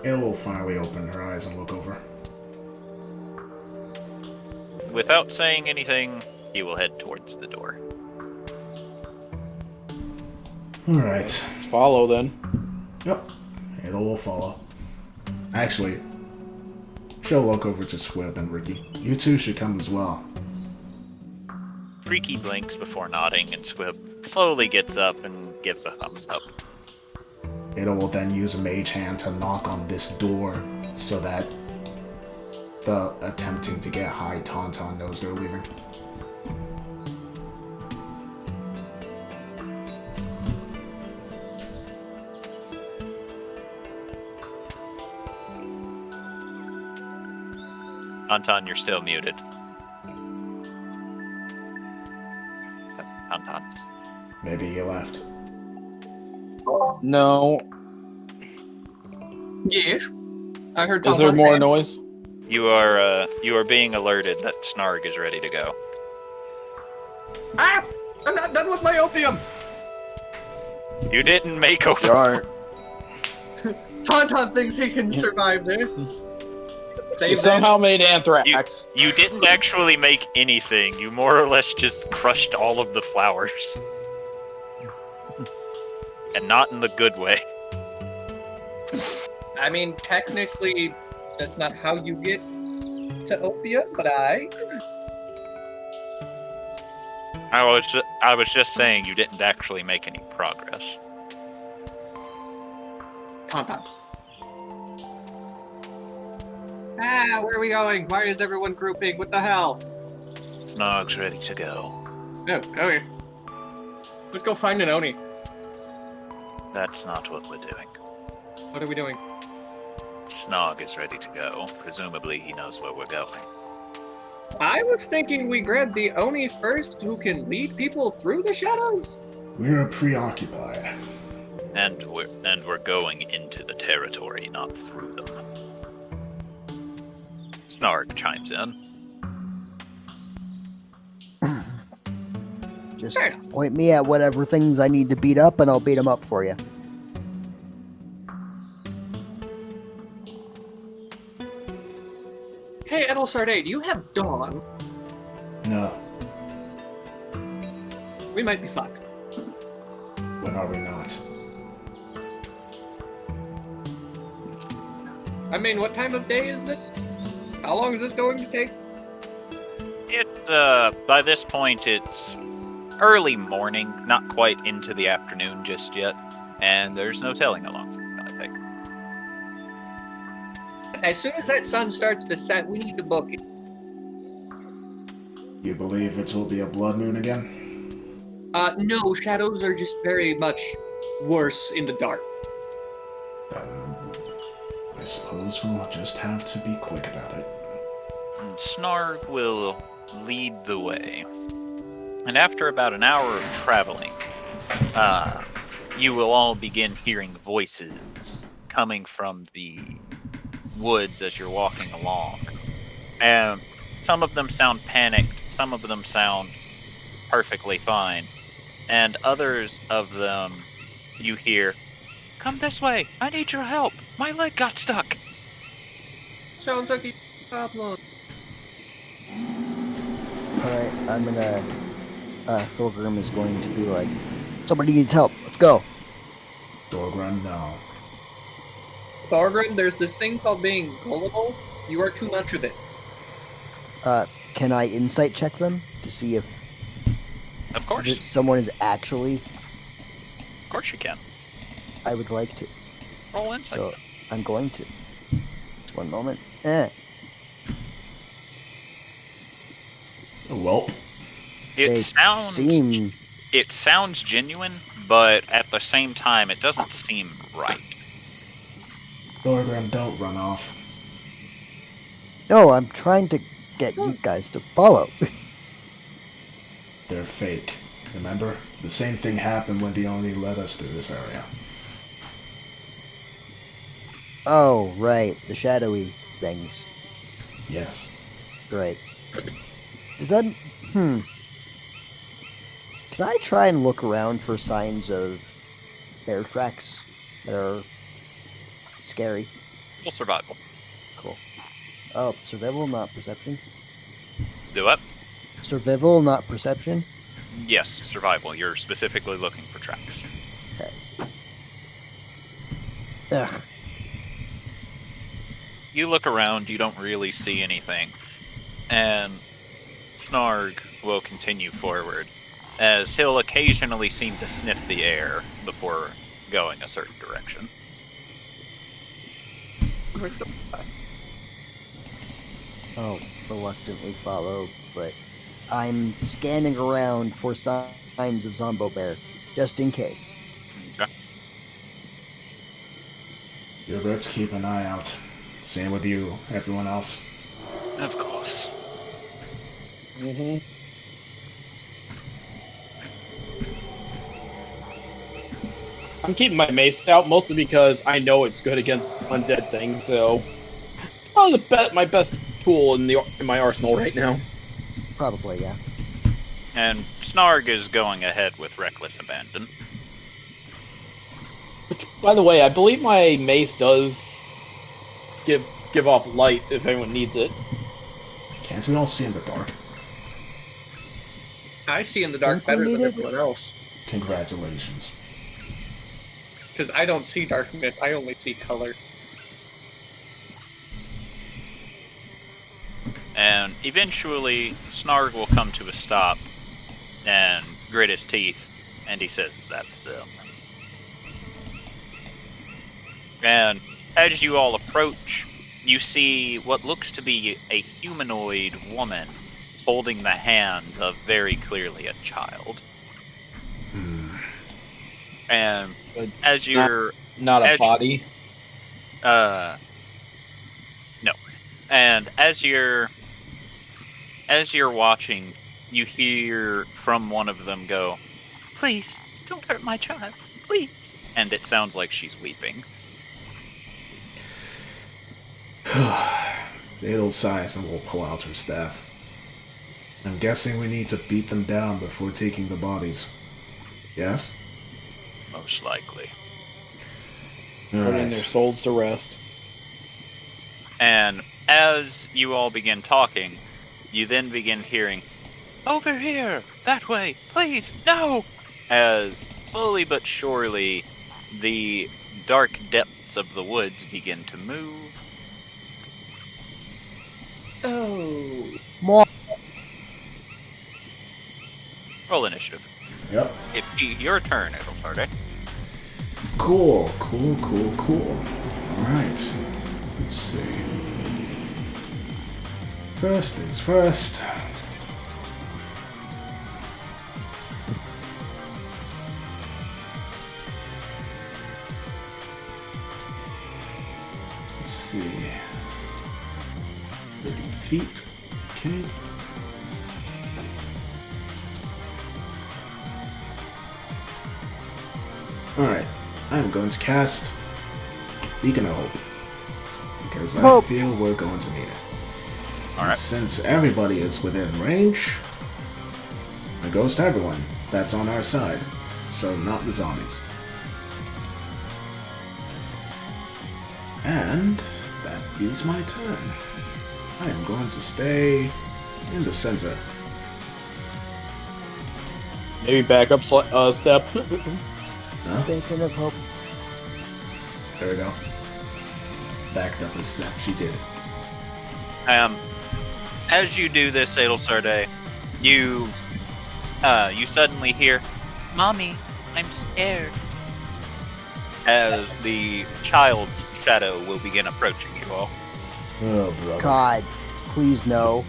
Halo will finally open her eyes and look over. Without saying anything, he will head towards the door. Alright. Let's follow then. Yep. Halo will follow. Actually, she'll look over to Squib and Ricky. You two should come as well. Freaky blinks before nodding, and Squib slowly gets up and gives a thumbs up. Halo will then use a mage hand to knock on this door so that the attempting to get high Tauntaun knows they're leaving. Tauntaun, you're still muted. Tauntaun. Maybe he left. No. Yes. I heard. Is there more Tauntaun. noise? You are being alerted that Snarg is ready to go. Ah! I'm not done with my opium. You didn't make a Darn. Tauntaun thinks he can survive this. You Save somehow made anthrax. You didn't actually make anything. You more or less just crushed all of the flowers. And not in the good way. I mean, technically, that's not how you get to opium, but I was just saying you didn't actually make any progress. Tauntaun. Ah, where are we going? Why is everyone grouping? What the hell? Snarg's ready to go. Oh, okay. Let's go find an Oni. That's not what we're doing. What are we doing? Snarg is ready to go. Presumably he knows where we're going. I was thinking we grab the Oni first who can lead people through the shadows. We're preoccupied. And we're going into the territory, not through them. Snarg chimes in. Just point me at whatever things I need to beat up, and I'll beat them up for you. Hey, Edelsarday, do you have Dawn? No. We might be fucked. When are we not? I mean, what time of day is this? How long is this going to take? It's, by this point, it's early morning, not quite into the afternoon just yet, and there's no telling how long it's gonna take. As soon as that sun starts to set, we need to book it. You believe it will be a blood moon again? No, shadows are just very much worse in the dark. I suppose we'll just have to be quick about it. And Snarg will lead the way. And after about an hour of traveling, you will all begin hearing voices coming from the woods as you're walking along. And some of them sound panicked, some of them sound perfectly fine, and others of them you hear, "Come this way, I need your help, my leg got stuck." Sounds like a problem. Alright, I'm gonna... Thorgrim is going to be like, somebody needs help, let's go. Thorgrim, no. Thorgrim, there's this thing called being gullible. You are too much of it. Can I insight check them to see if Of course. someone is actually? Of course you can. I would like to. Roll insight. So I'm going to. Just one moment. Well, They seem. It sounds genuine, but at the same time, it doesn't seem right. Thorgrim, don't run off. No, I'm trying to get you guys to follow. They're fake. Remember? The same thing happened when the Oni led us through this area. Oh, right. The shadowy things. Yes. Right. Does that... Can I try and look around for signs of bear tracks that are scary? Full survival. Cool. Oh, survival, not perception? Do what? Survival, not perception? Yes, survival. You're specifically looking for tracks. Okay. Ugh. You look around, you don't really see anything. And Snarg will continue forward, as he'll occasionally seem to sniff the air before going a certain direction. Oh, reluctantly follow, but I'm scanning around for signs of Zombo Bear, just in case. Okay. Gilbert's keep an eye out. Same with you, everyone else. Of course. Mm-hmm. I'm keeping my mace out mostly because I know it's good against undead things. So it's probably my best tool in my arsenal right now. Probably, yeah. And Snarg is going ahead with reckless abandon. Which, by the way, I believe my mace does give off light if anyone needs it. Can't we all see in the dark? I see in the dark Think we better than need it? everyone else. Congratulations. Because I don't see darkness, I only see color. And eventually, Snarg will come to a stop and grit his teeth, and he says, "That's them." And as you all approach, you see what looks to be a humanoid woman holding the hands of very clearly a child. And It's as you're not a as- body. no. And as you're watching, you hear from one of them go, "Please, don't hurt my child, please." And it sounds like she's weeping. Adel sighs and will pull out her staff. I'm guessing we need to beat them down before taking the bodies. Yes? Most likely. Putting Alright. their souls to rest. And as you all begin talking, you then begin hearing, "Over here! That way! Please! No!" As slowly but surely, the dark depths of the woods begin to move. Oh. More. Roll initiative. Yep. It's your turn, Edeltarde. Cool. Alright. Let's see. First things first. Let's see. 30 feet. Okay. Alright. I'm going to cast Beacon of Hope. Because I Hope. feel we're going to need it. Alright. Since everybody is within range, it goes to everyone that's on our side. So not the zombies. And that is my turn. I am going to stay in the center. Maybe back up step. Huh? Beacon of hope. There we go. Backed up a step. She did it. as you do this, Adelsarde, you suddenly hear, "Mommy, I'm scared," as the child's shadow will begin approaching you all. Oh, brother. God, please no.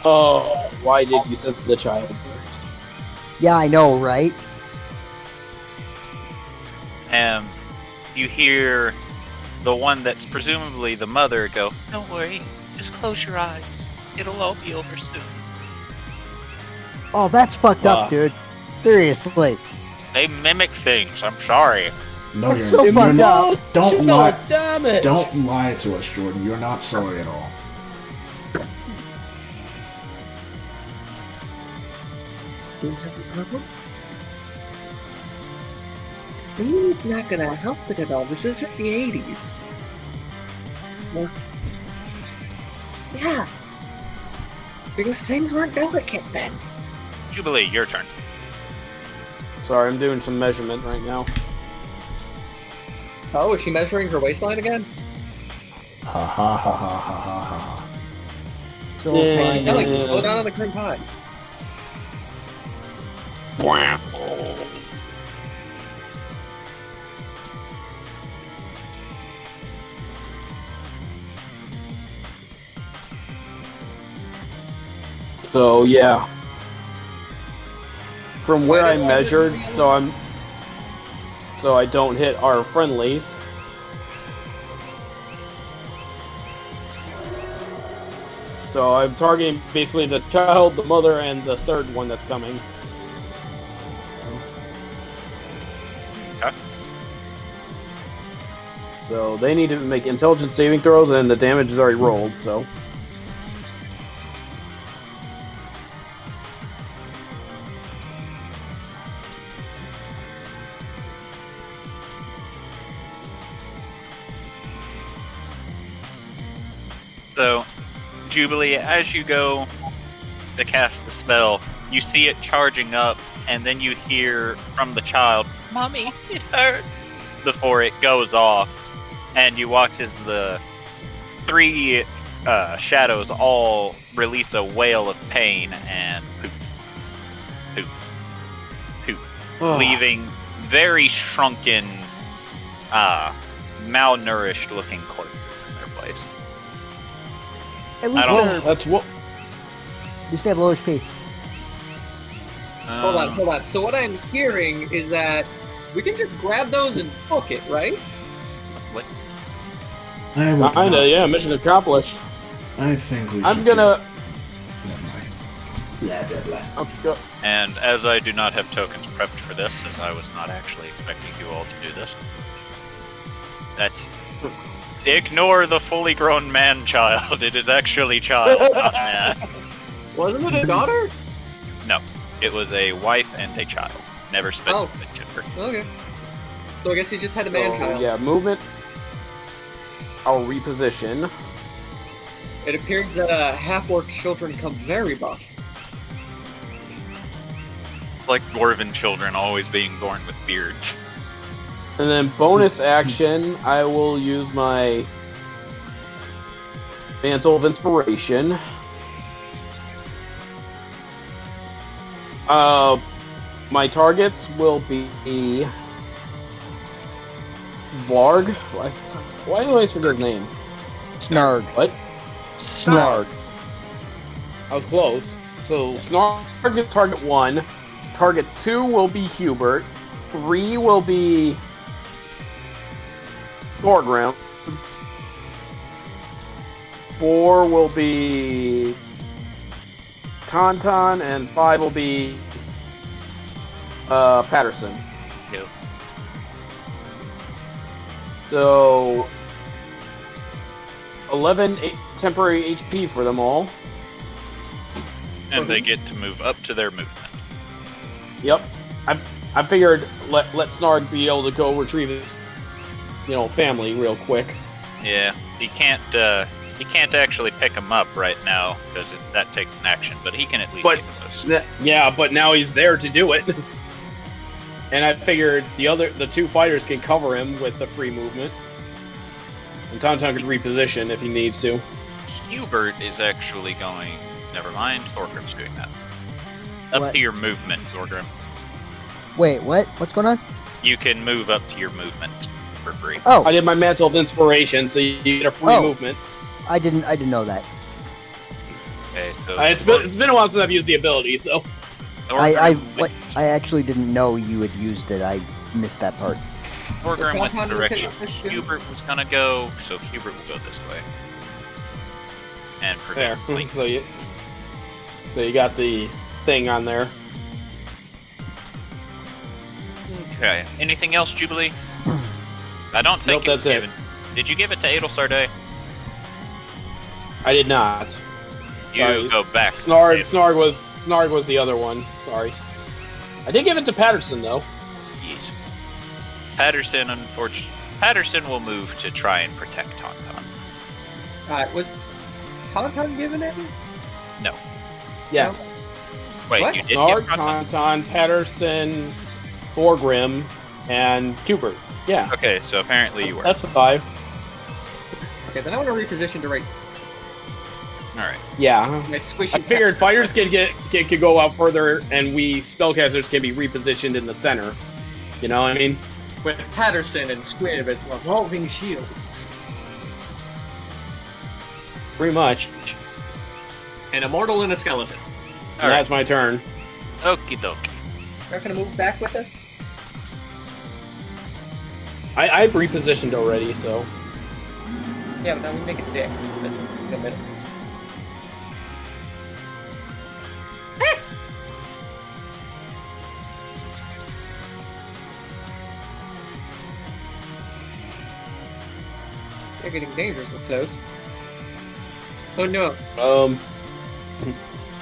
Oh, why did you send the child first? Yeah, I know, right? And you hear the one that's presumably the mother go, "Don't worry, just close your eyes. It'll all be over soon." Oh, that's fucked up, dude. Seriously. They mimic things, I'm sorry. No, That's you're so fucked not. up. Don't lie. Damage. Don't lie to us, Jordan. You're not sorry at all. Do you have a problem? He's not gonna help it at all. This isn't the 80s. Well, yeah. Because things weren't delicate then. Jubilee, your turn. Sorry, I'm doing some measurement right now. Oh, is she measuring her waistline again? Ha ha ha ha ha ha ha. So Yeah. fine. Kelly, can you slow down on the current time? So yeah, from where I measured, so I don't hit our friendlies. So I'm targeting basically the child, the mother, and the third one that's coming. Okay. So they need to make intelligence saving throws, and the damage is already rolled. So. So, Jubilee, as you go to cast the spell, you see it charging up, and then you hear from the child, "Mommy, it hurts," before it goes off, and you watch as the three shadows all release a wail of pain and poop, poop, poop, leaving very shrunken, malnourished-looking corpses in their place. At least, That's what. at least they have low HP. Hold on. So what I'm hearing is that we can just grab those and book it, right? I would Kinda, not- yeah. Mission accomplished. I think we should. I'm gonna. Never mind. Blah blah blah. I'm go- And as I do not have tokens prepped for this, as I was not actually expecting you all to do this, that's... Ignore the fully grown man-child. It is actually child, not man. Wasn't it a daughter? No, it was a wife and a child. Never specified gender. Okay. So I guess you just had a man-child. Yeah, movement. I'll reposition. It appears that half-orc children come very buff. It's like dwarven children always being born with beards. And then bonus action, I will use my Mantle of Inspiration. My targets will be Varg. Why do I always forget his name? Snarg. What? Snarg. I was close. So Snarg is target 1. Target 2 will be Hubert. 3 will be Thorgrim. 4 will be Tauntaun, and 5 will be Patterson. Yep. So 11 temporary HP for them all. And they get to move up to their movement. Yep. I figured let Snarg be able to go retrieve his family real quick. Yeah, he can't actually pick him up right now because that takes an action, but he can at least get close. Yeah, but now he's there to do it. And I figured the two fighters can cover him with the free movement. And Tauntaun could reposition if he needs to. Hubert is actually going. Never mind. Thorgrim's doing that. Up What? to your movement, Thorgrim. Wait, what? What's going on? You can move up to your movement for free. Oh, I did my Mantle of Inspiration, so you get a free Oh. movement. I didn't know that. Okay, so It's been a while since I've used the ability, so. Thorgrim I actually didn't know you had used it. I missed that part. Thorgrim went the Tauntaun will take direction this too. Hubert was gonna go, so Hubert will go this way. And There. prevent So you got the thing on there. Okay. Anything else, Jubilee? I don't think Nope, it was that's it. given. Did you give it to Adel Sarday? I did not. You Sorry. go back. Snarg was the other one. Sorry. I did give it to Patterson though. Yes. Patterson will move to try and protect Tauntaun. Was Tauntaun given it? No. Yes. Wait, What? you did Snarg, give Tauntaun? Tauntaun, Patterson, Thorgrim, and Hubert. Yeah. Okay, so apparently you were. That's the 5. Okay, then I want to reposition to right. Alright. Yeah. My squishy. I figured pet fighters stuff. could go out further, and we spellcasters can be repositioned in the center. You know what I mean? With Patterson and Squib as revolving shields. Pretty much. An immortal and a skeleton. And Alright. that's my turn. Okie doke. You're not gonna move back with us? I've repositioned already, so. Yeah, but now we make it dick. That's in a minute. They're getting dangerously close. Oh no.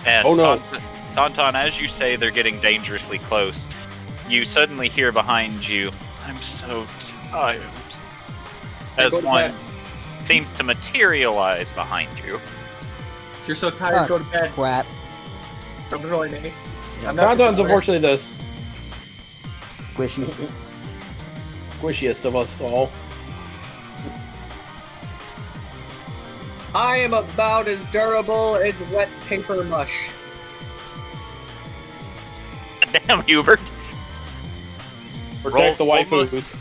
And Oh, no. Tauntaun, as you say they're getting dangerously close, you suddenly hear behind you, I'm so tired. As Go to one bed. seems to materialize behind you. If you're so tired, go to bed. Crap. Don't annoy me. I'm not Tauntaun's unfortunately the Squishy. squishiest of us all. I am about as durable as wet paper mush. Damn, Hubert. Protect the Roll- waifus.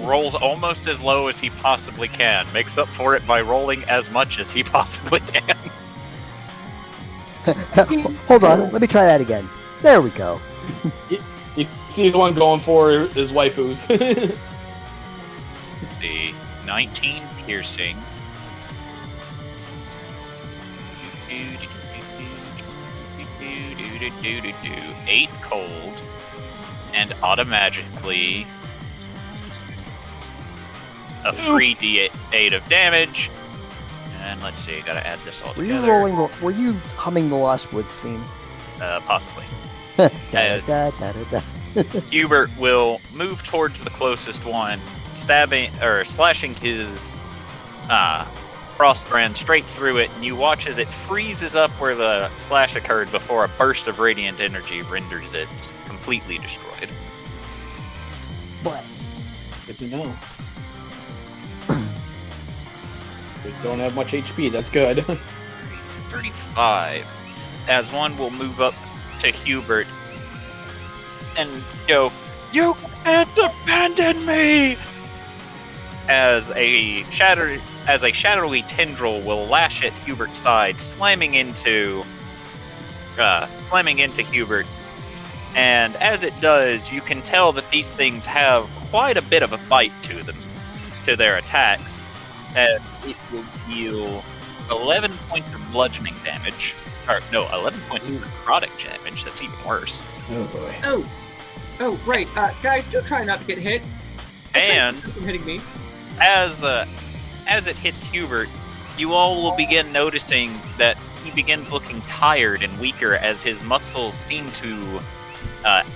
Rolls almost as low as he possibly can. Makes up for it by rolling as much as he possibly can. Hold on, let me try that again. There we go. You see the one going for his waifus. Let's see. 19 piercing. 8 cold. And automagically a free D8 of damage. And let's see, gotta add this all Were you together. were you humming the Lost Woods theme? Possibly. Da, da, da, da, da. Hubert will move towards the closest one, slashing his crossbrand straight through it, and you watch as it freezes up where the slash occurred before a burst of radiant energy renders it completely destroyed. But Good to know. We don't have much HP, that's good. 35. As one will move up to Hubert and go, "You can't abandon me!" As a shadowy tendril will lash at Hubert's side, slamming into Hubert. And as it does, you can tell that these things have quite a bit of a bite to them, to their attacks. As it will deal 11 points of bludgeoning damage. Or, no, 11 points of necrotic damage. That's even worse. Oh boy. Oh, right. Guys, do try not to get hit. And Keep hitting me. as it hits Hubert, you all will begin noticing that he begins looking tired and weaker as his muscles seem to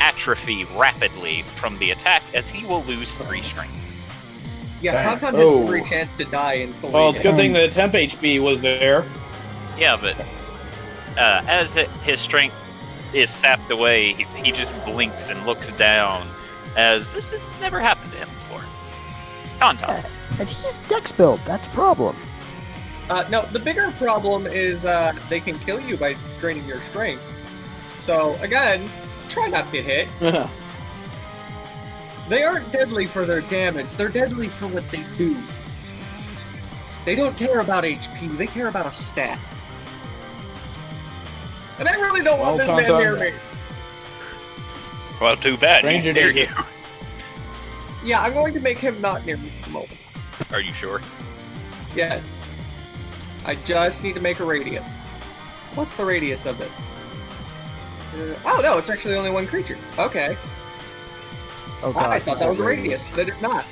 atrophy rapidly from the attack, as he will lose 3 strength. Yeah, Bang. Tauntaun has Oh. every chance to die in 3 Well, it's a good days. thing the temp HP was there. Yeah, but his strength is sapped away, he just blinks and looks down, as this has never happened to him before. Tauntaun. And he's dex build. That's a problem. No, the bigger problem is they can kill you by draining your strength. So, again, try not to get hit. They aren't deadly for their damage. They're deadly for what they do. They don't care about HP. They care about a stat. And I really don't want this man near me. Well, too bad. Stranger He's near danger. you. Yeah, I'm going to make him not near me at the moment. Are you sure? Yes. I just need to make a radius. What's the radius of this? Oh no, it's actually only one creature. Okay. Oh god. I thought that was a radius, but it's not.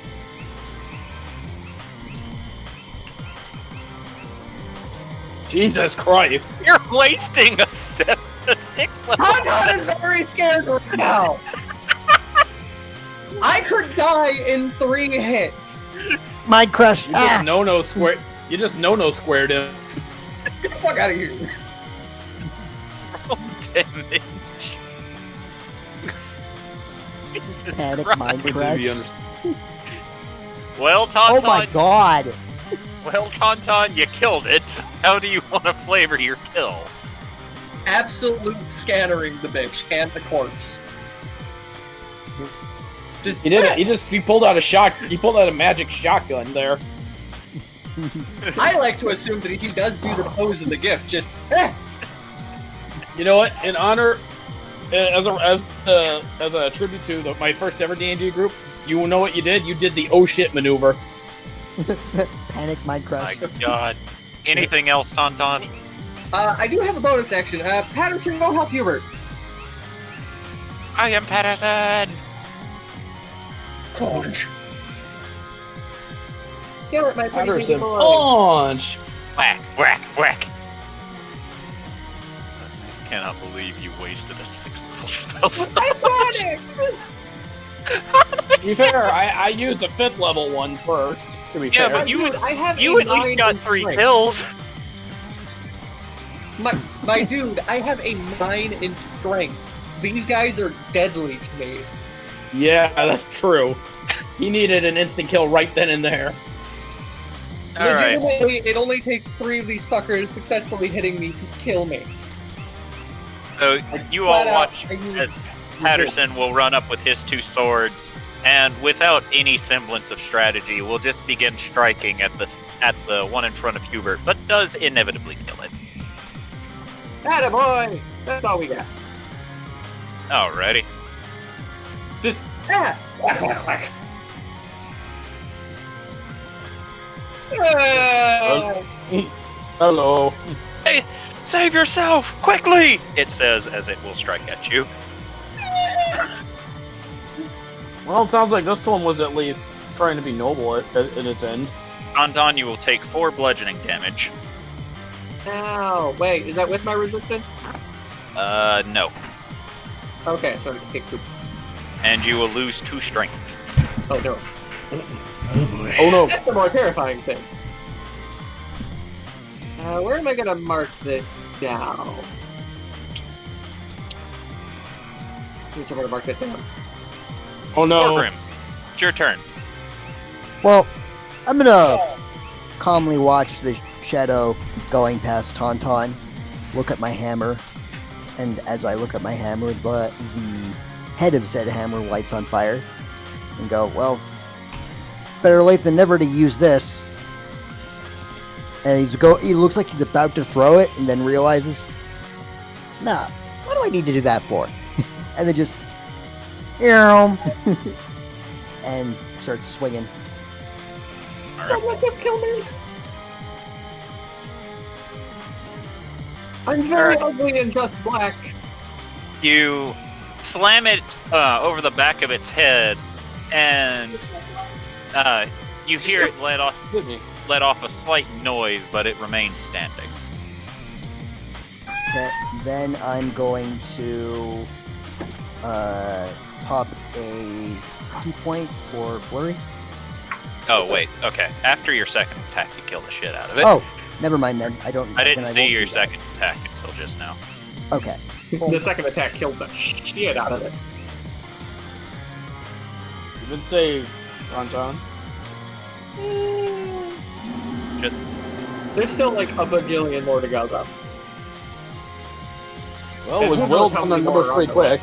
Jesus Christ. You're wasting a step. A 6 level. Tauntaun is very scared right now. I could die in 3 hits. Mind crush. You just no square. You just no squared him. Get the fuck out of here. Roll damage. Panic Christ. mind Wait till crush. you understand. Well, Oh my Tauntaun. god. Well, Tauntaun, you killed it. How do you want to flavor your kill? Absolute scattering the bitch and the corpse. Just He did it. He pulled out a magic shotgun there. I like to assume that he does do the pose of the gift. Just You know what? In honor, as a tribute to my first ever D&D group, you know what you did? You did the oh shit maneuver. Panic mind My crush. god. Anything else, Tauntaun? I do have a bonus action. Patterson, go help Hubert. I am Patterson. Punch. Kill it, my pretty Patterson. boy. Punch. Whack, whack, whack. I cannot believe you wasted a 6th level spell slot. I To be fair, I used the 5th level one first. To be Yeah, fair. but you I have You a at least 9 got in 3 strength. kills. My dude, I have a 9 in strength. These guys are deadly to me. Yeah, that's true. He needed an instant kill right then and there. Alright. Legitimately, it only takes 3 of these fuckers successfully hitting me to kill me. So you all Flat out, watch I use- as Patterson will run up with his 2 swords, and without any semblance of strategy, will just begin striking at the one in front of Hubert, but does inevitably kill it. Atta boy! That's all we got. Alrighty. Just whack, whack, whack. Hello. Hey, save yourself quickly! It says as it will strike at you. Well, it sounds like this one was at least trying to be noble at its end. Tauntaun, you will take 4 bludgeoning damage. Ow! Wait, is that with my resistance? No. Okay, so I can take 2. And you will lose 2 strength. Oh no. Oh boy. Oh no. That's the more terrifying thing. Where am I gonna mark this down? I'm gonna mark this down. Oh no. Orgrim, it's your turn. Well, I'm gonna calmly watch the shadow going past Tauntaun, look at my hammer, and as I look at my hammer, the head of said hammer lights on fire, and go, well, better late than never to use this. And he looks like he's about to throw it, and then realizes, nah, what do I need to do that for? And then just, and starts swinging. Don't let them kill me! I'm very ugly and just black. You slam it over the back of its head, and you hear it let off a slight noise, but it remains standing. Okay, then I'm going to pop a 2 point for flurry. Oh wait, okay. After your second attack, you kill the shit out of it. Oh, never mind then. I I didn't then see won't your do that. second attack until just now. Okay. The second attack killed the shit out of it. Good save, Ronton. There's still like a bajillion more to go, though. Well, And with who Will knows how on the many more numbers are pretty on the way. quick.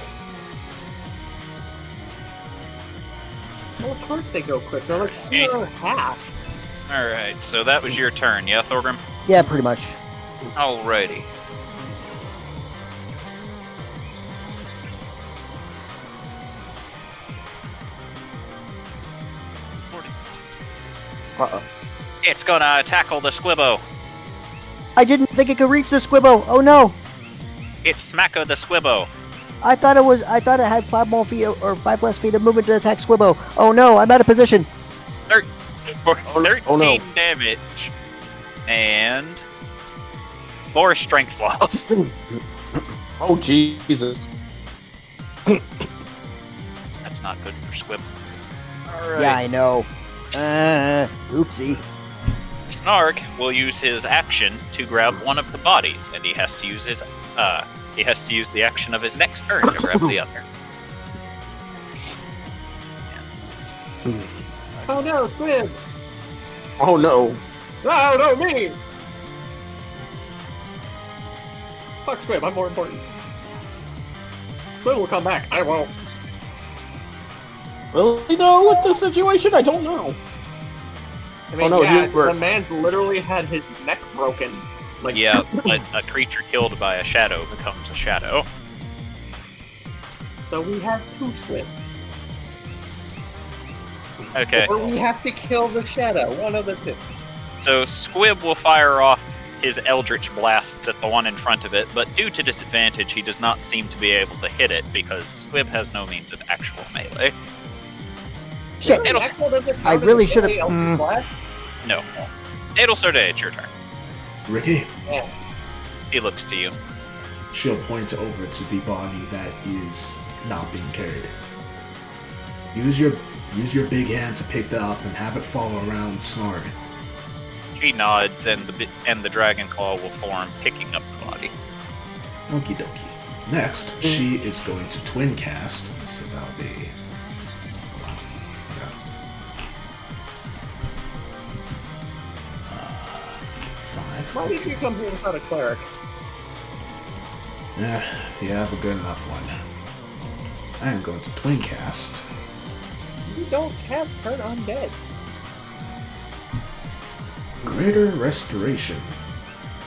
Well, of course they go quick. They're like 0.5. Alright, so that was your turn, yeah, Thorgrim? Yeah, pretty much. Alrighty. Uh-oh. It's gonna tackle the Squibbo. I didn't think it could reach the Squibbo. Oh no! It's Smacko the Squibbo. I thought it had 5 more feet or 5 less feet of movement to attack Squibbo. Oh no! I'm out of position. For Oh, 13 oh no. damage. And 4 strength loss. Oh, Jesus. That's not good for Squib. Yeah, I know. Oopsie. Snark will use his action to grab one of the bodies, and he has to use the action of his next turn to grab the other. Oh no, Squib! Oh, no. Oh no, me! Fuck Squib, I'm more important. Squib will come back, I won't. Will he know with this situation? I don't know. I mean, Oh, no, yeah, you were- the man literally had his neck broken. Like, Yeah, but a creature killed by a shadow becomes a shadow. so we have 2 Squib. Okay, Or we have to kill the shadow, one of the 2. so Squib will fire off his Eldritch Blasts at the one in front of it, but due to disadvantage, he does not seem to be able to hit it because Squib has no means of actual melee. Shit. It'll- I really should've- No. Adelstar Day, it's your turn. Ricky, He looks to you. she'll point over to the body that is not being carried. Use your big hand to pick that up and have it fall around Snarg. She nods, and the Dragon Claw will form, picking up the body. Okie dokie. Next, she is going to twin cast, so that'll be. Hold on. Why did you come here without a cleric? Yeah, you have a good enough one. I am going to twin cast. You don't have turn undead. Greater Restoration.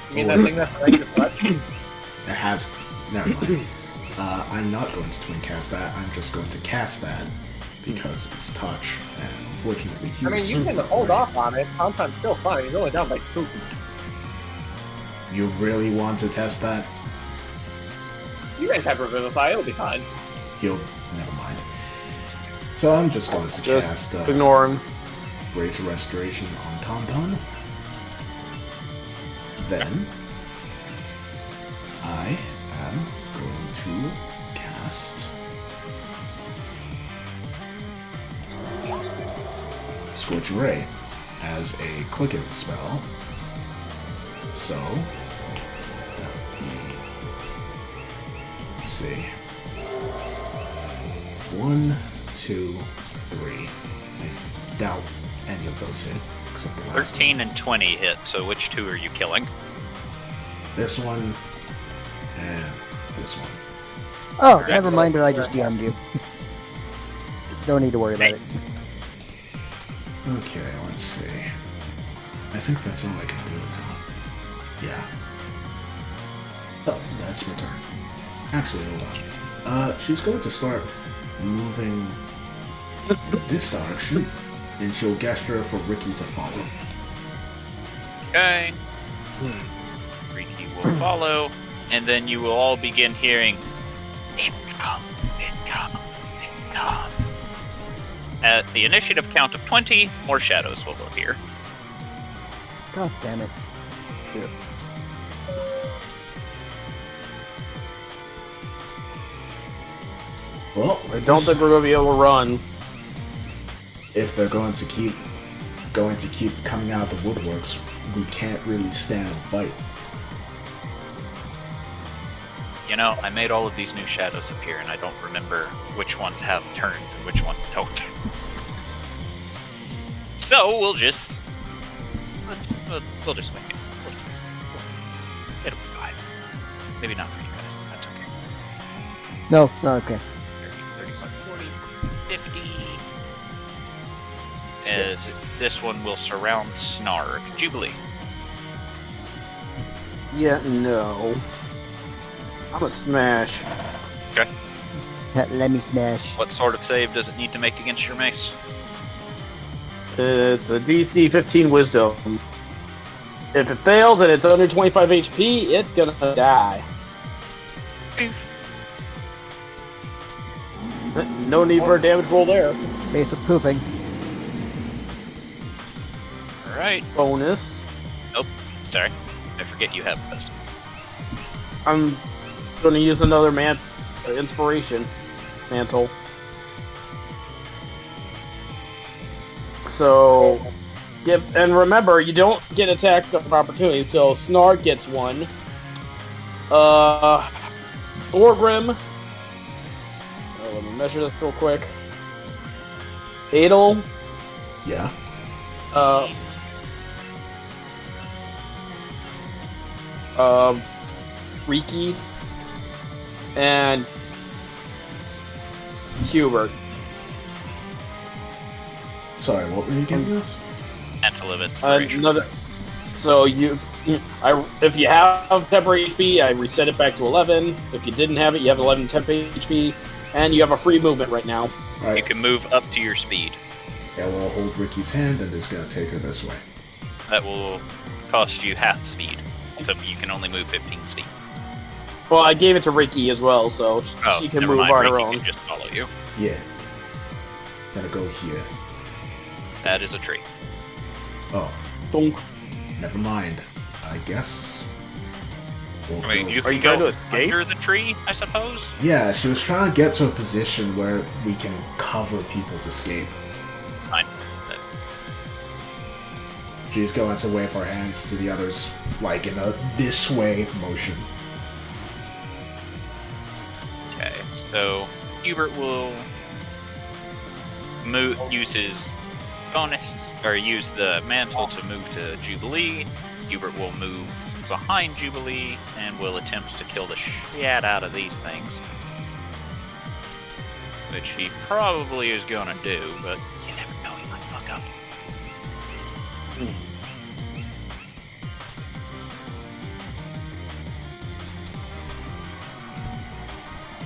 You mean that thing that's ready to touch? It has. Never mind. I'm not going to twin cast that. I'm just going to cast that because it's touch, and unfortunately, I mean, you can hold off on it. Contan's still fine. He's only down by 2. You really want to test that? You guys have Revivify. It'll be fine. Never mind. So I'm just going to Just cast ignore him. Greater Restoration on Tauntaun. Then I am going to cast Scorching Ray as a quicken spell. So that would be, let's see, 1, 2, 3. I doubt any of those hit except the last 13 and 20 hit, so which 2 are you killing? This one and this one. Oh, Correct. never mind. I just DM'd you. Don't need to worry about it. Okay, let's see. I think that's all I can do now. Yeah. Oh, that's my turn. Actually, hold on. She's going to start moving this direction, and she'll gesture for Ricky to follow. Okay. Ricky will follow, and then you will all begin hearing it come. At the initiative count of 20, more shadows will appear. God damn it. Well, I don't think we're going to be able to run. if they're going to keep coming out of the woodworks, we can't really stand and fight. You know, I made all of these new shadows appear, and I don't remember which ones have turns and which ones don't. So we'll just just wing it. It'll be fine. Maybe not for you guys, but that's okay. No, not okay. 30, 35, 40, 50. As this one will surround Snarg. Jubilee. Yeah, no. I'm a smash. Let me smash. What sort of save does it need to make against your mace? It's a DC 15 Wisdom. If it fails and it's under 25 HP, it's gonna die. No need for a damage roll there. Basic poofing. Alright. Bonus. Sorry. I forget you have this. I'm gonna use another inspiration mantle. So, and remember, you don't get attacked of opportunity. So Snarg gets one. Thorgrim. Let me measure this real quick. Adel. Yeah. Riki. And Hubert. Sorry, what were you giving us? Mantle of Inspiration. So if you have temporary HP, I reset it back to 11. If you didn't have it, you have 11 temp HP, and you have a free movement right now. You Alright, can move up to your speed. yeah, well, I'll hold Ricky's hand and is gonna take her this way. That will cost you half speed. So you can only move 15 speed. Well, I gave it to Riki as well, so she can never move mind. on her Ricky own. can just follow you. Yeah. Gotta go here. That is a tree. Oh, Thunk. never mind. I guess. We'll I mean, go- you Are can you trying go to escape? under the tree, I suppose. Yeah, she was trying to get to a position where we can cover people's escape. Fine. She's going to wave her hands to the others, like in a this way motion. Okay, so Hubert will use his bonus, or use the mantle to move to Jubilee. Hubert will move behind Jubilee and will attempt to kill the shit out of these things. Which he probably is gonna do, but you never know, he might fuck up.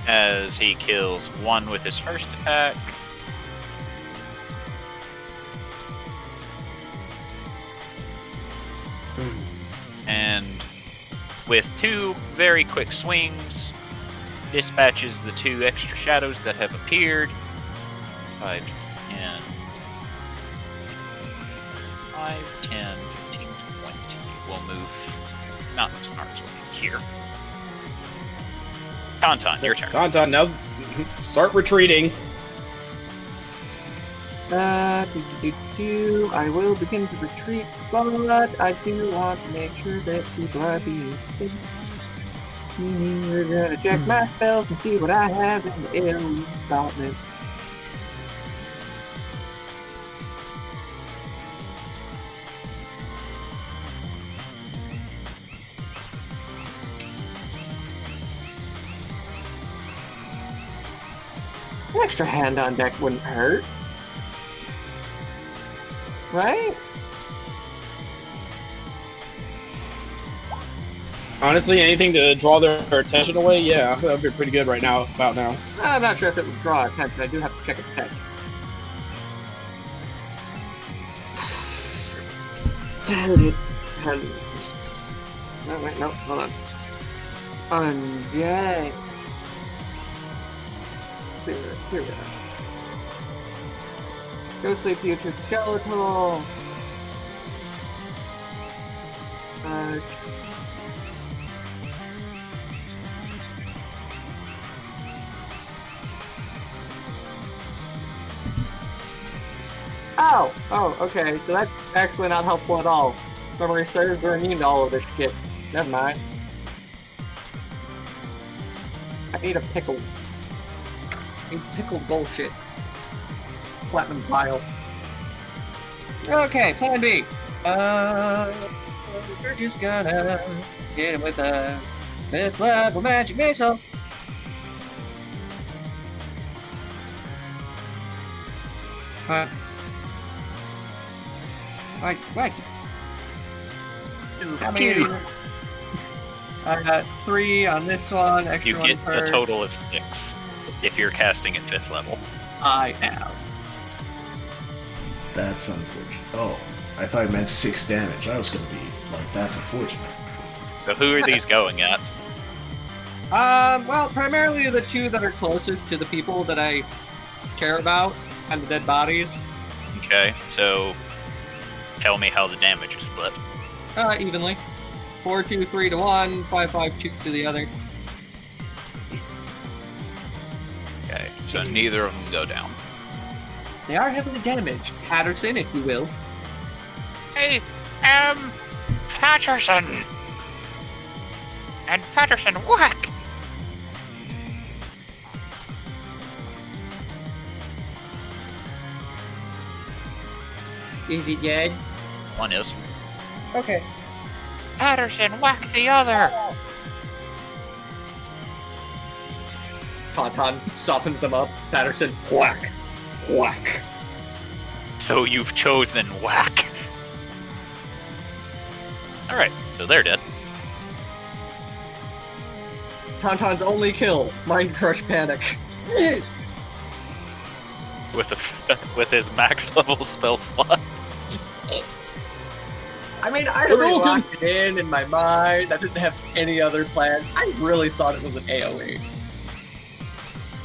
As he kills one with his first attack. And with two very quick swings, dispatches the two extra shadows that have appeared. 5, 10, 5, 10, 15, 20. We'll move. Not Snarks, will be here. Tauntaun, your turn. Tauntaun, now start retreating. I will begin to retreat, but I do want to make sure that people are being safe. We're gonna check my spells and see what I have in the alien department. An extra hand on deck wouldn't hurt. Right? Honestly, anything to draw their attention away, yeah, that would be pretty good right now. About now. I'm not sure if it would draw attention. I do have to check its text. No, wait, no, hold on. Undead. Here we go. Ghostly putrid skeletal. Oh! Oh, okay, so that's actually not helpful at all. Memory serves, they're immune to all of this shit. Never mind. need a pickle. I need pickled bullshit. Platinum vial. Okay, plan B. We're just gonna get him with a 5th level magic missile. Right. How many? I got 3 on this one. Extra You one get per. a total of 6 if you're casting at 5th level. I have. That's unfortunate. Oh, I thought it meant 6 damage. I was gonna be like, that's unfortunate. So who are these going at? Well, primarily the 2 that are closest to the people that I care about and the dead bodies. Okay, so tell me how the damage is split. Evenly. 4, 2, 3 to one, 5, 5, 2 to the other. Okay, so neither of them go down. They are heavily damaged. Patterson, if you will. Hey, Patterson. And Patterson, whack! Is he dead? One is. Okay. Patterson, whack the other! Tauntaun softens them up. Patterson, whack. Whack. So you've chosen whack. Alright, so they're dead. Tauntaun's only kill. Mind Crush Panic. With his max level spell slot. I mean, I already locked it in my mind. I didn't have any other plans. I really thought it was an AoE.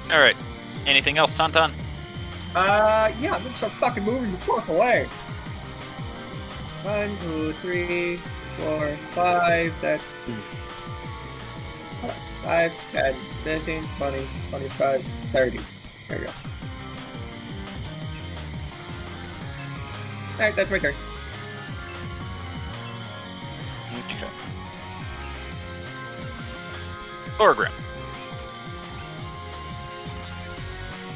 Alright. Anything else, Tauntaun? Yeah, I'm gonna start fucking moving the fuck away. 1, 2, 3, 4, 5, that's 5, 10, 15, 20, 25, 30. There we go. Alright, that's my turn. Okay. Thorgrim.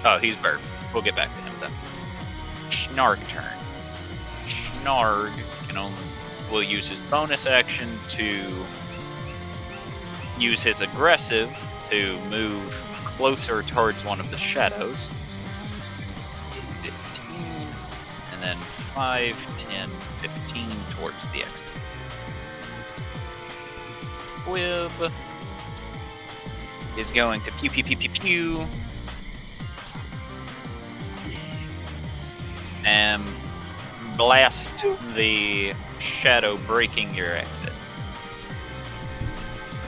Oh, he's bird. We'll get back to him then. Snarg turn. Snarg will use his bonus action to use his aggressive to move closer towards one of the shadows. 15, and then 5, 10, 15 towards the exit. Quib is going to pew pew pew pew pew and blast the shadow breaking your exit.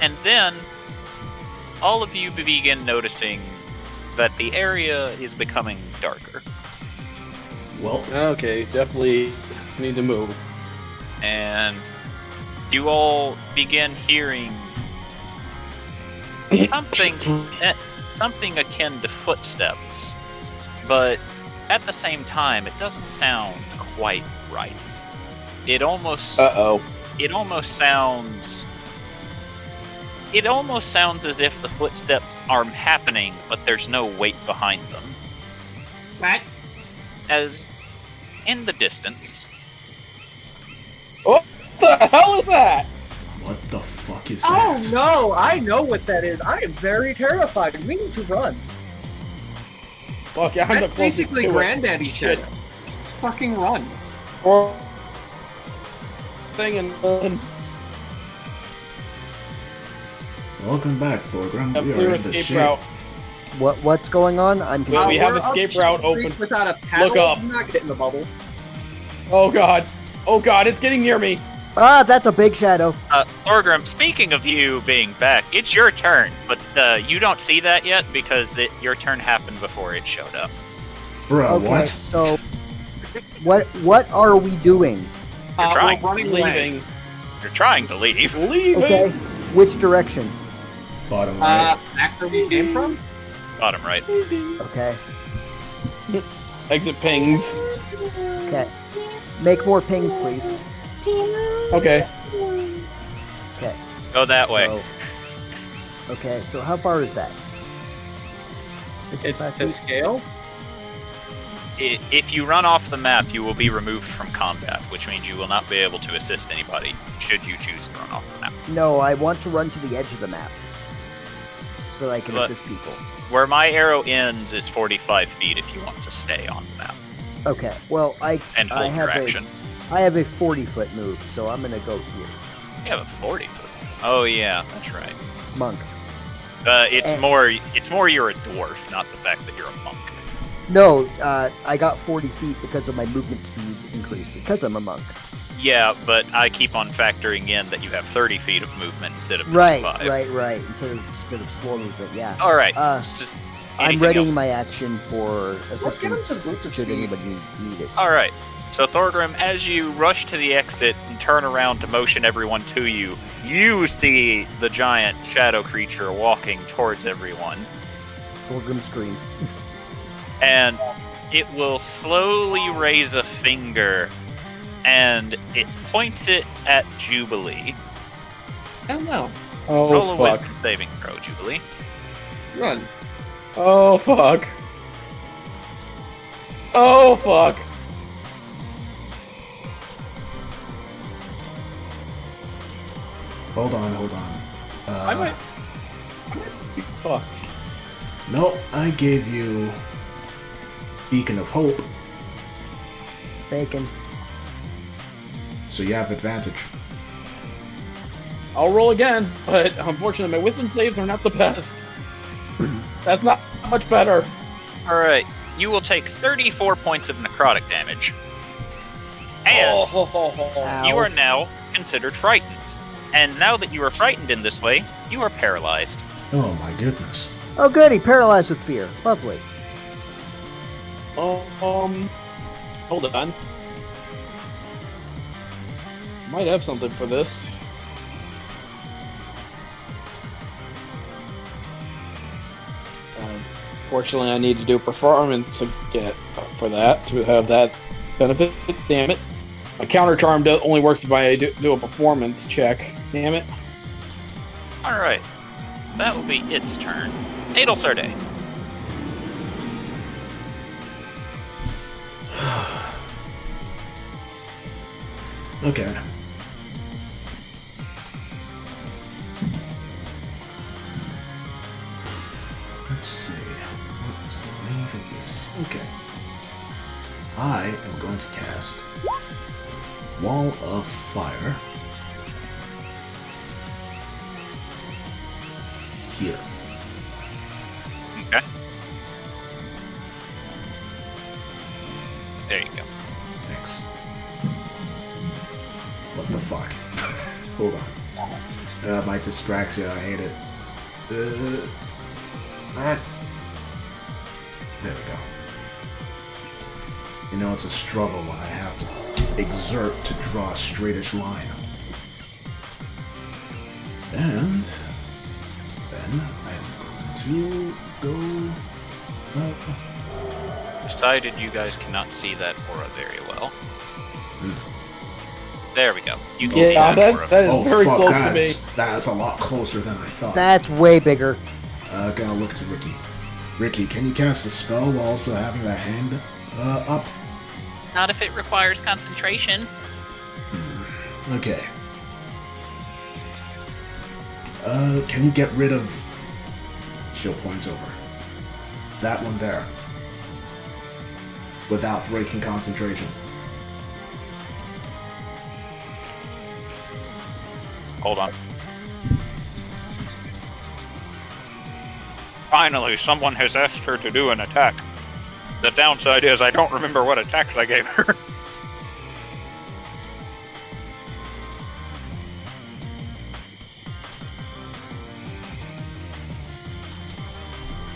And then all of you begin noticing that the area is becoming darker. Well, Okay, definitely need to move. And you all begin hearing something akin to footsteps, but at the same time, it doesn't sound quite right. It almost sounds as if the footsteps are happening, but there's no weight behind them. What? As in the distance, What the hell is that? what the fuck is Oh that? no, I know what that is. I am very terrified. We need to run. Fuck, I'm the That's closest basically to it. Granddaddy shit. Shit. Fucking run. Or thing and Welcome back, Thorgrim. a We clear are in the escape shit. route. What's going on? I'm Well, we confused. have We're up escape to route the creek open. Without a paddle. Look up. I'm not getting the bubble. Oh god. Oh god, it's getting near me. Ah, that's a big shadow. Thorgrim, speaking of you being back, it's your turn, but you don't see that yet because your turn happened before it showed up. Bro, Okay, what? so what are we doing? You're trying. We're running away. Leaving. You're trying to leave. Leaving. Okay, which direction? Bottom right. Back where we came from? Bottom right. Okay, Exit pings. okay. Make more pings, please. Okay. Okay. Go that way. So, okay, so how far is that? It's to scale? If you run off the map, you will be removed from combat, which means you will not be able to assist anybody, should you choose to run off the map. No, I want to run to the edge of the map. So that I can But- assist people. Where my arrow ends is 45 feet if you want to stay on the map Okay, well, and I hold your have action. I have a 40-foot move, so I'm gonna go here. You have a 40 foot. Oh yeah, that's right. Monk. It's And- more you're a dwarf, not the fact that you're a monk. No, I got 40 feet because of my movement speed increase because I'm a monk. Yeah, but I keep on factoring in that you have 30 feet of movement instead of Right, 25. right. Instead of slow movement, yeah. All right. I'm anything readying else? my action for Let's give him assistance some boots of should speed. anybody need it. All right. So Thorgrim, as you rush to the exit and turn around to motion everyone to you, you see the giant shadow creature walking towards everyone, Thorgrim screams. and it will slowly raise a finger, and it points it at Jubilee. Hell no. Oh Roll a fuck. wisdom saving throw, Jubilee. Run. Oh fuck. Oh fuck. Hold on. I might be fucked. No, I gave you Beacon of Hope, Bacon. so you have advantage. I'll roll again, but unfortunately my wisdom saves are not the best. That's not much better. All right. You will take 34 points of necrotic damage, and Ow. you are now considered frightened. And now that you are frightened in this way, you are paralyzed. Oh my goodness. Oh, goody, paralyzed with fear. Lovely. Hold on. Might have something for this. Fortunately, I need to do a performance to get for that to have that benefit. Damn it! My counter charm only works if I do a performance check. Damn it! All right. That will be its turn. Adelsarday. Okay. Let's see. What is the range of this? Okay. I am going to cast Wall of Fire here. Okay. There you go. Thanks. What the fuck? Hold on. Might distract you. I hate it. There we go. You know, it's a struggle when I have to exert to draw a straightish line. And then I'm going to go... Decided you guys cannot see that aura very well. There we go. You can see Yeah, that aura. that is Oh very fuck, close to me. that's a lot closer than I thought. That's way bigger. Gotta look to Ricky. Ricky, can you cast a spell while also having that hand up? Not if it requires concentration. Okay. Can you get rid of... She'll points over. That one there. Without breaking concentration. Hold on. Finally, someone has asked her to do an attack. The downside is I don't remember what attacks I gave her.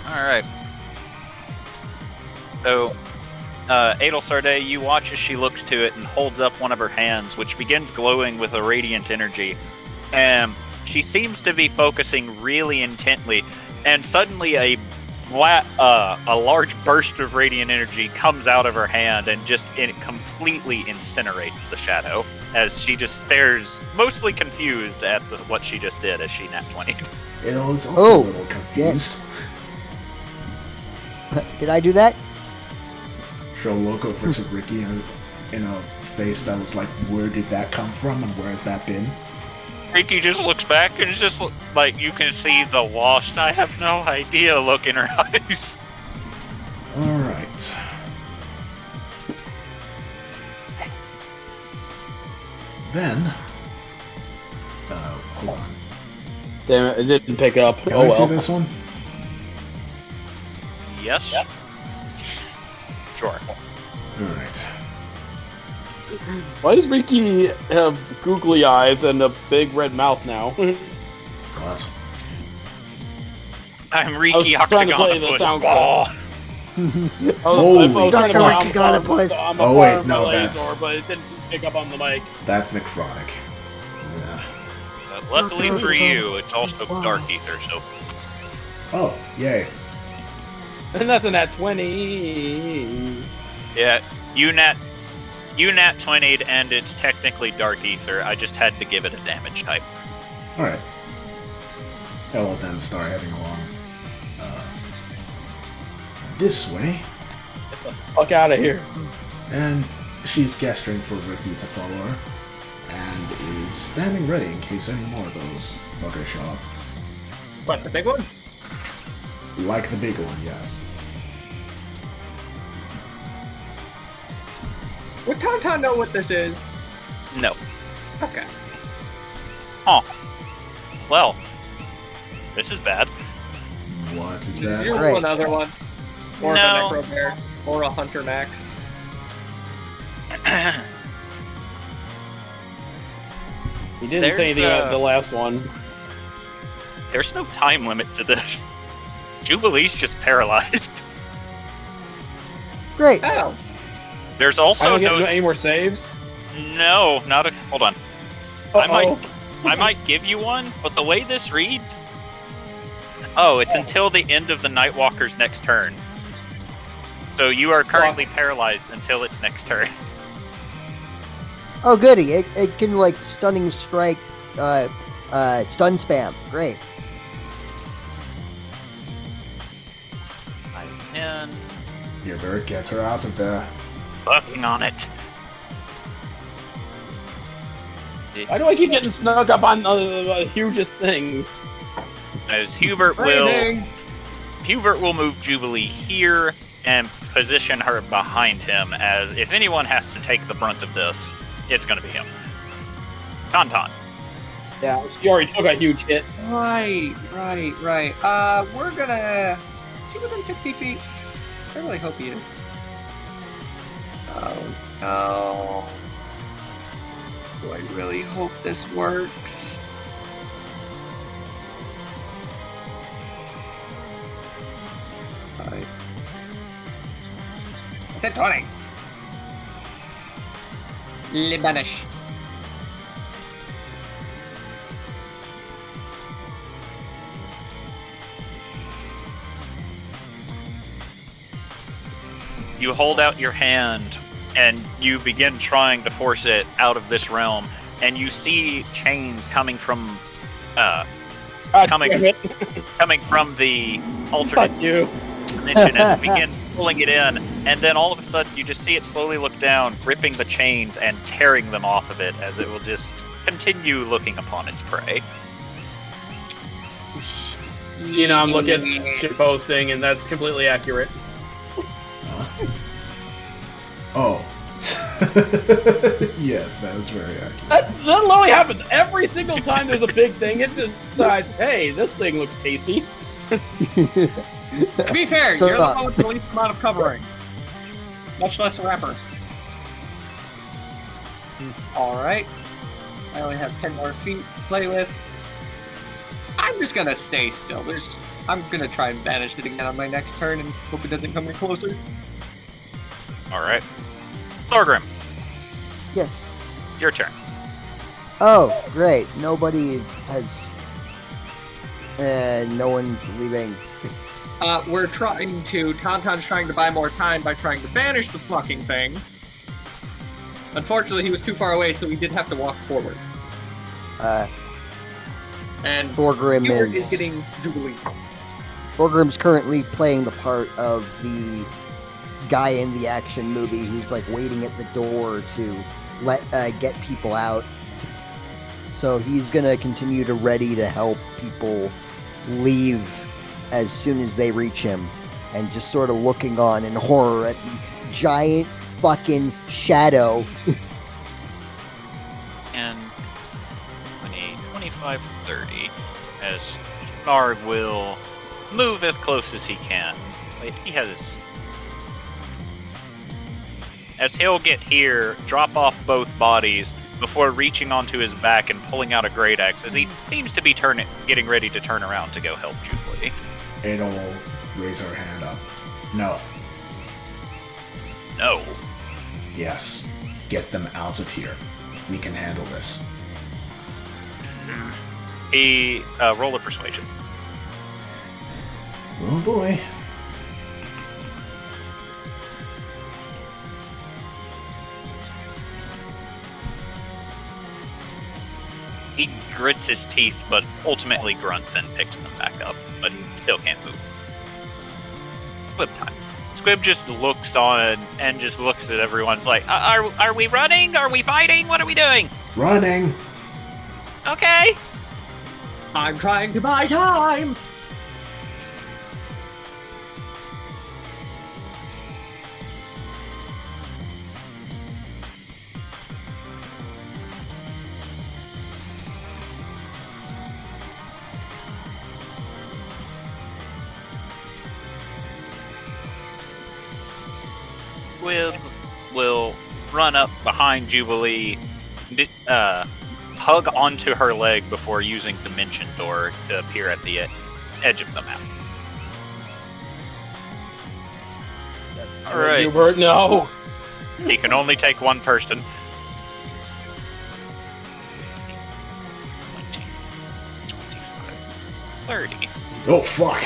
Alright. So, Adelsarday, you watch as she looks to it and holds up one of her hands, which begins glowing with a radiant energy. And she seems to be focusing really intently, and suddenly a large burst of radiant energy comes out of her hand and it completely incinerates the shadow as she just stares, mostly confused at what she just did as she nat 20. It was also Oh, a little confused. Did I do that? She'll look over to Ricky in a face that was like, where did that come from and where has that been? Ricky just looks back and it's just like you can see the lost, I have no idea look in her eyes. Alright. Then, hold on. Damn it, it didn't pick up. Can Oh I see well. this one? Yes? Sure. Alright. Why does Ricky have googly eyes and a big red mouth now? What? I'm I Ricky was trying to play the Octagonopus. sound Oh, Holy trying to Dr. I'm- Octagonopus. I'm Oh, a wait, part of no, my that's- Lazor, but it didn't pick up on the mic. That's necrotic. Yeah. but luckily for you, it's also Dark Ether, so Oh, yay. And that's a nat 20. yeah, you nat 20'd and it's technically Dark Ether. I just had to give it a damage type. Alright. I will then start heading along this way, Get the fuck out of here. and she's gesturing for Ricky to follow her, and is standing ready in case any more of those fuckers show up. What, the big one? Like the big one, yes. Would Tauntaun know what this is? No. Okay. Oh. Well, this is bad. What is Did you that? roll Right. another one? Or No. a Necro Bear? Or a Hunter Max? He didn't There's, say anything about the last one. There's no time limit to this. Jubilee's just paralyzed. Great. Oh! There's I also don't get no. any more saves. No, not a. Hold on. I Uh-oh. might give you one, but the way this reads. Oh, it's until the end of the Nightwalker's next turn. So you are currently paralyzed until its next turn. Oh, goody. It can, like, stunning strike, stun spam. Great. 5, 10. You better get her out of there. Working on it. Why do I keep getting snuck up on the hugest things? As Hubert will Raising! move Jubilee here and position her behind him, as if anyone has to take the brunt of this, it's going to be him. Tauntaun. Yeah, she already took a huge hit. Right. We're gonna... Is he within 60 feet? I really hope he is. Oh, no. Do I really hope this works? Right. I said 20. Le banish. You hold out your hand and you begin trying to force it out of this realm, and you see chains coming from coming from the alternate Fuck you. dimension, and it begins pulling it in, and then all of a sudden you just see it slowly look down, ripping the chains and tearing them off of it as it will just continue looking upon its prey. You know, I'm looking at shit posting, and that's completely accurate. Oh. Yes, that is very accurate. That literally happens every single time there's a big thing. It decides, hey, this thing looks tasty. To be fair, So, you're the one with the least amount of covering. Much less wrapper. Alright. I only have 10 more feet to play with. I'm just gonna stay still. I'm gonna try and banish it again on my next turn and hope it doesn't come any closer. Alright. Thorgrim, Yes. your turn. Oh, great. Nobody has... no one's leaving. We're trying to... Tauntaun's trying to buy more time by trying to banish the fucking thing. Unfortunately, he was too far away, so we did have to walk forward. And Thorgrim Hubert is... is getting Jubilee. Thorgrim's currently playing the part of the guy in the action movie who's like waiting at the door to get people out. So he's gonna continue to ready to help people leave as soon as they reach him, and just sort of looking on in horror at the giant fucking shadow. And 20, 25, 30, as Narg will move as close as he can. Wait, he has... As he'll get here, drop off both bodies before reaching onto his back and pulling out a great axe, as he seems to be getting ready to turn around to go help Jubilee. Ada will raise her hand up. No. No. Yes. Get them out of here. We can handle this. He roll a persuasion. Oh boy. He grits his teeth, but ultimately grunts and picks them back up, but still can't move. Squib time. Squib just looks on and just looks at everyone's like, are we running? Are we fighting? What are we doing? Running! Okay. I'm trying to buy time! Squib will run up behind Jubilee, hug onto her leg before using Dimension Door to appear at the edge of the map. Alright, Hubert, no. he can only take one person. 20, 25, 30. Oh, fuck!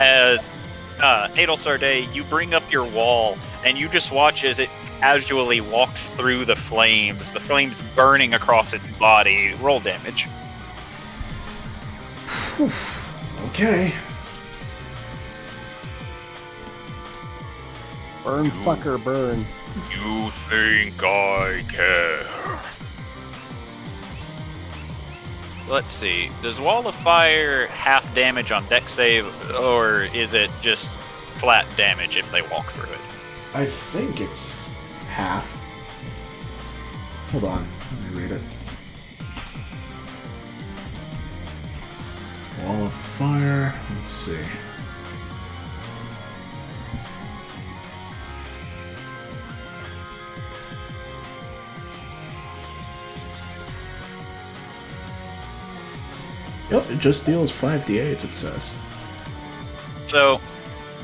As Adel Sarday, you bring up your wall, and you just watch as it casually walks through the flames burning across its body. Roll damage. Okay. Burn, fucker, burn. You think I care? Let's see. Does Wall of Fire half damage on deck save, or is it just flat damage if they walk through it? I think it's half. Hold on, let me read it. Wall of Fire, let's see. Yep, it just deals 5d8, it says. So,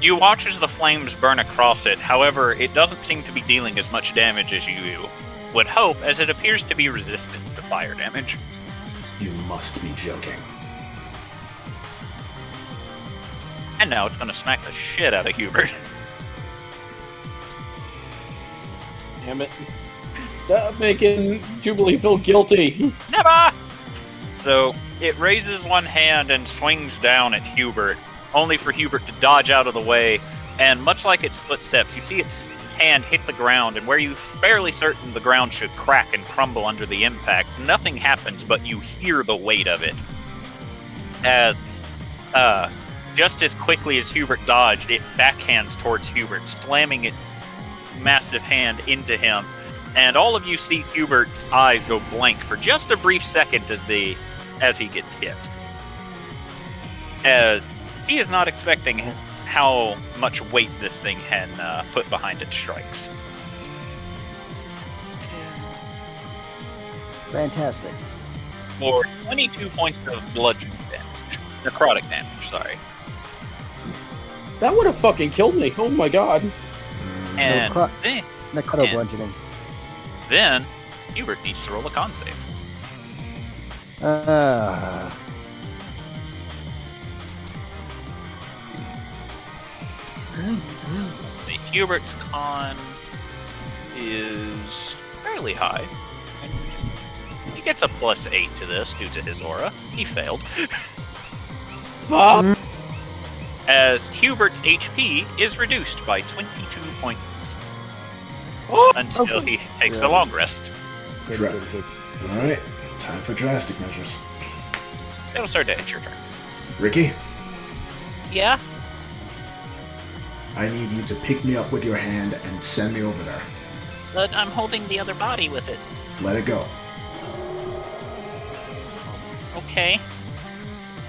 you watch as the flames burn across it. However, it doesn't seem to be dealing as much damage as you would hope, as it appears to be resistant to fire damage. You must be joking. And now it's going to smack the shit out of Hubert. Damn it. Stop making Jubilee feel guilty. Never! So, it raises one hand and swings down at Hubert, only for Hubert to dodge out of the way, and much like its footsteps, you see its hand hit the ground, and where you're fairly certain the ground should crack and crumble under the impact, nothing happens, but you hear the weight of it. As, just as quickly as Hubert dodged, it backhands towards Hubert, slamming its massive hand into him, and all of you see Hubert's eyes go blank for just a brief second as he gets hit. As he is not expecting how much weight this thing can put behind its strikes. Fantastic. For 22 points of bludgeoning damage. Necrotic damage, sorry. That would have fucking killed me. Oh my god. And Necro bludgeoning. then Hubert needs to roll a con save. The Hubert's con is fairly high. He gets a +8 to this due to his aura. He failed. Fuck. as Hubert's HP is reduced by 22 points until he takes a long rest. Good, Sure. good, good. Alright, time for drastic measures. It'll start to hit your turn. Ricky, Yeah? I need you to pick me up with your hand and send me over there. But I'm holding the other body with it. Let it go. Okay.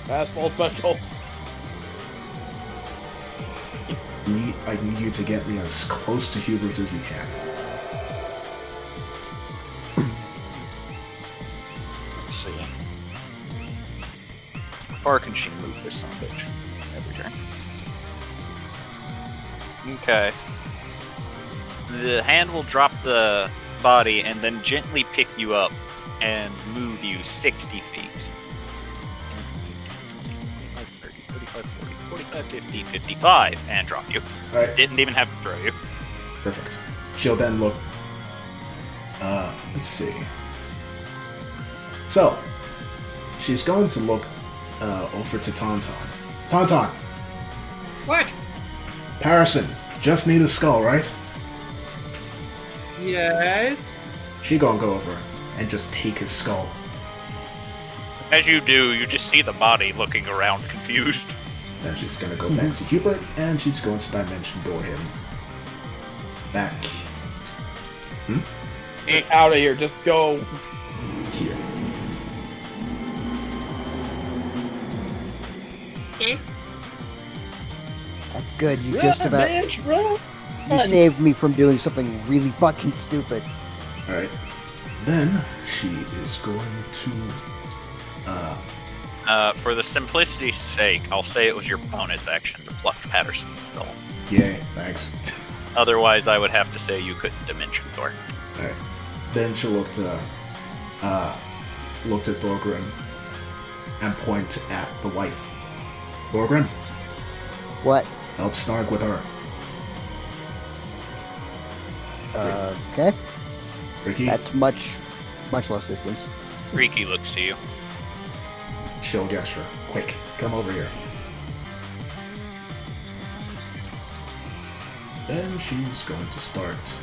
Fastball special. I need you to get me as close to Hubert's as you can. Let's see. How far can she move this son of a bitch? Every turn. Okay. The hand will drop the body and then gently pick you up and move you 60 feet. 35, 40, 45, 50, 55, and drop you. Alright, Didn't even have to throw you. perfect. She'll then look... let's see. So, she's going to look over to Tauntaun. Tauntaun! What? Parison, just need a skull, right? Yes. She gonna go over and just take his skull. As you do, you just see the body looking around confused. Then she's gonna go back to Hubert, and she's going to dimension door him back Get out of here. Just go. here. That's good. You just about Bitch, run. you saved me from doing something really fucking stupid. Alright. Then she is going to For the simplicity's sake, I'll say it was your bonus action to pluck Patterson's skull. yay, thanks. Otherwise, I would have to say you couldn't dimension door. Alright. Then she'll look to Thorgrim and point at the wife. Thorgrim, What? help Snarg with her. Okay. Ricky, That's much less distance. Riki looks to you. chill gesture. Quick, come over here. Then she's going to start.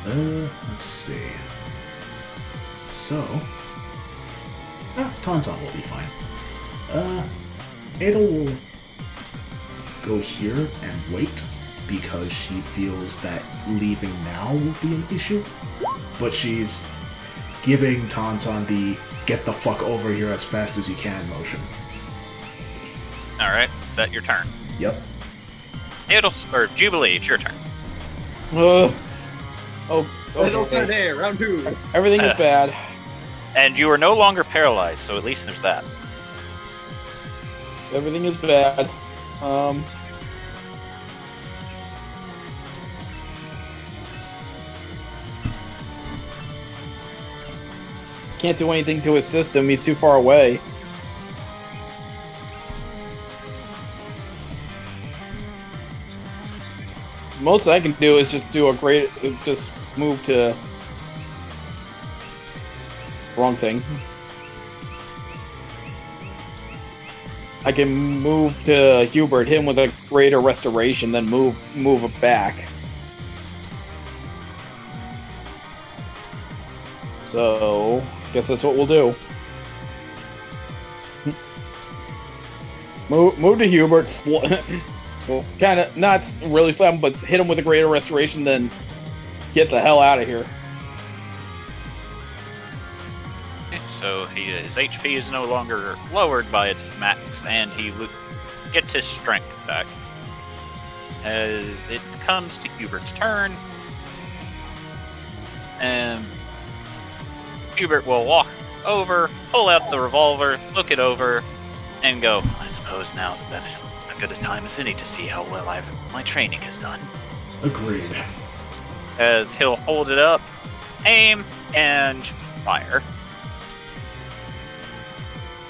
Let's see. So, Tauntaun will be fine. Ada will go here and wait because she feels that leaving now will be an issue. But she's giving Tauntaun the get the fuck over here as fast as you can motion. Alright, is that your turn? Yep. Or Jubilee, it's your turn. Oh, Little okay. today, round 2. Everything is bad. And you are no longer paralyzed, so at least there's that. Everything is bad. Can't do anything to assist him. He's too far away. Most I can do is just just move to wrong thing. I can move to Hubert, him with a greater restoration, then move it back. So, guess that's what we'll do. Move to Hubert, kind of not really slam, but hit him with a greater restoration, then get the hell out of here. So his HP is no longer lowered by its max, and he gets his strength back. As it comes to Hubert's turn, and Hubert will walk over, pull out the revolver, look it over, and go, I suppose now's as good a time as any to see how well my training has done. Agreed. As he'll hold it up, aim, and fire.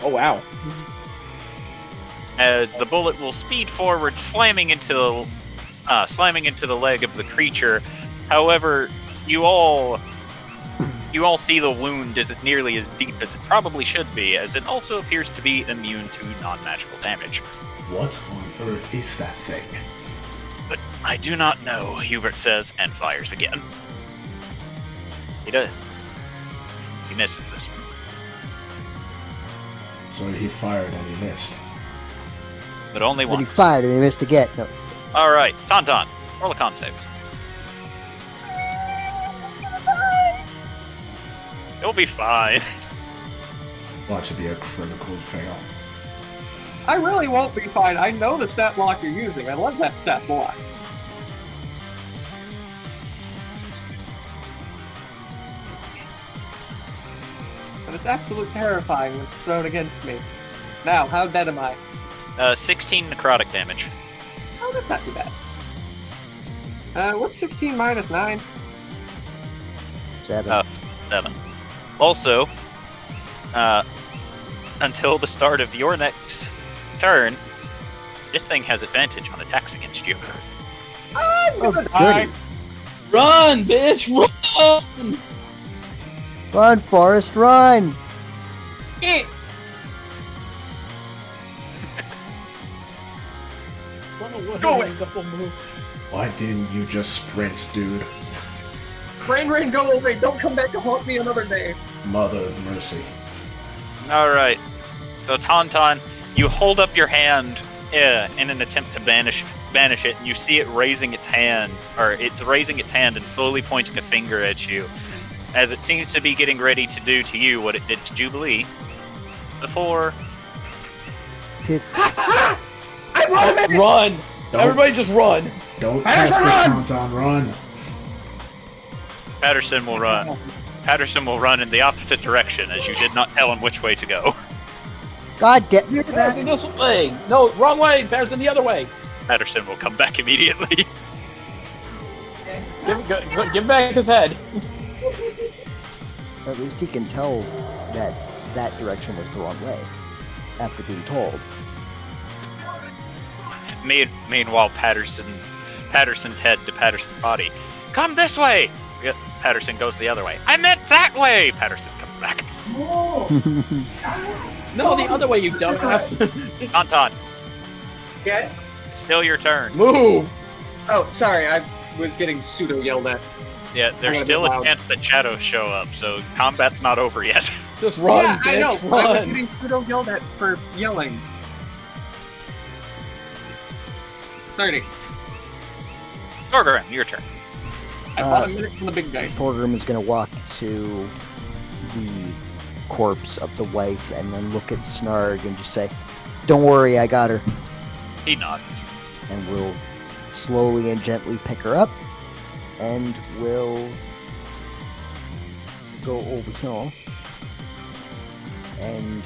Oh wow. As the bullet will speed forward, slamming into the leg of the creature. However, you all see the wound isn't nearly as deep as it probably should be, as it also appears to be immune to non-magical damage. What on earth is that thing? But I do not know, Hubert says, and fires again. He does. He misses this one. So he fired and he missed. But only Then he once. fired and he missed again. No, just kidding. Alright, Tauntaun, roll a con save. You'll be fine. Watch it be a critical fail. I really won't be fine. I know the stat block you're using. I love that stat block. But it's absolute terrifying when it's thrown against me. Now, how dead am I? 16 necrotic damage. Oh, that's not too bad. What's 16 minus 9? 7. 7. Also, until the start of your next turn, this thing has advantage on attacks against you. Oh, goody. Run, bitch, run! Run, Forrest, run! Eh. Go away. Why didn't you just sprint, dude? Rain, go away. Don't come back to haunt me another day. Mother of mercy. Alright, so Tauntaun, you hold up your hand in an attempt to banish it, and you see it raising its hand, and slowly pointing a finger at you, as it seems to be getting ready to do to you what it did to Jubilee before. Tiff. I love it! Run! Don't- Everybody just run! Don't Patterson, test the run! Tauntaun, run! Patterson will run. Patterson will run in the opposite direction, as you did not tell him which way to go. God damn. Patterson, this way! No, wrong way! Patterson, the other way! Patterson will come back immediately. Give back his head. At least he can tell that that direction was the wrong way after being told. Meanwhile, Patterson's head to Patterson's body. Come this way! Patterson goes the other way. I meant that way! Patterson comes back. No, the other way, you dumbass. Tauntaun, Yes? still your turn. Move! Oh, sorry. I was getting pseudo yelled at. Yeah, there's I'm gonna still be a loud. chance that shadows show up, so combat's not over yet. Just run, Yeah, bitch, I know. I was run! getting pseudo yelled at for yelling. 30. Gorgoran, your turn. I bought a minute from the big dice. Thorgrim is going to walk to the corpse of the wife and then look at Snarg and just say, "Don't worry, I got her." He nods. And we'll slowly and gently pick her up and we'll go over here and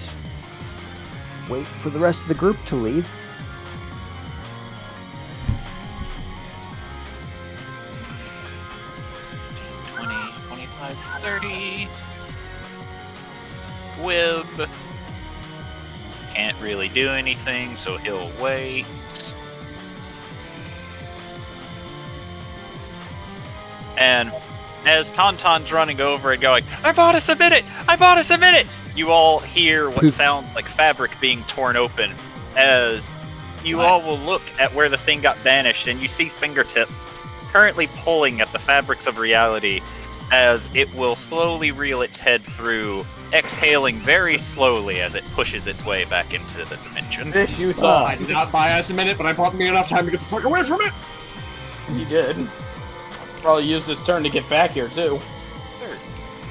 wait for the rest of the group to leave. $20, $25, $30. Wib. Can't really do anything, so he'll wait. And as Tauntaun's running over and going, I bought us a minute! I bought us a minute! You all hear what sounds like fabric being torn open as you all will look at where the thing got banished, and you see fingertips currently pulling at the fabrics of reality as it will slowly reel its head through, exhaling very slowly as it pushes its way back into the dimension. Bitch, you I thought. did not buy us a minute, but I bought me enough time to get the fuck away from it! You did. Probably used his turn to get back here, too.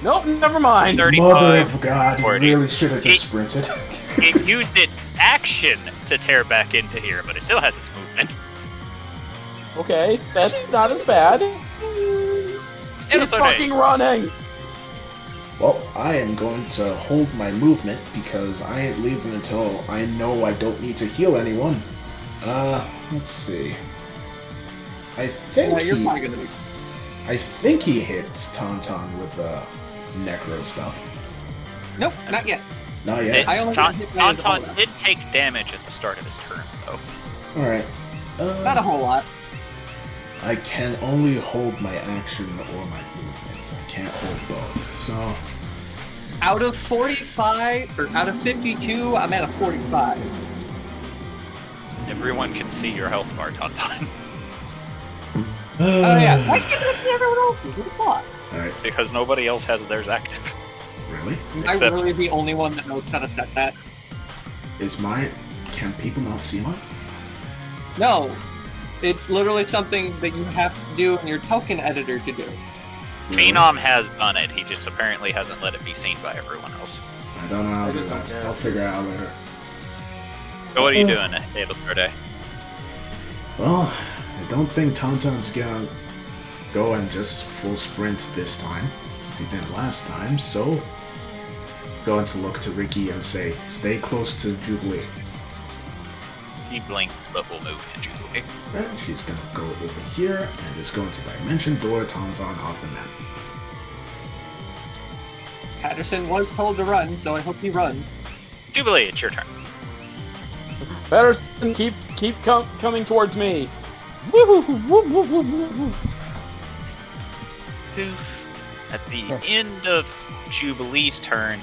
Nope, never mind. 35. Mother of God, you 40. really should have just sprinted. It used its action to tear back into here, but it still has its movement. Okay, that's not as bad. Keep It's fucking running! Well, I am going to hold my movement because I ain't leaving until I know I don't need to heal anyone. Let's see. I think You're probably gonna be. I think he hit Tauntaun with the necro stuff. Nope, not yet. Not yet. I only got hit by his Tauntaun aura. did take damage at the start of his turn, though. All right. Not a whole lot. I can only hold my action or my movement. I can't hold both. So Out of 45, or out of 52, I'm at a 45. Everyone can see your health bar, Tauntaun. Oh yeah, why can't I see everyone else's? What the fuck? Alright, Because nobody else has theirs active. really? Am I Except- really the only one that knows how to set that? Is mine... Can people not see mine? No. It's literally something that you have to do in your token editor to do. Phenom has done it, he just apparently hasn't let it be seen by everyone else. I don't know how to do that. I'll figure it out later. So what are you doing, Dale Day? Well, I don't think Tauntaun's gonna go and just full sprint this time, as he did last time, so... Going to look to Ricky and say, stay close to Jubilee. He blinked, but we'll move to Jubilee. And she's gonna go over here and is going to dimension door Tauntaun off the map. Patterson was told to run, so I hope he runs. Jubilee, it's your turn. Patterson, keep coming towards me. At the end of Jubilee's turn,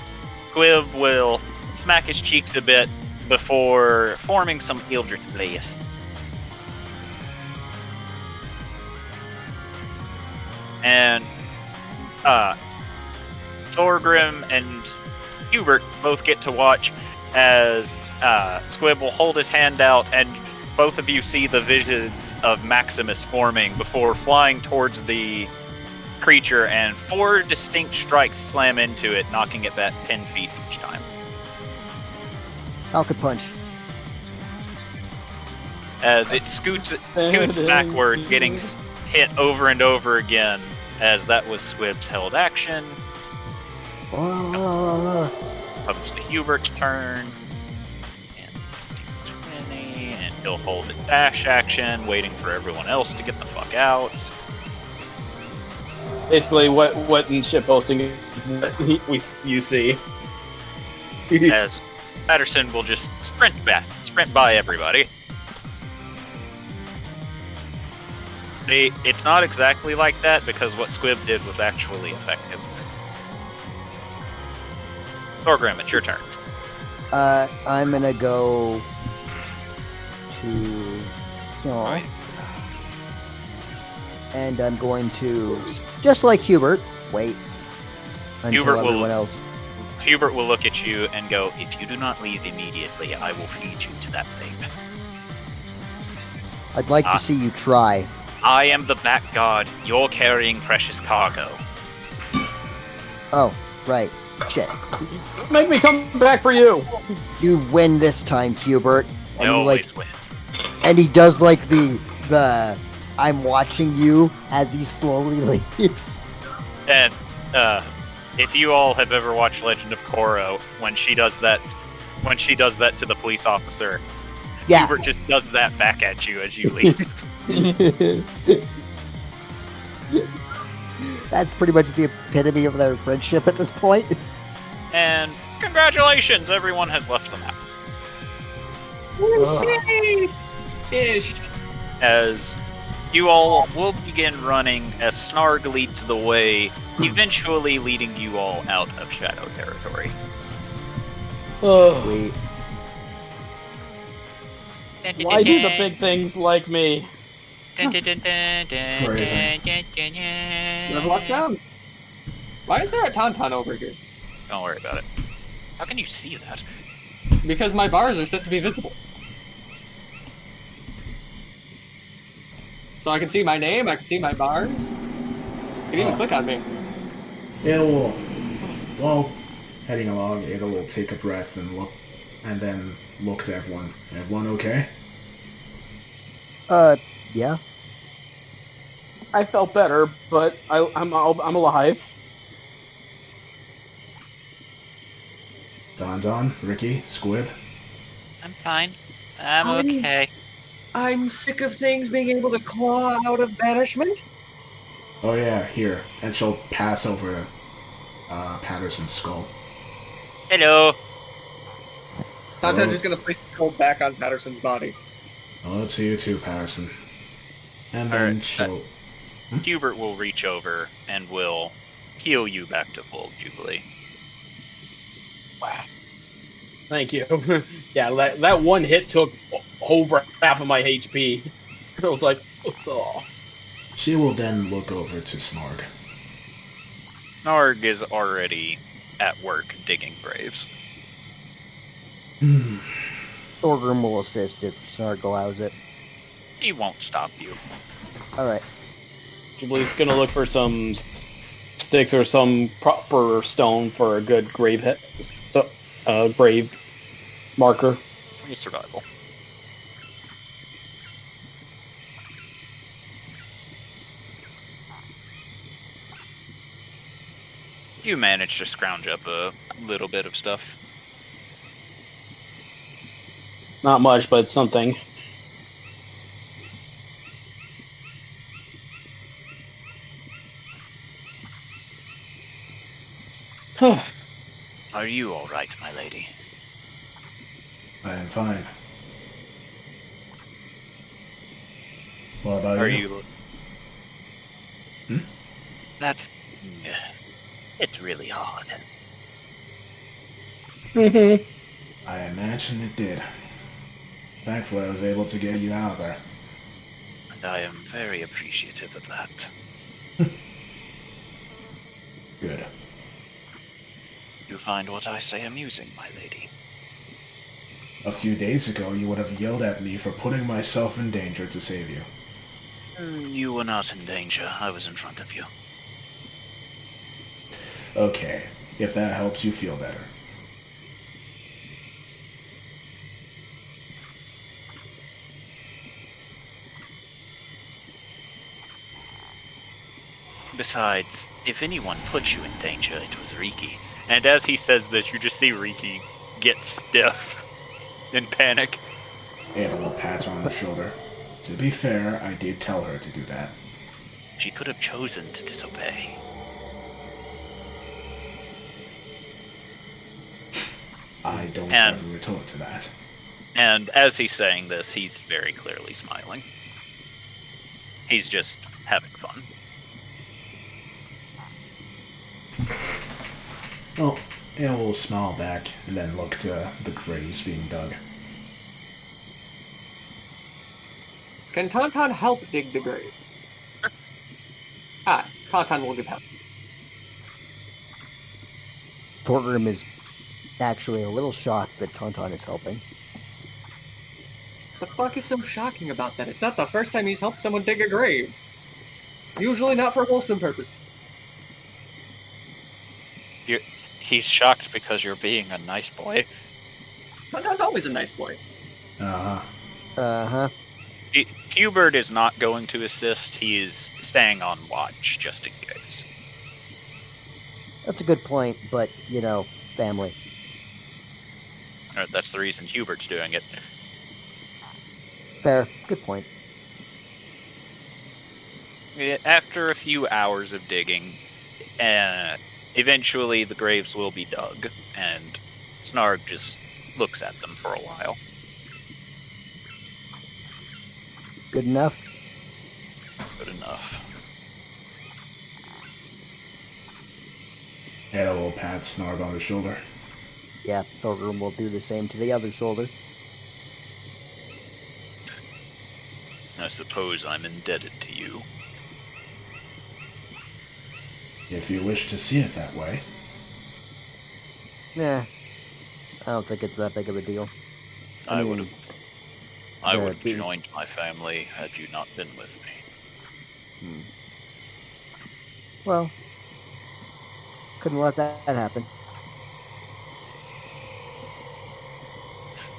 Quib will smack his cheeks a bit before forming some Eldritch Blast. And Thorgrim and Hubert both get to watch as Squib will hold his hand out, and both of you see the visions of Maximus forming before flying towards the creature, and 4 distinct strikes slam into it, knocking it back 10 feet each time. Falcon Punch. As it scoots backwards, getting hit over and over again, as that was Squib's held action. Comes to Hubert's turn. And 20, and he'll hold a dash action, waiting for everyone else to get the fuck out. Basically, what in shitposting you see. As Patterson will just sprint by everybody. It's not exactly like that because what Squib did was actually effective. Thorgrim, it's your turn. I'm gonna go to here, and I'm going to, just like Hubert, wait until Hubert will- everyone else. Hubert will look at you and go, "If you do not leave immediately, I will feed you to that thing." I'd like to see you try. I am the back god. You're carrying precious cargo. Oh, right. Shit. Make me come back for you. You win this time, Hubert. I And he, always win. and he does like the I'm watching you as he slowly leaves. And if you all have ever watched Legend of Korra, when she does that to the police officer, Yeah. Hubert just does that back at you as you leave. That's pretty much the epitome of their friendship at this point. And congratulations, everyone has left the map. We're safe-ish. As you all will begin running as Snarg leads the way, eventually leading you all out of Shadow territory. Sweet. Why do the big things like me? Phrasing. Never walk down. Why is there a tauntaun over here? Don't worry about it. How can you see that? Because my bars are set to be visible. So I can see my name, I can see my bars. You can even click on me. Ada will, while heading along, Ada will take a breath and then look to everyone. Everyone okay? Yeah. I felt better, but I'm alive. Don, Ricky, Squib. I'm fine. I'm okay. I'm sick of things being able to claw out of banishment. Oh yeah, here. And she'll pass over Patterson's skull. Hello. Tauntaun's just gonna place the cold back on Patterson's body. Oh, it's you too, Patterson. And then Alright, she'll... Hubert will reach over and will heal you back to full Jubilee. Thank you. Yeah, that one hit took over half of my HP. I was like, oh. She will then look over to Snorg. Snarg is already at work digging graves. Thorgrim will assist if Snarg allows it. He won't stop you. All right. Jubilee's gonna look for some sticks or some proper stone for a good grave grave marker. Roll survival. You managed to scrounge up a little bit of stuff. It's not much, but it's something. Are you all right, my lady? I am fine. What about Are you? That's... It's really hard. I imagine it did. Thankfully, I was able to get you out of there. And I am very appreciative of that. Good. You find what I say amusing, my lady. A few days ago, you would have yelled at me for putting myself in danger to save you. You were not in danger. I was in front of you. Okay, if that helps you feel better. Besides, if anyone put you in danger, it was Riki. And as he says this, you just see Riki get stiff in panic. Ada will pat her on the shoulder. To be fair, I did tell her to do that. She could have chosen to disobey. I don't And- have a retort to that. And as he's saying this, he's very clearly smiling. He's just having fun. Well, Ada will smile back and then look to the graves being dug. Can Tauntaun help dig the grave? Tauntaun will give help. Thorgrim is actually a little shocked that Tauntaun is helping. The fuck is so shocking about that? It's not the first time he's helped someone dig a grave. Usually not for wholesome purpose. He's shocked because you're being a nice boy. Tauntaun's always a nice boy. Uh-huh. Uh-huh. Hubert is not going to assist. He is staying on watch just in case. That's a good point, but, you know, family. That's the reason Hubert's doing it. Fair. Good point. After a few hours of digging, eventually the graves will be dug, and Snarg just looks at them for a while. Good enough? Good enough. Ada will pat Snarg on the shoulder. Yeah, Thorgrim will do the same to the other shoulder. I suppose I'm indebted to you. If you wish to see it that way. Nah. I don't think it's that big of a deal. I mean, I the would have big- joined my family had you not been with me. Well, couldn't let that happen.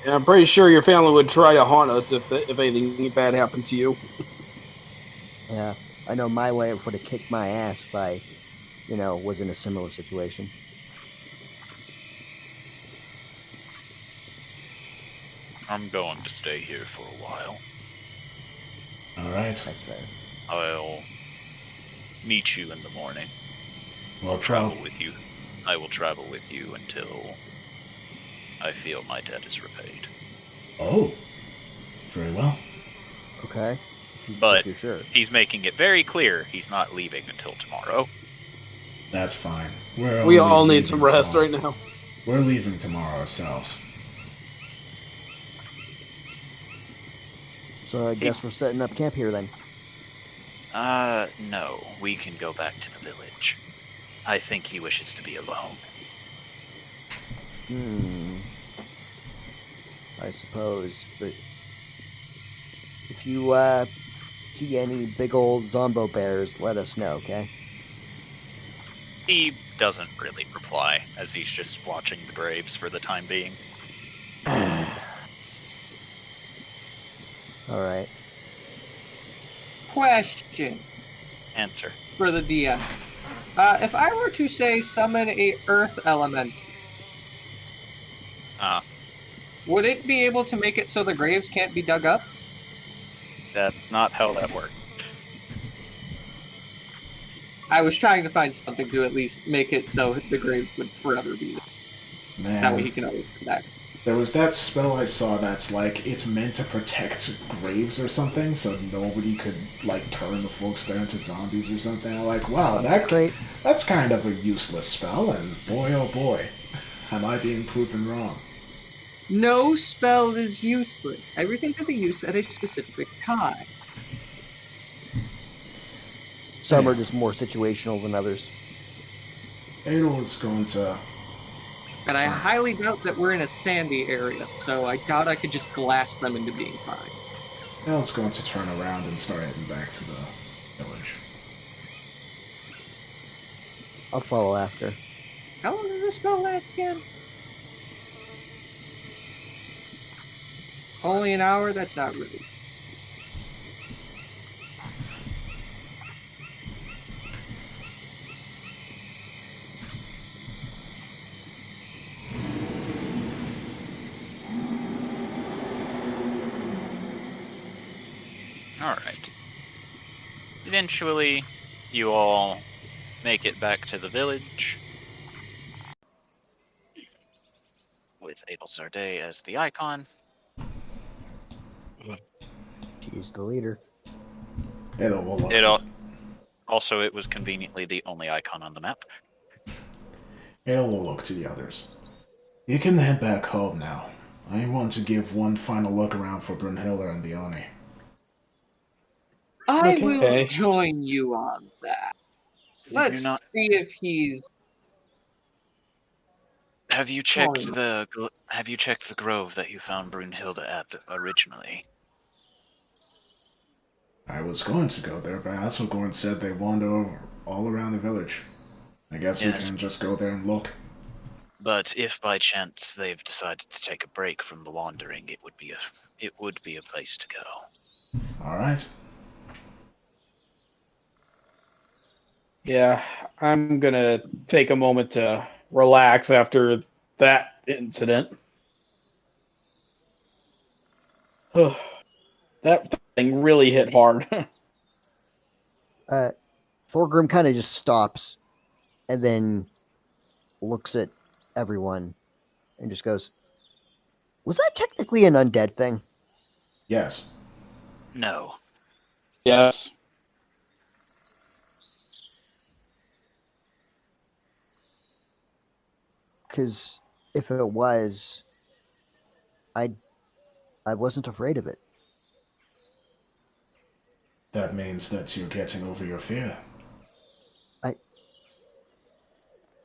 And I'm pretty sure your family would try to haunt us if anything bad happened to you. Yeah, I know my wife would have kicked my ass if I, you know, was in a similar situation. I'm going to stay here for a while. Alright. That's fair. I'll meet you in the morning. Well, Travel with you. I will travel with you until I feel my debt is repaid. Oh. Very well. Okay. But if you're sure. he's making it very clear he's not leaving until tomorrow. That's fine. We all need some rest right now. We're leaving tomorrow ourselves. So I guess we're setting up camp here then. No. We can go back to the village. I think he wishes to be alone. I suppose, but if you see any big old zombo bears, let us know, okay? He doesn't really reply, as he's just watching the graves for the time being. All right. Question Answer. for the DM. If I were to say summon a earth element, would it be able to make it so the graves can't be dug up? That's not how that works. I was trying to find something to at least make it so the graves would forever be there. Man, That way he can always come back. there was that spell I saw that's like it's meant to protect graves or something, so nobody could like turn the folks there into zombies or something. I'm like, wow, that's kind of a useless spell, and boy, oh boy, am I being proven wrong. No spell is useless. Everything has a use at a specific time. Some are just more situational than others. Adel is going to. And I highly doubt that we're in a sandy area, so I doubt I could just glass them into being fine. Adel's going to turn around and start heading back to the village. I'll follow after. How long does this spell last again? Only an hour? That's not really. Alright. Eventually, you all make it back to the village. With Adel Sarday as the icon. He's the leader. Adel will look. Also, it was conveniently the only icon on the map. Adel will look to the others. You can head back home now. I want to give one final look around for Brunhilde and the Oni. I Okay. will join you on that. Let's not- see if he's. Have you checked Sorry. the grove that you found Brunhilde at originally? I was going to go there, but Asselgorn said they wander all around the village. I guess we Yes. can just go there and look. But if by chance they've decided to take a break from the wandering, it would be a place to go. All right. Yeah, I'm gonna take a moment to relax after that incident. That thing really hit hard. Thorgrim kind of just stops and then looks at everyone and just goes, "Was that technically an undead thing?" Yes. No. Yes. Because if it was, I wasn't afraid of it. That means that you're getting over your fear.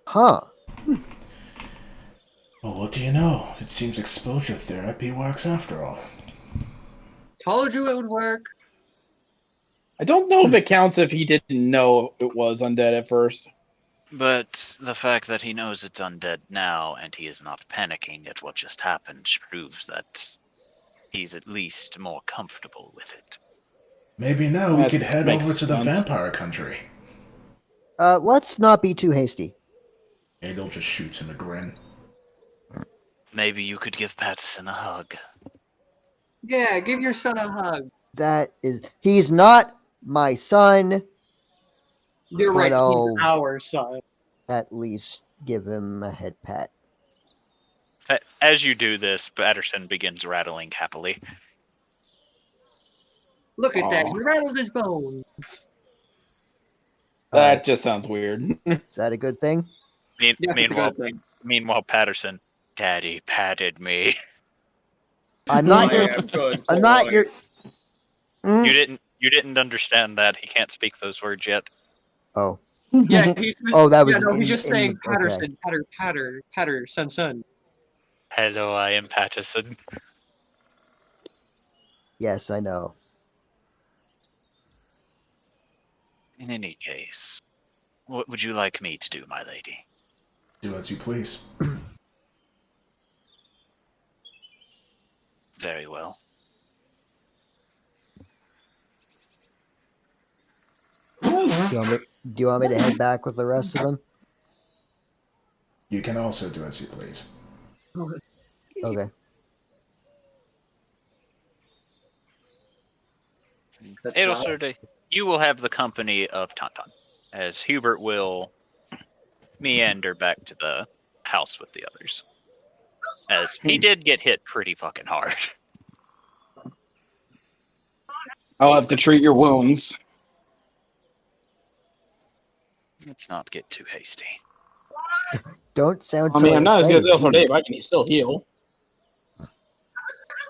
Huh. Well, what do you know? It seems exposure therapy works after all. Told you it would work. I don't know if it counts if he didn't know it was undead at first. But the fact that he knows it's undead now and he is not panicking at what just happened proves that he's at least more comfortable with it. Maybe now we That could head makes over to the sense. vampire country. Let's not be too hasty. Adel just shoots him a grin. Maybe you could give Patterson a hug. Yeah, give your son a hug. He's not my son. You're But right, I'll he's our son. at least give him a head pat. As you do this, Patterson begins rattling happily. Look at that, Aw. he rattled his bones. That just sounds weird. Is that a good thing? Yeah, it's a Meanwhile, good thing. Patterson, Daddy patted me. I'm not your. good I'm not boy. your. You didn't understand that. He can't speak those words yet. Oh. Yeah, he's Oh, that was yeah, no, he's in- just in saying the- okay. Patter, Sun. Hello, I am Patterson. Yes, I know. In any case, what would you like me to do, my lady? Do as you please. Very well. Do you want me to head back with the rest of them? You can also do as you please. Okay. Adelsorda, you will have the company of Tauntaun, as Hubert will meander back to the house with the others. As he did get hit pretty fucking hard. I'll have to treat your wounds. Let's not get too hasty. Don't sound I so mean, I'm not as good excited. as El Dave. Jeez. I can still heal.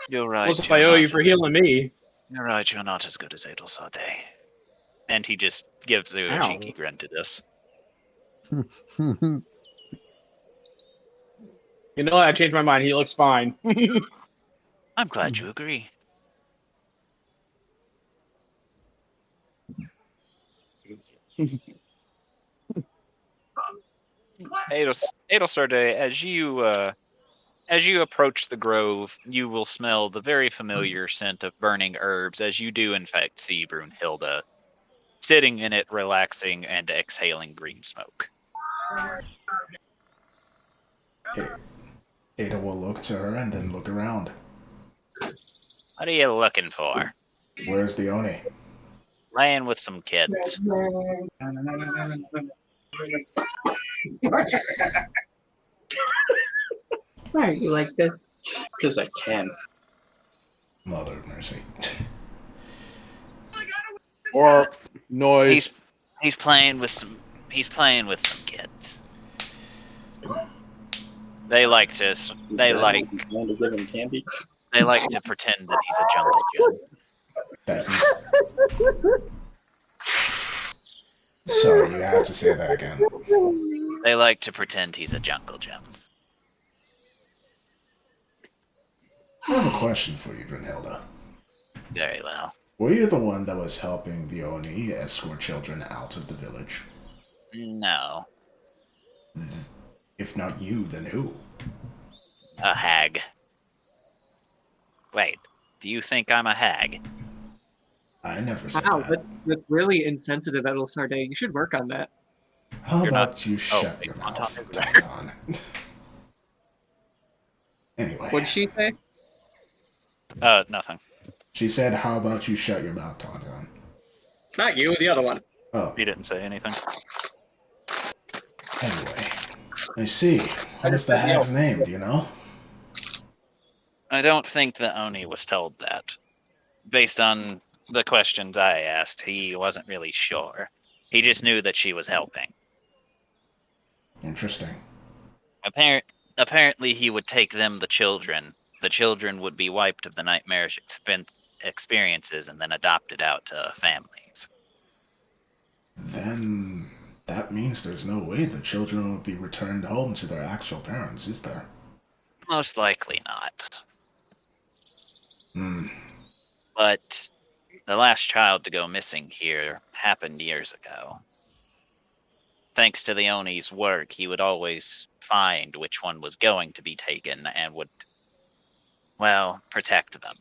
You're right. Plus, if I owe you for healing me. You're right, you're not as good as Adelsade. And he just gives you a Ow. cheeky grin to this. You know, I changed my mind. He looks fine. I'm glad you agree. Adelsarde, as you approach the grove, you will smell the very familiar scent of burning herbs, as you do in fact see Brunhilde sitting in it, relaxing and exhaling green smoke. Ada will look to her and then look around. What are you looking for? Where's the Oni? Laying with some kids. Why are you like this? Because I can. Mother of mercy. Or noise. He's playing with some kids. They like to give him candy. They like to pretend that he's a jungle gym. That he's... Sorry, you have to say that again. They like to pretend he's a jungle gym. I have a question for you, Brunhilde. Very well. Were you the one that was helping the Oni escort children out of the village? No. If not you, then who? A hag. Wait, do you think I'm a hag? I never said Wow, that. that's really insensitive, Edelsarde. You should work on that. How You're about not- you shut wait, your Tauntaun mouth, is there. Tauntaun? Anyway, What'd she say? Nothing. she said, how about you shut your mouth, Tauntaun? Not you, the other one. Oh, He didn't say anything. anyway. I see. What was the hag's name, do you know? I don't think the Oni was told that. Based on the questions I asked, he wasn't really sure. He just knew that she was helping. Interesting. Apparently he would take them the children. The children would be wiped of the nightmarish experiences and then adopted out to families. Then that means there's no way the children would be returned home to their actual parents, is there? Most likely not. Hmm. But the last child to go missing here happened years ago. Thanks to the Oni's work, he would always find which one was going to be taken and would, well, protect them.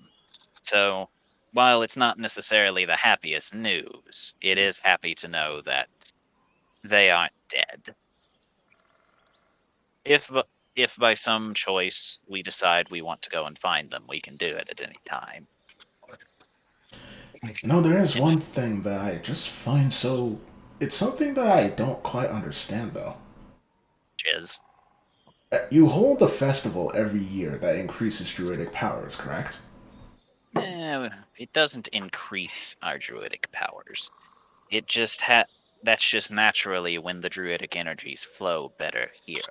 So, while it's not necessarily the happiest news, it is happy to know that they aren't dead. If by some choice we decide we want to go and find them, we can do it at any time. No, there is one thing that I just find so... It's something that I don't quite understand, though. Jizz. You hold a festival every year that increases druidic powers, correct? It doesn't increase our druidic powers. It just that's just naturally when the druidic energies flow better here.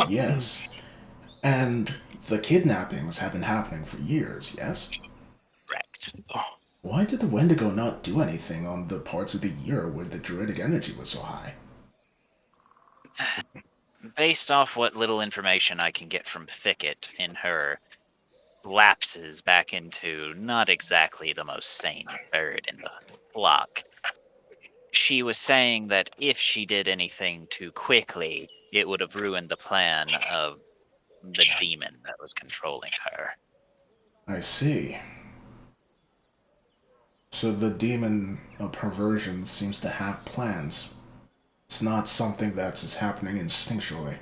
Yes. And the kidnappings have been happening for years, yes? Correct. Why did the Wendigo not do anything on the parts of the year where the druidic energy was so high? Based off what little information I can get from Thicket in her lapses back into not exactly the most sane bird in the flock, she was saying that if she did anything too quickly, it would have ruined the plan of the demon that was controlling her. I see. So the demon of perversion seems to have plans. It's not something that's just happening instinctually.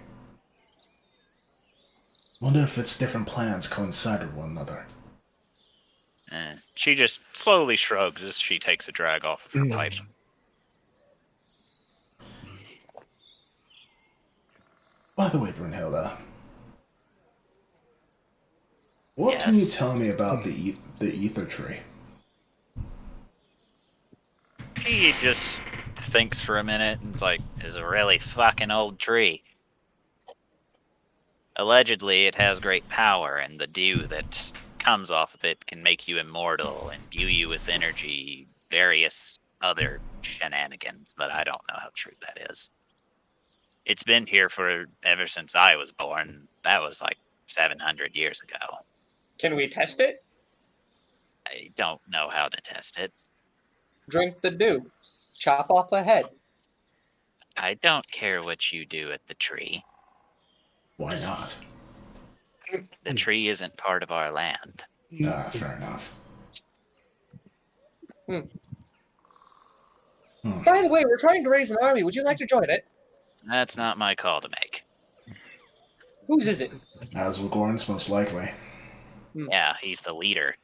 Wonder if its different plans coincide with one another. She just slowly shrugs as she takes a drag off of her pipe. By the way, Brunhilde, what can you Yes? tell me about the ether tree? She just thinks for a minute and is like, "It's a really fucking old tree. Allegedly, it has great power, and the dew that comes off of it can make you immortal, imbue you with energy, various other shenanigans, but I don't know how true that is. It's been here for ever since I was born. That was like 700 years ago. Can we test it? I don't know how to test it. Drink the dew. Chop off a head. I don't care what you do at the tree. Why not? The tree isn't part of our land. Fair enough. By the way, we're trying to raise an army. Would you like to join it? That's not my call to make. Whose is it? Aswagorn's most likely. Yeah, he's the leader.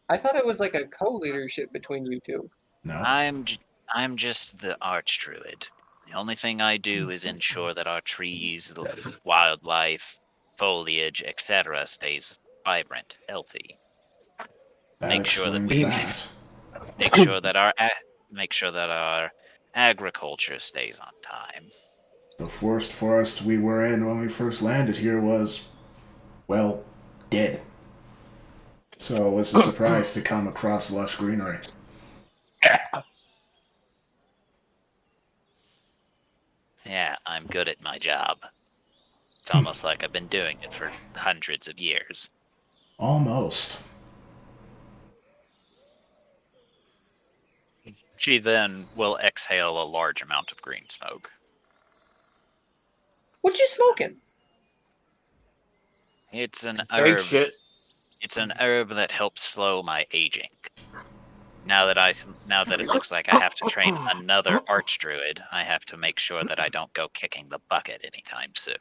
I thought it was like a co-leadership between you two. No? I'm just the archdruid. The only thing I do is ensure that our trees, wildlife, foliage, etc. stays vibrant, healthy. That Make sure that explains that. make sure that our agriculture stays on time. The first forest we were in when we first landed here was, well, dead. So it was a surprise to come across lush greenery. Yeah, I'm good at my job. It's almost like I've been doing it for hundreds of years. Almost. She then will exhale a large amount of green smoke. What you smoking? It's an Take herb. shit. It's an herb that helps slow my aging. Now that it looks like I have to train another archdruid, I have to make sure that I don't go kicking the bucket anytime soon.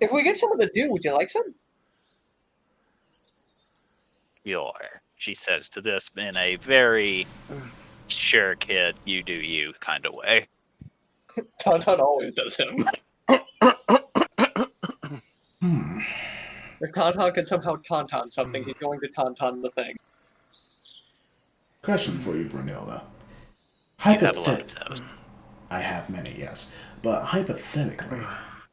If we get some of the dew, would you like some? Sure, she says to this in a very sure kid, you do you kind of way. Tauntaun always does him. If Tauntaun can somehow Tauntaun something, he's going to Tauntaun the thing. Question for you, Brunhilde. You have a lot of those. I have many, yes. But hypothetically,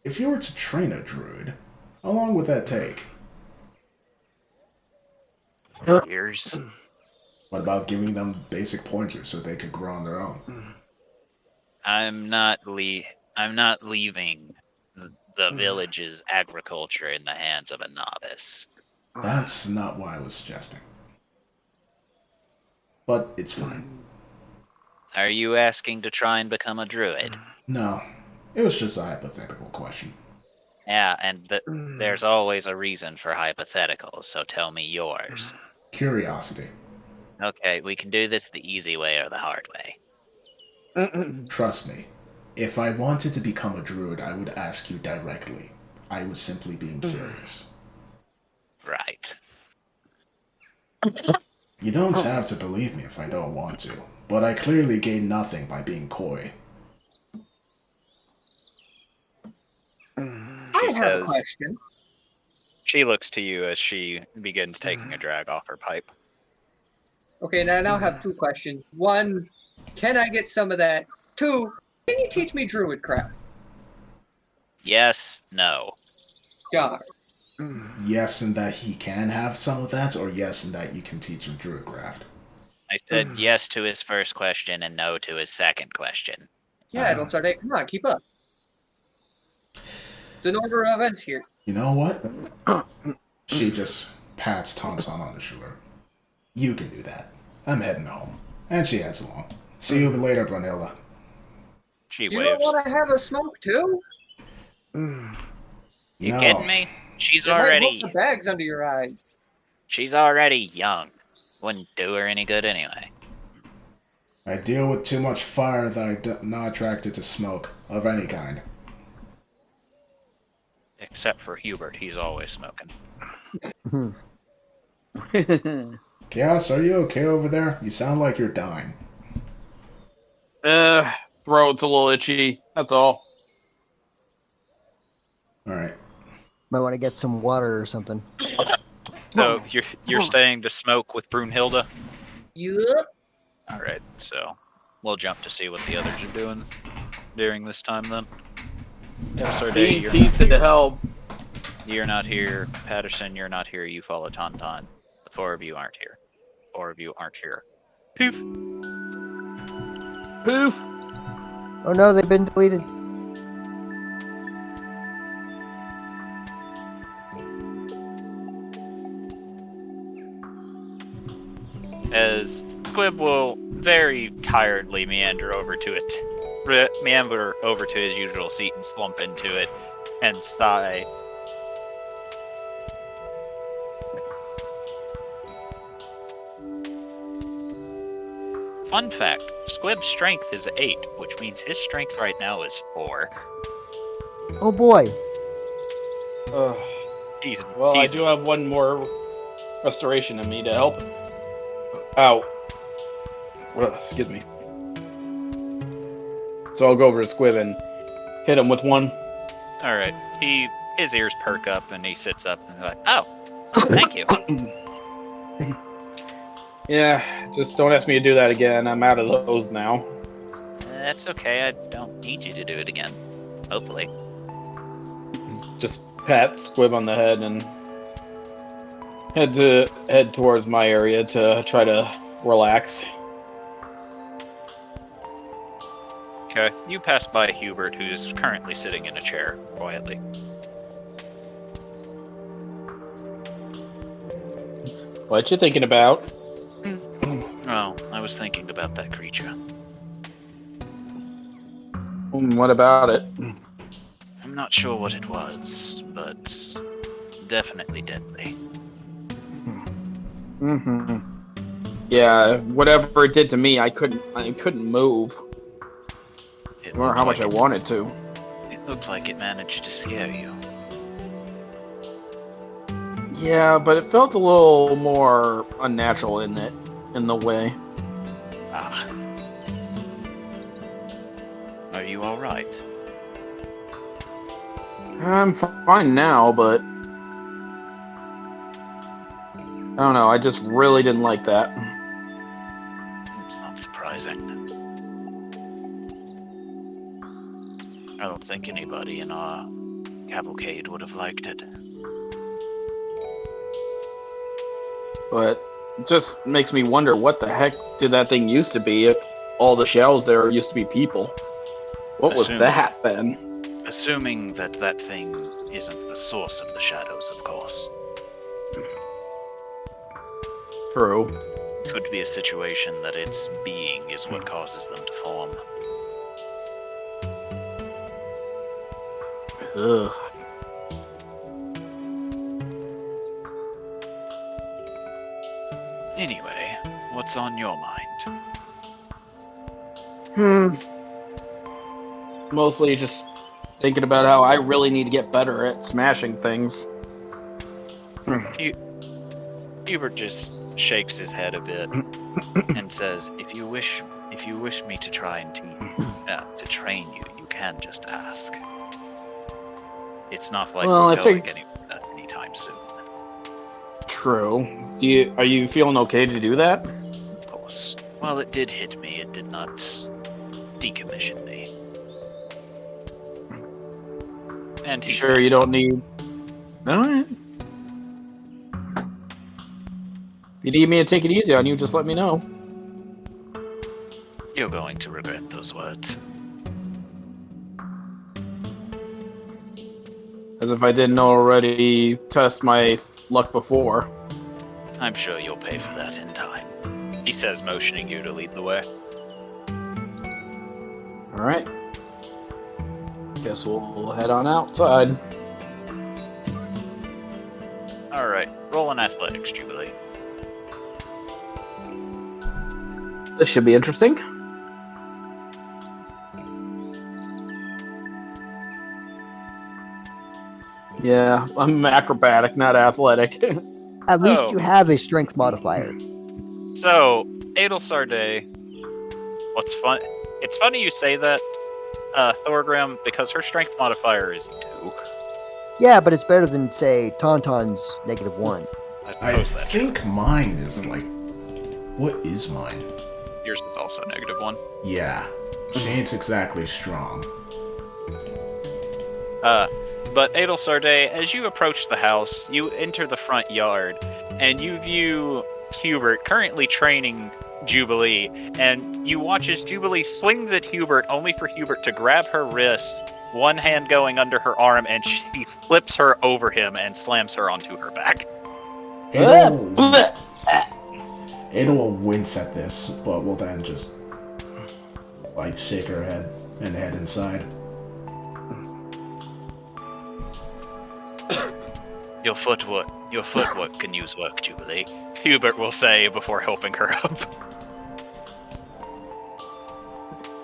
if you were to train a druid, how long would that take? Years. What about giving them basic pointers so they could grow on their own? I'm not leaving the village's agriculture in the hands of a novice. That's not what I was suggesting. But it's fine. Are you asking to try and become a druid? No, it was just a hypothetical question. Yeah, and there's always a reason for hypotheticals, so tell me yours. Curiosity. Okay, we can do this the easy way or the hard way. Trust me, if I wanted to become a druid, I would ask you directly. I was simply being curious. Right. You don't have to believe me if I don't want to, but I clearly gain nothing by being coy. I have a question. She looks to you as she begins taking a drag off her pipe. Okay, now I now have two questions. One, can I get some of that? Two, can you teach me druidcraft? Yes, no. God. Yes, in that he can have some of that, or yes, in that you can teach him Druidcraft? I said yes to his first question and no to his second question. Yeah, don't start it. Come on, keep up. It's an order of events here. You know what? She just pats Tauntaun on the shoulder. You can do that. I'm heading home. And she heads along. See you later, Brunhilde. She Do you not waves. want to have a smoke too? You No. kidding me? She's It might already put the bags under your eyes. young. Wouldn't do her any good anyway. I deal with too much fire that I'm not attracted to smoke of any kind. Except for Hubert, he's always smoking. Chaos, are you okay over there? You sound like you're dying. Throat's a little itchy. That's all. Alright. Might want to get some water or something. So you're staying to smoke with Brunhilde? Yup. All right, so we'll jump to see what the others are doing during this time then. Sorday, ET's to help. you're not here. Patterson, you're not here. You follow Tauntaun. The four of you aren't here. Four of you aren't here. Poof. Poof. Oh no, they've been deleted. As Squib will very tiredly meander over to his usual seat and slump into it and sigh. Fun fact, Squib's strength is 8, which means his strength right now is 4. Oh boy. I He's do have one more restoration in me to help out. Excuse me. So I'll go over to Squib and hit him with one. Alright. His ears perk up and he sits up and like, oh, thank you. Yeah, just don't ask me to do that again. I'm out of those now. That's okay, I don't need you to do it again. Hopefully. Just pat Squib on the head and head towards my area to try to relax. Okay, you pass by Hubert, who's currently sitting in a chair, quietly. What you thinking about? Oh, I was thinking about that creature. What about it? I'm not sure what it was, but definitely deadly. Mm-hmm. Yeah, whatever it did to me, I couldn't move. It No matter looked how much like I it's- wanted to. It looked like it managed to scare you. Yeah, but it felt a little more unnatural in the way. Ah. Are you alright? I'm fine now, but I don't know. I just really didn't like that. It's not surprising. I don't think anybody in our cavalcade would have liked it. But it just makes me wonder what the heck did that thing used to be if all the shells there used to be people. What was Assume- that then? Assuming that that thing isn't the source of the shadows, of course. True. Could be a situation that its being is what causes them to form. Ugh. Anyway, what's on your mind? Mostly just thinking about how I really need to get better at smashing things. Hubert just shakes his head a bit and says, "If you wish me to try and to train you, you can just ask. It's not like Well, we're I going think- anywhere anytime soon." True. Are you feeling okay to do that? Of course. While it did hit me, it did not decommission me. And he Sure, you stands don't need. No. you need me to take it easy on you, just let me know. You're going to regret those words. As if I didn't already test my luck before. I'm sure you'll pay for that in time. He says, motioning you to lead the way. Alright. Guess we'll head on outside. Alright, roll an athletics, Jubilee. This should be interesting. Yeah, I'm acrobatic, not athletic. At least Oh. you have a strength modifier. So, Adel Sarday, what's fun? It's funny you say that, Thorgrim, because her strength modifier is 2. Yeah, but it's better than, say, Tauntaun's -1. I suppose that's true. think mine is like. What is mine? Yours is also -1. Yeah. She ain't exactly strong. But Adel Sarday, as you approach the house, you enter the front yard, and you view Hubert currently training Jubilee, and you watch as Jubilee swings at Hubert, only for Hubert to grab her wrist, one hand going under her arm, and she flips her over him and slams her onto her back. Ada will wince at this, but will then just like shake her head and head inside. Your footwork can use work, Jubilee, Hubert will say before helping her up.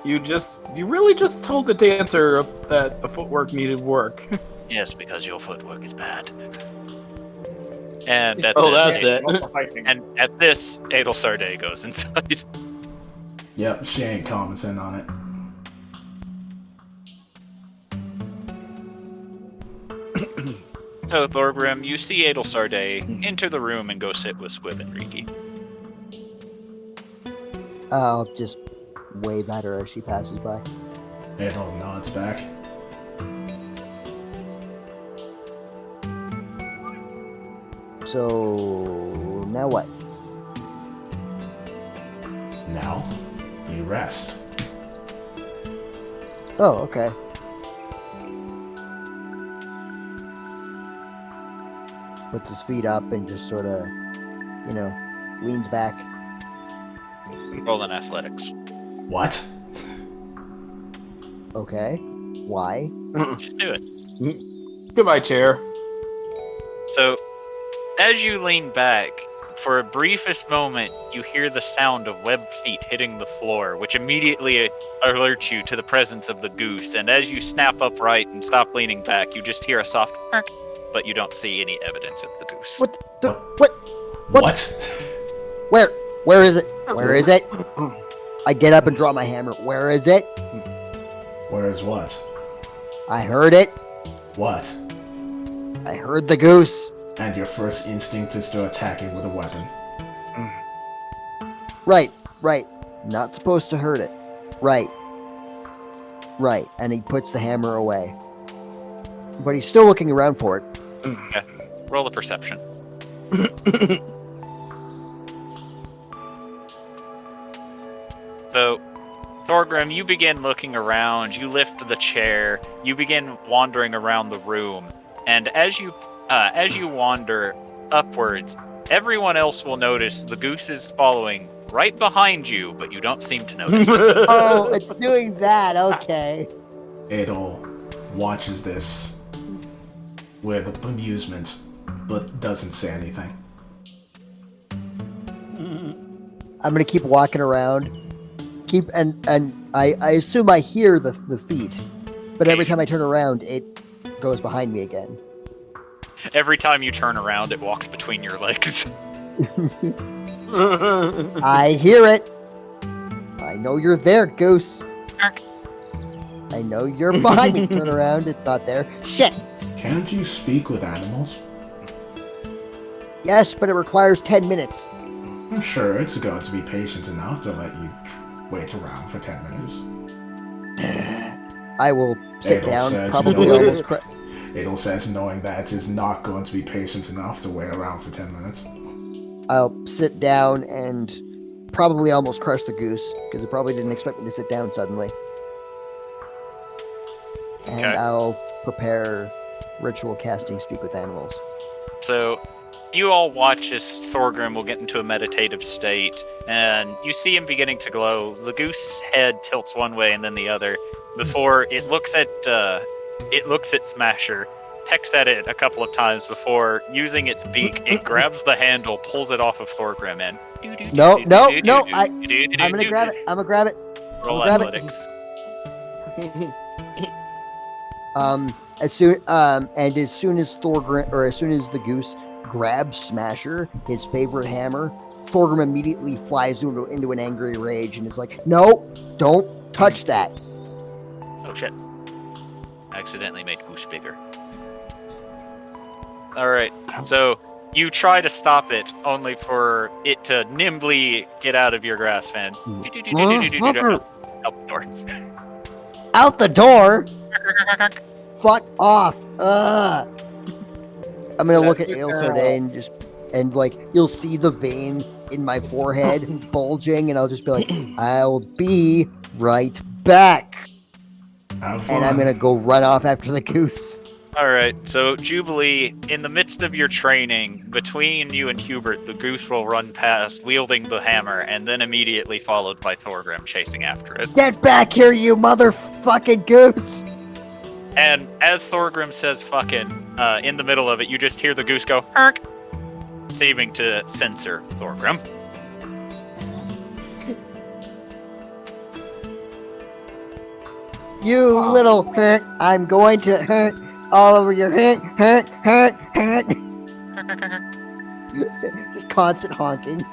You really just told the dancer that the footwork needed work. Yes, because your footwork is bad. And at Oh, this, that's it. And at this, Adel Sarday goes inside. Yep, she ain't commenting on it. So, Thorgrim, you see Adel Sarday enter the room and go sit with Squib and Riki. I'll just wave at her as she passes by. Ada nods back. So now what? Now, you rest. Oh, okay. Puts his feet up and just sort of, leans back. Roll in athletics. What? Okay. Why? Just do it. Goodbye, chair. So, as you lean back, for a briefest moment, you hear the sound of webbed feet hitting the floor, which immediately alerts you to the presence of the goose. And as you snap upright and stop leaning back, you just hear a soft "Ark," but you don't see any evidence of the goose. What? Where is it? Where is it? I get up and draw my hammer. Where is it? Where's what? I heard it. What? I heard the goose. And your first instinct is to attack it with a weapon. Right. Not supposed to hurt it. Right. And he puts the hammer away. But he's still looking around for it. Okay. Roll a perception. So, Thorgrim, you begin looking around, you lift the chair, you begin wandering around the room, and as you wander upwards, everyone else will notice the goose is following right behind you, but you don't seem to notice it. Oh, it's doing that. Okay. Adel watches this with amusement, but doesn't say anything. I'm gonna keep walking around. I assume I hear the feet, but every time I turn around, it goes behind me again. Every time you turn around, it walks between your legs. I hear it. I know you're there, goose. Ark. I know you're behind me. Turn around, it's not there. Shit. Can't you speak with animals? Yes, but it requires 10 minutes. I'm sure it's going to be patient enough to let you wait around for 10 minutes. I will sit Adel down, says probably no. almost. Adel says knowing that is not going to be patient enough to wait around for 10 minutes. I'll sit down and probably almost crush the goose because it probably didn't expect me to sit down suddenly. And Okay. I'll prepare ritual casting speak with animals. So, you all watch as Thorgrim will get into a meditative state, and you see him beginning to glow. The goose head tilts one way and then the other before it looks at Smasher, pecks at it a couple of times before using its beak. It grabs the handle, pulls it off of Thorgrim, and No, I'm gonna grab it. I'm gonna grab it. Roll grab it. athletics. As soon as Thorgrim, or as soon as the goose grabs Smasher, his favorite hammer, Thorgrim immediately flies into an angry rage and is like, "No, don't touch that." Oh shit! Accidentally made goose bigger. All right, so you try to stop it, only for it to nimbly get out of your grasp and Motherfucker! out the door. Out the door. Fuck off! I'm gonna look at Ailsarday and like you'll see the vein in my forehead bulging, and I'll just be like, "I'll be right back," and I'm gonna go run off after the goose. All right, so Jubilee, in the midst of your training, between you and Hubert, the goose will run past, wielding the hammer, and then immediately followed by Thorgrim chasing after it. Get back here, you motherfucking goose! And as Thorgrim says fucking, in the middle of it, you just hear the goose go, "Herk," seeming to censor Thorgrim. You little hurt, I'm going to hurt all over your hurt. Just constant honking.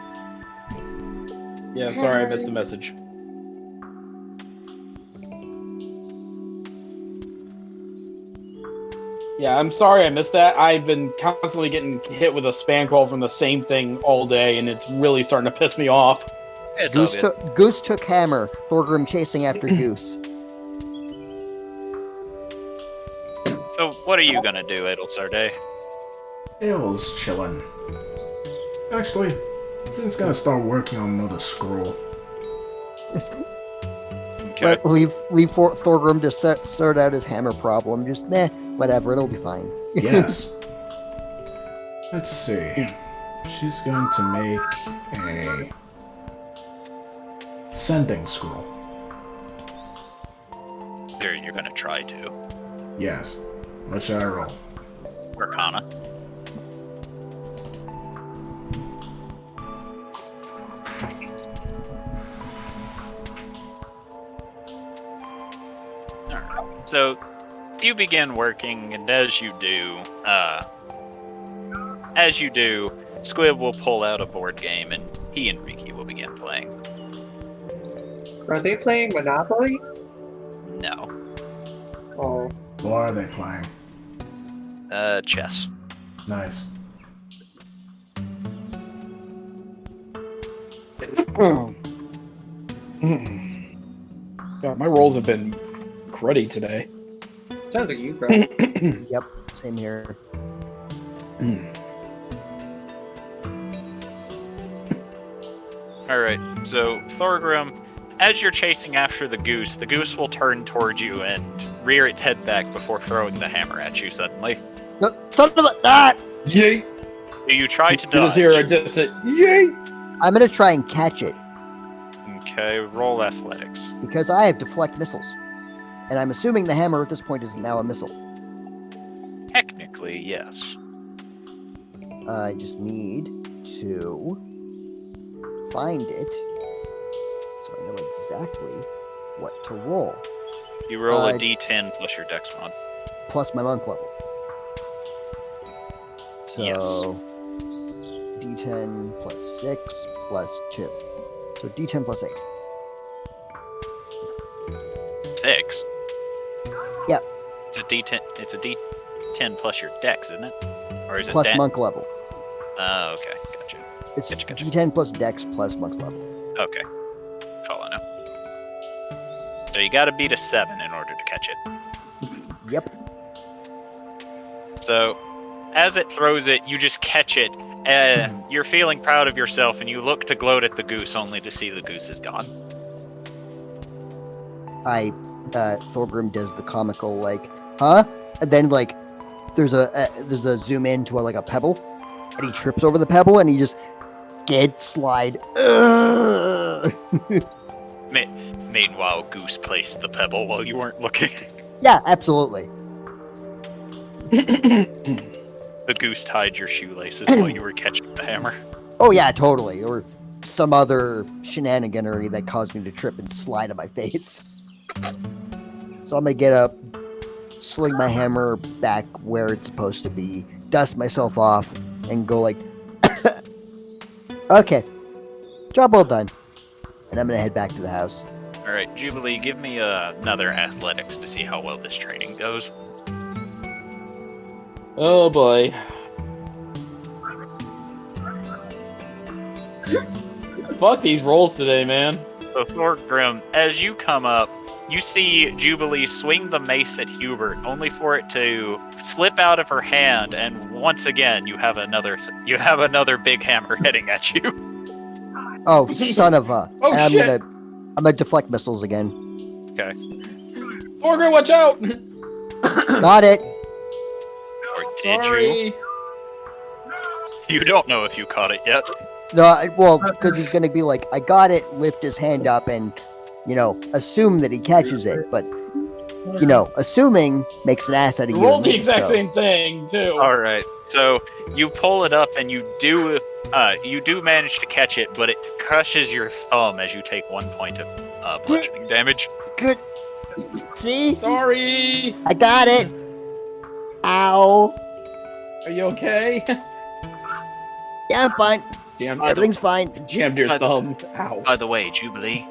Yeah, sorry, I missed the message. Yeah, I'm sorry I missed that. I've been constantly getting hit with a spam call from the same thing all day, and it's really starting to piss me off. It's all good. Goose took hammer. Thorgrim chasing after goose. So, what are you gonna do, Ailsarday? Ail's chilling. Actually, he's gonna start working on another scroll. Okay. Leave Thorgrim to sort out his hammer problem. Just whatever, it'll be fine. Yes. Let's see. She's going to make a sending scroll. You're gonna try to. Yes. What should I roll? Arcana. Alright. So, you begin working, and as you do, Squib will pull out a board game, and he and Riki will begin playing. Are they playing Monopoly? No. Oh. What are they playing? Chess. Nice. God, my rolls have been cruddy today. Sounds like you, bro. Yep, same here. Alright, so Thorgrim, as you're chasing after the goose will turn towards you and rear its head back before throwing the hammer at you suddenly. No, son of a that! Yay! Do you try to You dodge? just hear a distant yay! I'm gonna try and catch it Okay, roll athletics. because I have deflect missiles, and I'm assuming the hammer at this point is now a missile. Technically, yes. I just need to find it so I know exactly what to roll. You roll a d10 plus your dex mod. Plus my monk level. So Yes. D10 plus 6 plus 2. So D10 plus 8. 6? Yeah. It's a d10 plus your dex, isn't it? Or is Plus it monk level. Oh, okay, gotcha. It's Gotcha. D10 plus dex plus monk's level. Okay. Follow now. So you gotta beat a 7 in order to catch it. Yep. So, as it throws it, you just catch it. You're feeling proud of yourself, and you look to gloat at the goose, only to see the goose is gone. Thorgrim does the comical like, huh? And then like, there's a zoom in to a pebble, and he trips over the pebble, and he just slide. Meanwhile, Goose placed the pebble while you weren't looking. Yeah, absolutely. The goose tied your shoelaces while you were catching the hammer. Oh yeah, totally. Or some other shenaniganery that caused me to trip and slide on my face. So I'm gonna get up, sling my hammer back where it's supposed to be, dust myself off, and go like, okay, job well done. And I'm gonna head back to the house. All right, Jubilee, give me another athletics to see how well this training goes. Oh boy. Fuck these rolls today, man. So Thorgrim, as you come up, you see Jubilee swing the mace at Hubert, only for it to slip out of her hand, and once again you have another big hammer heading at you. Oh, son of a! Oh, and shit. I'm gonna deflect missiles again. Okay. Thorgrim, watch out! Got it. Or did Sorry. you? You don't know if you caught it yet. No, because he's gonna be like, I got it. Lift his hand up and, assume that he catches it. But, assuming makes an ass out of you. Roll and the me, exact so. same thing too. All right. So you pull it up and you do manage to catch it, but it crushes your thumb as you take 1 point of bludgeoning damage. Good. See, Sorry. I got it. Ow. Are you okay? Yeah, I'm fine. Jammed, Everything's fine. jammed your thumb. Ow. By the way, Jubilee,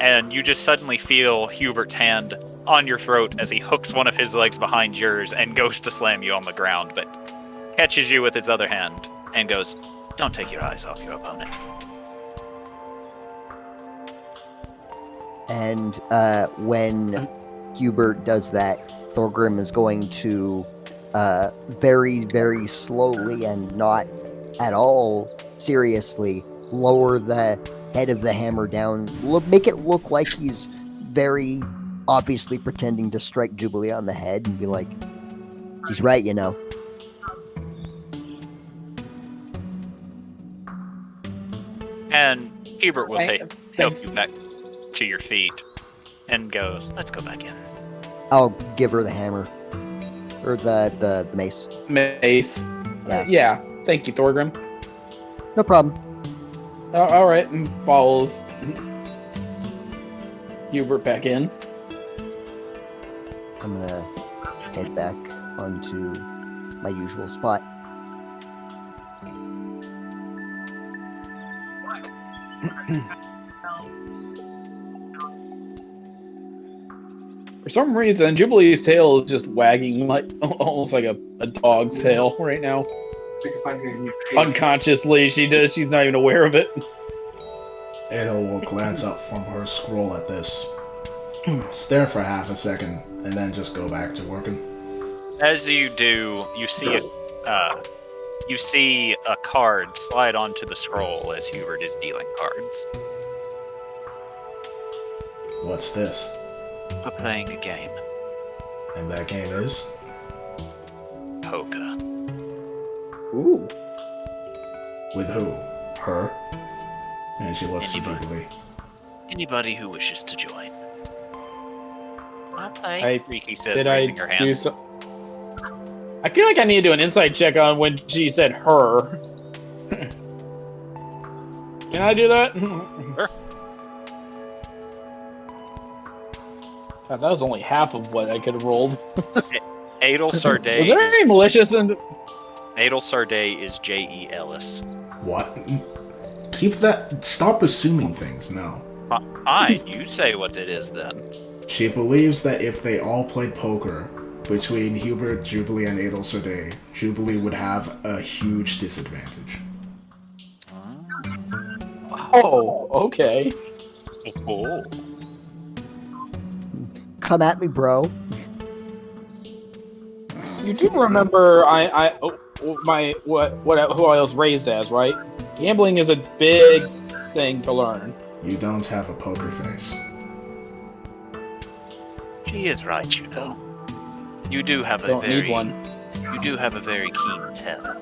And you just suddenly feel Hubert's hand on your throat as he hooks one of his legs behind yours and goes to slam you on the ground, but catches you with his other hand and goes, "Don't take your eyes off your opponent." And when Hubert does that, Thorgrim is going to very, very slowly and not at all seriously lower the head of the hammer down. Make it look like he's very obviously pretending to strike Jubilee on the head and be like, he's right, And Hubert will help Thanks. you back to your feet and goes, "Let's go back in." I'll give her the hammer. Or the mace. Mace. Yeah. Yeah. Thank you, Thorgrim. No problem. All right, and follows Hubert back in. I'm gonna head back onto my usual spot. For some reason, Jubilee's tail is just wagging like almost like a dog's tail right now. Unconsciously, she does. She's not even aware of it. Ada will glance up from her scroll at this, stare for half a second, and then just go back to working. As you do, you see a card slide onto the scroll as Hubert is dealing cards. What's this? we're playing a game. And that game is? Poker. Ooh. With who? Her? And she looks to Anybody. Jubilee. Anybody who wishes to join. I'll play. I said, did I raising her hand. do so? I feel like I need to do an insight check on when she said her. Can I do that? Sure. God, that was only half of what I could have rolled. Adel Was there Sarday. any malicious in? Adel Sarday is J.E. Ellis. What? Keep that. Stop assuming things, no. Fine, you say what it is then. She believes that if they all played poker between Hubert, Jubilee, and Adel Sarday, Jubilee would have a huge disadvantage. Oh, okay. Oh. Come at me, bro. You do remember who I was raised as, right? Gambling is a big thing to learn. You don't have a poker face. She is right, you know. You do have a Don't very need one. You do have a very keen tell.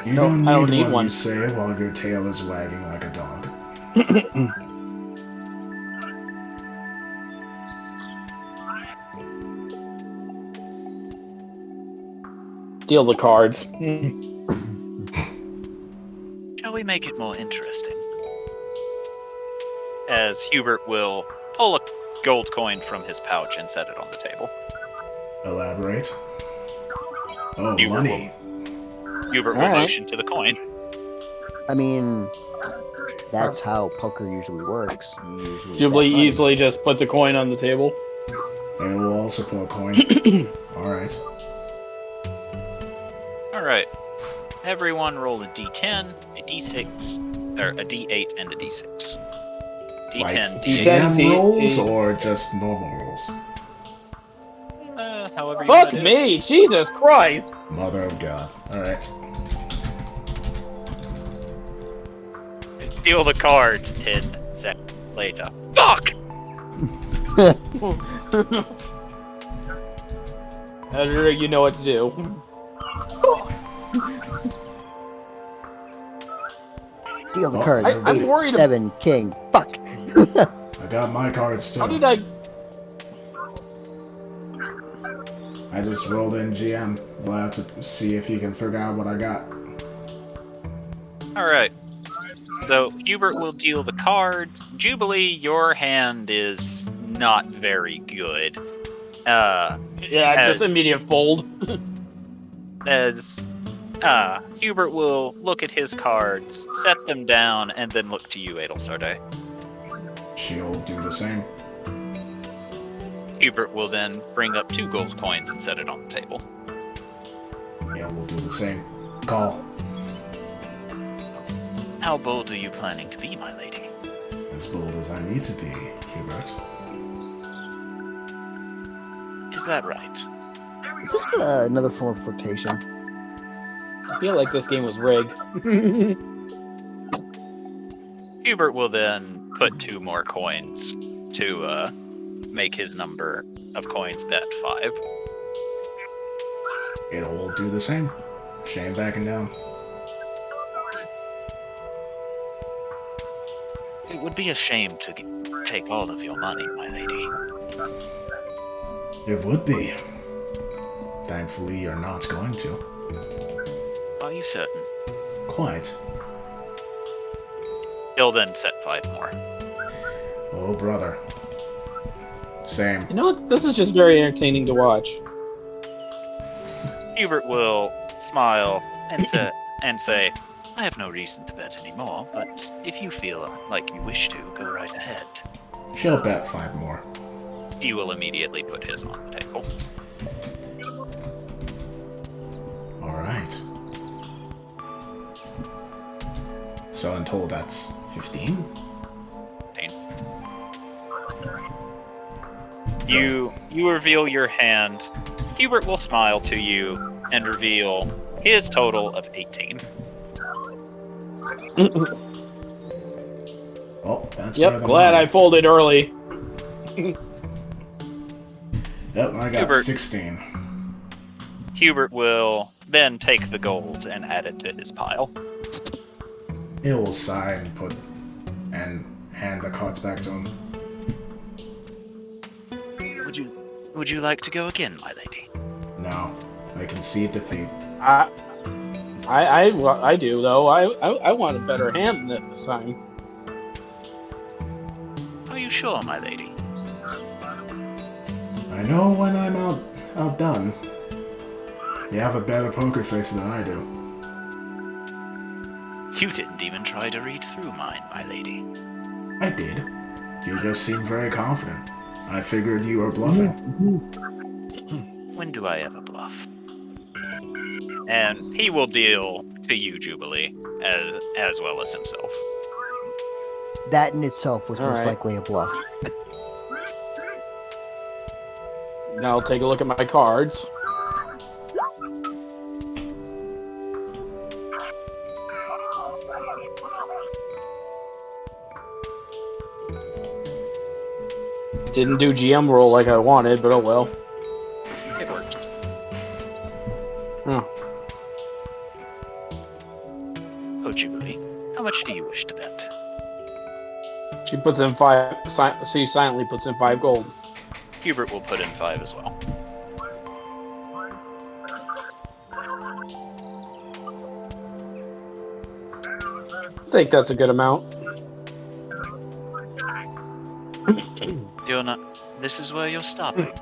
You No, don't I don't need need one, one. you say, while your tail is wagging like a dog. Steal the cards. Shall we make it more interesting? As Hubert will pull a gold coin from his pouch and set it on the table. Elaborate. Oh, Hubert money. Hubert will Alright. motion to the coin. I mean, that's how poker usually works. You usually Jubilee bet money. easily just put the coin on the table. And it will also put a coin. Alright. Alright. Everyone roll a d10, a d6, or a d8 and a d6. D10, Like D8. D10, GM rolls D8. or just normal rolls? However you Fuck wanna do it. me! Jesus Christ! Mother of God. Alright. Deal the cards 10 seconds later. Fuck! Editor, you know what to do. Deal the Oh, cards. I'm Ace, worried ab- 7, king. Fuck. I got my cards too. How did I... I just rolled in GM. We'll have to see if you can figure out what I got. Alright. So, Hubert will deal the cards. Jubilee, your hand is not very good. Yeah, just immediate fold. As Hubert will look at his cards, set them down, and then look to you, Adelsarde. She'll do the same. Hubert will then bring up 2 gold coins and set it on the table. Yeah, we'll do the same. Call. How bold are you planning to be, my lady? As bold as I need to be, Hubert. Is that right? Is this another form of flirtation? I feel like this game was rigged. Hubert will then put 2 more coins to make his number of coins bet 5. It'll do the same. Shame backing down. It would be a shame to take all of your money, my lady. It would be. Thankfully, you're not going to. Are you certain? Quite. He'll then set 5 more. Oh, brother. Same. You know what? This is just very entertaining to watch. Hubert will smile and say, I have no reason to bet anymore, but if you feel like you wish to, go right ahead. She'll bet 5 more. He will immediately put his on the table. Alright. So in total, that's 15? You reveal your hand. Hubert will smile to you and reveal his total of 18. Oh, that's better Yep, than glad I mine. folded early. Yep, I got Hubert. 16. Hubert will then take the gold and add it to his pile. He will sigh and hand the cards back to him. Would you like to go again, my lady? No, I concede defeat. I do though. I want a better hand than this time. Are you sure, my lady? I know when I'm outdone. You have a better poker face than I do. You didn't even try to read through mine, my lady. I did. You just seem very confident. I figured you were bluffing. When do I ever bluff? And he will deal to you, Jubilee, as well as himself. That in itself was All most right. likely a bluff. Now I'll take a look at my cards. Didn't do GM roll like I wanted, but oh well. It worked. Oh. Oh, Jubilee, how much do you wish to bet? She puts in 5. She silently puts in 5 gold. Hubert will put in 5 as well. I think that's a good amount. You're not. This is where you're stopping.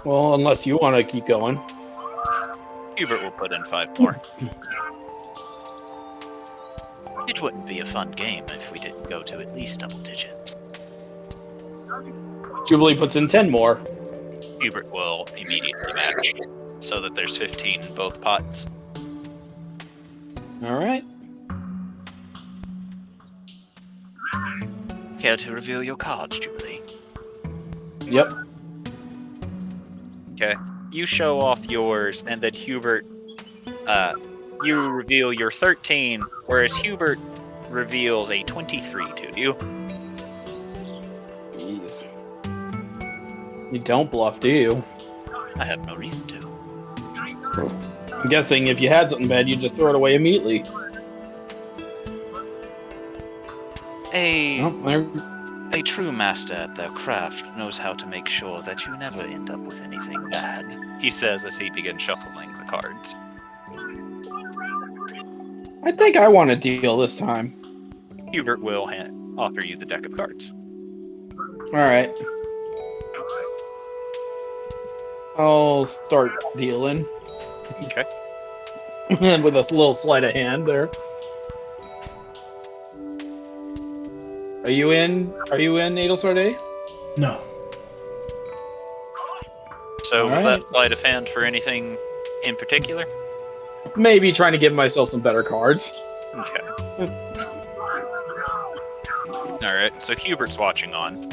Well, unless you want to keep going. Hubert will put in 5 more. It wouldn't be a fun game if we didn't go to at least double digits. Jubilee puts in 10 more. Hubert will immediately match, so that there's 15 in both pots. All right. Care to reveal your cards, Jubilee? Yep. Okay. You show off yours, and then Hubert, you reveal your 13, whereas Hubert reveals a 23 to you. Jeez. You don't bluff, do you? I have no reason to. I'm guessing if you had something bad, you'd just throw it away immediately. A true master at their craft knows how to make sure that you never end up with anything bad. He says as he begins shuffling the cards. I think I want a deal this time. Hubert will offer you the deck of cards. All right. I'll start dealing. Okay. With a little sleight of hand there. Are you in Adelsword? No. So was Alright. that sleight of hand for anything in particular? Maybe trying to give myself some better cards. Okay. Alright, so Hubert's watching on.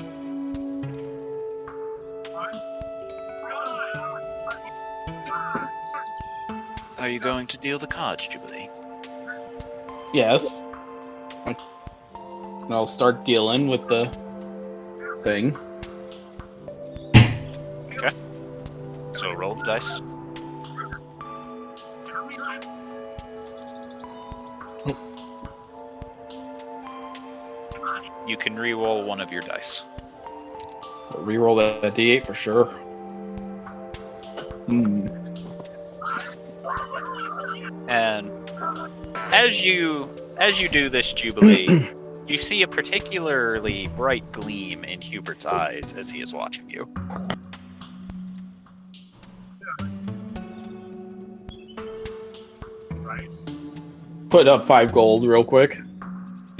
Are you going to deal the cards, Jubilee? Yes. And I'll start dealing with the thing. So roll the dice. You can re-roll one of your dice. Reroll that D8 for sure. And as you do this, Jubilee, you see a particularly bright gleam in Hubert's eyes as he is watching you. Put up 5 gold real quick.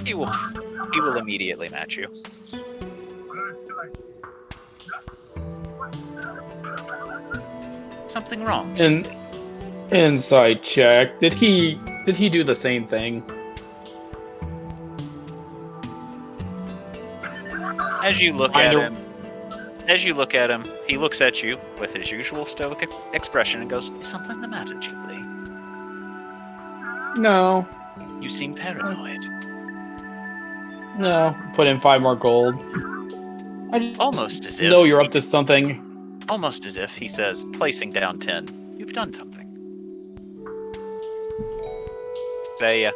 He will immediately match you. Something wrong? Inside check. Did he do the same thing? As you look at him, he looks at you with his usual stoic expression and goes, Is something the matter, Jubilee? No. You seem paranoid. No. Put in 5 more gold. I just Almost as if know you're up to something. Almost as if he says, placing down 10. you've done something. Say, I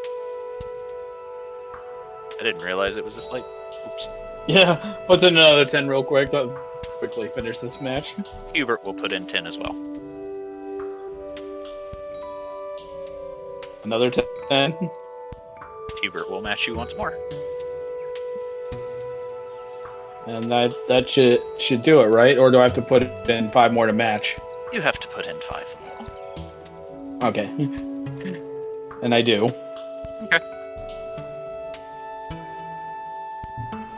didn't realize it was this late. Oops. Yeah, put in another 10 real quick. But quickly finish this match. Hubert will put in 10 as well. Another 10. Hubert will match you once more. And that should do it, right? Or do I have to put in 5 more to match? You have to put in 5 more. Okay. And I do. Okay.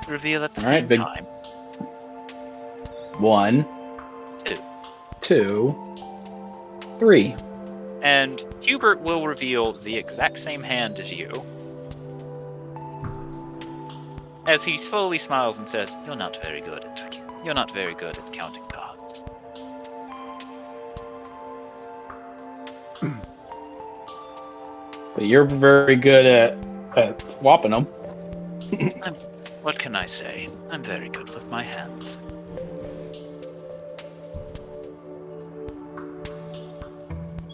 Reveal at the All right, same big- time. 1, 2, 3. And Hubert will reveal the exact same hand as you. As he slowly smiles and says, You're not very good at counting cards. But you're very good at swapping them. What can I say? I'm very good with my hands.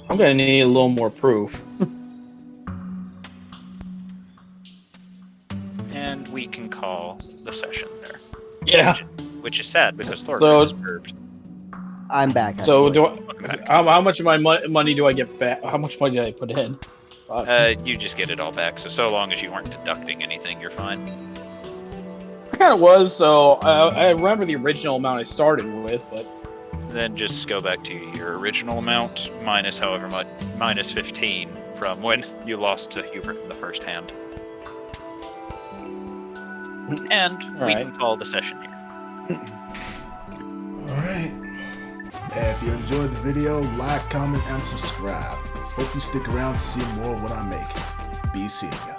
I'm gonna need a little more proof. And we can call the session there. Yeah. Which is sad because Thor So- was curved. I'm back. So actually. how much of my money do I get back? How much money did I put in? You just get it all back. So long as you weren't deducting anything, you're fine. I kind of was. So I remember the original amount I started with, but Then just go back to your original amount minus however much, minus 15 from when you lost to Hubert in the first hand. And we Alright. can call the session here. Alright. If you enjoyed the video, like, comment, and subscribe. Hope you stick around to see more of what I make. Be seeing ya.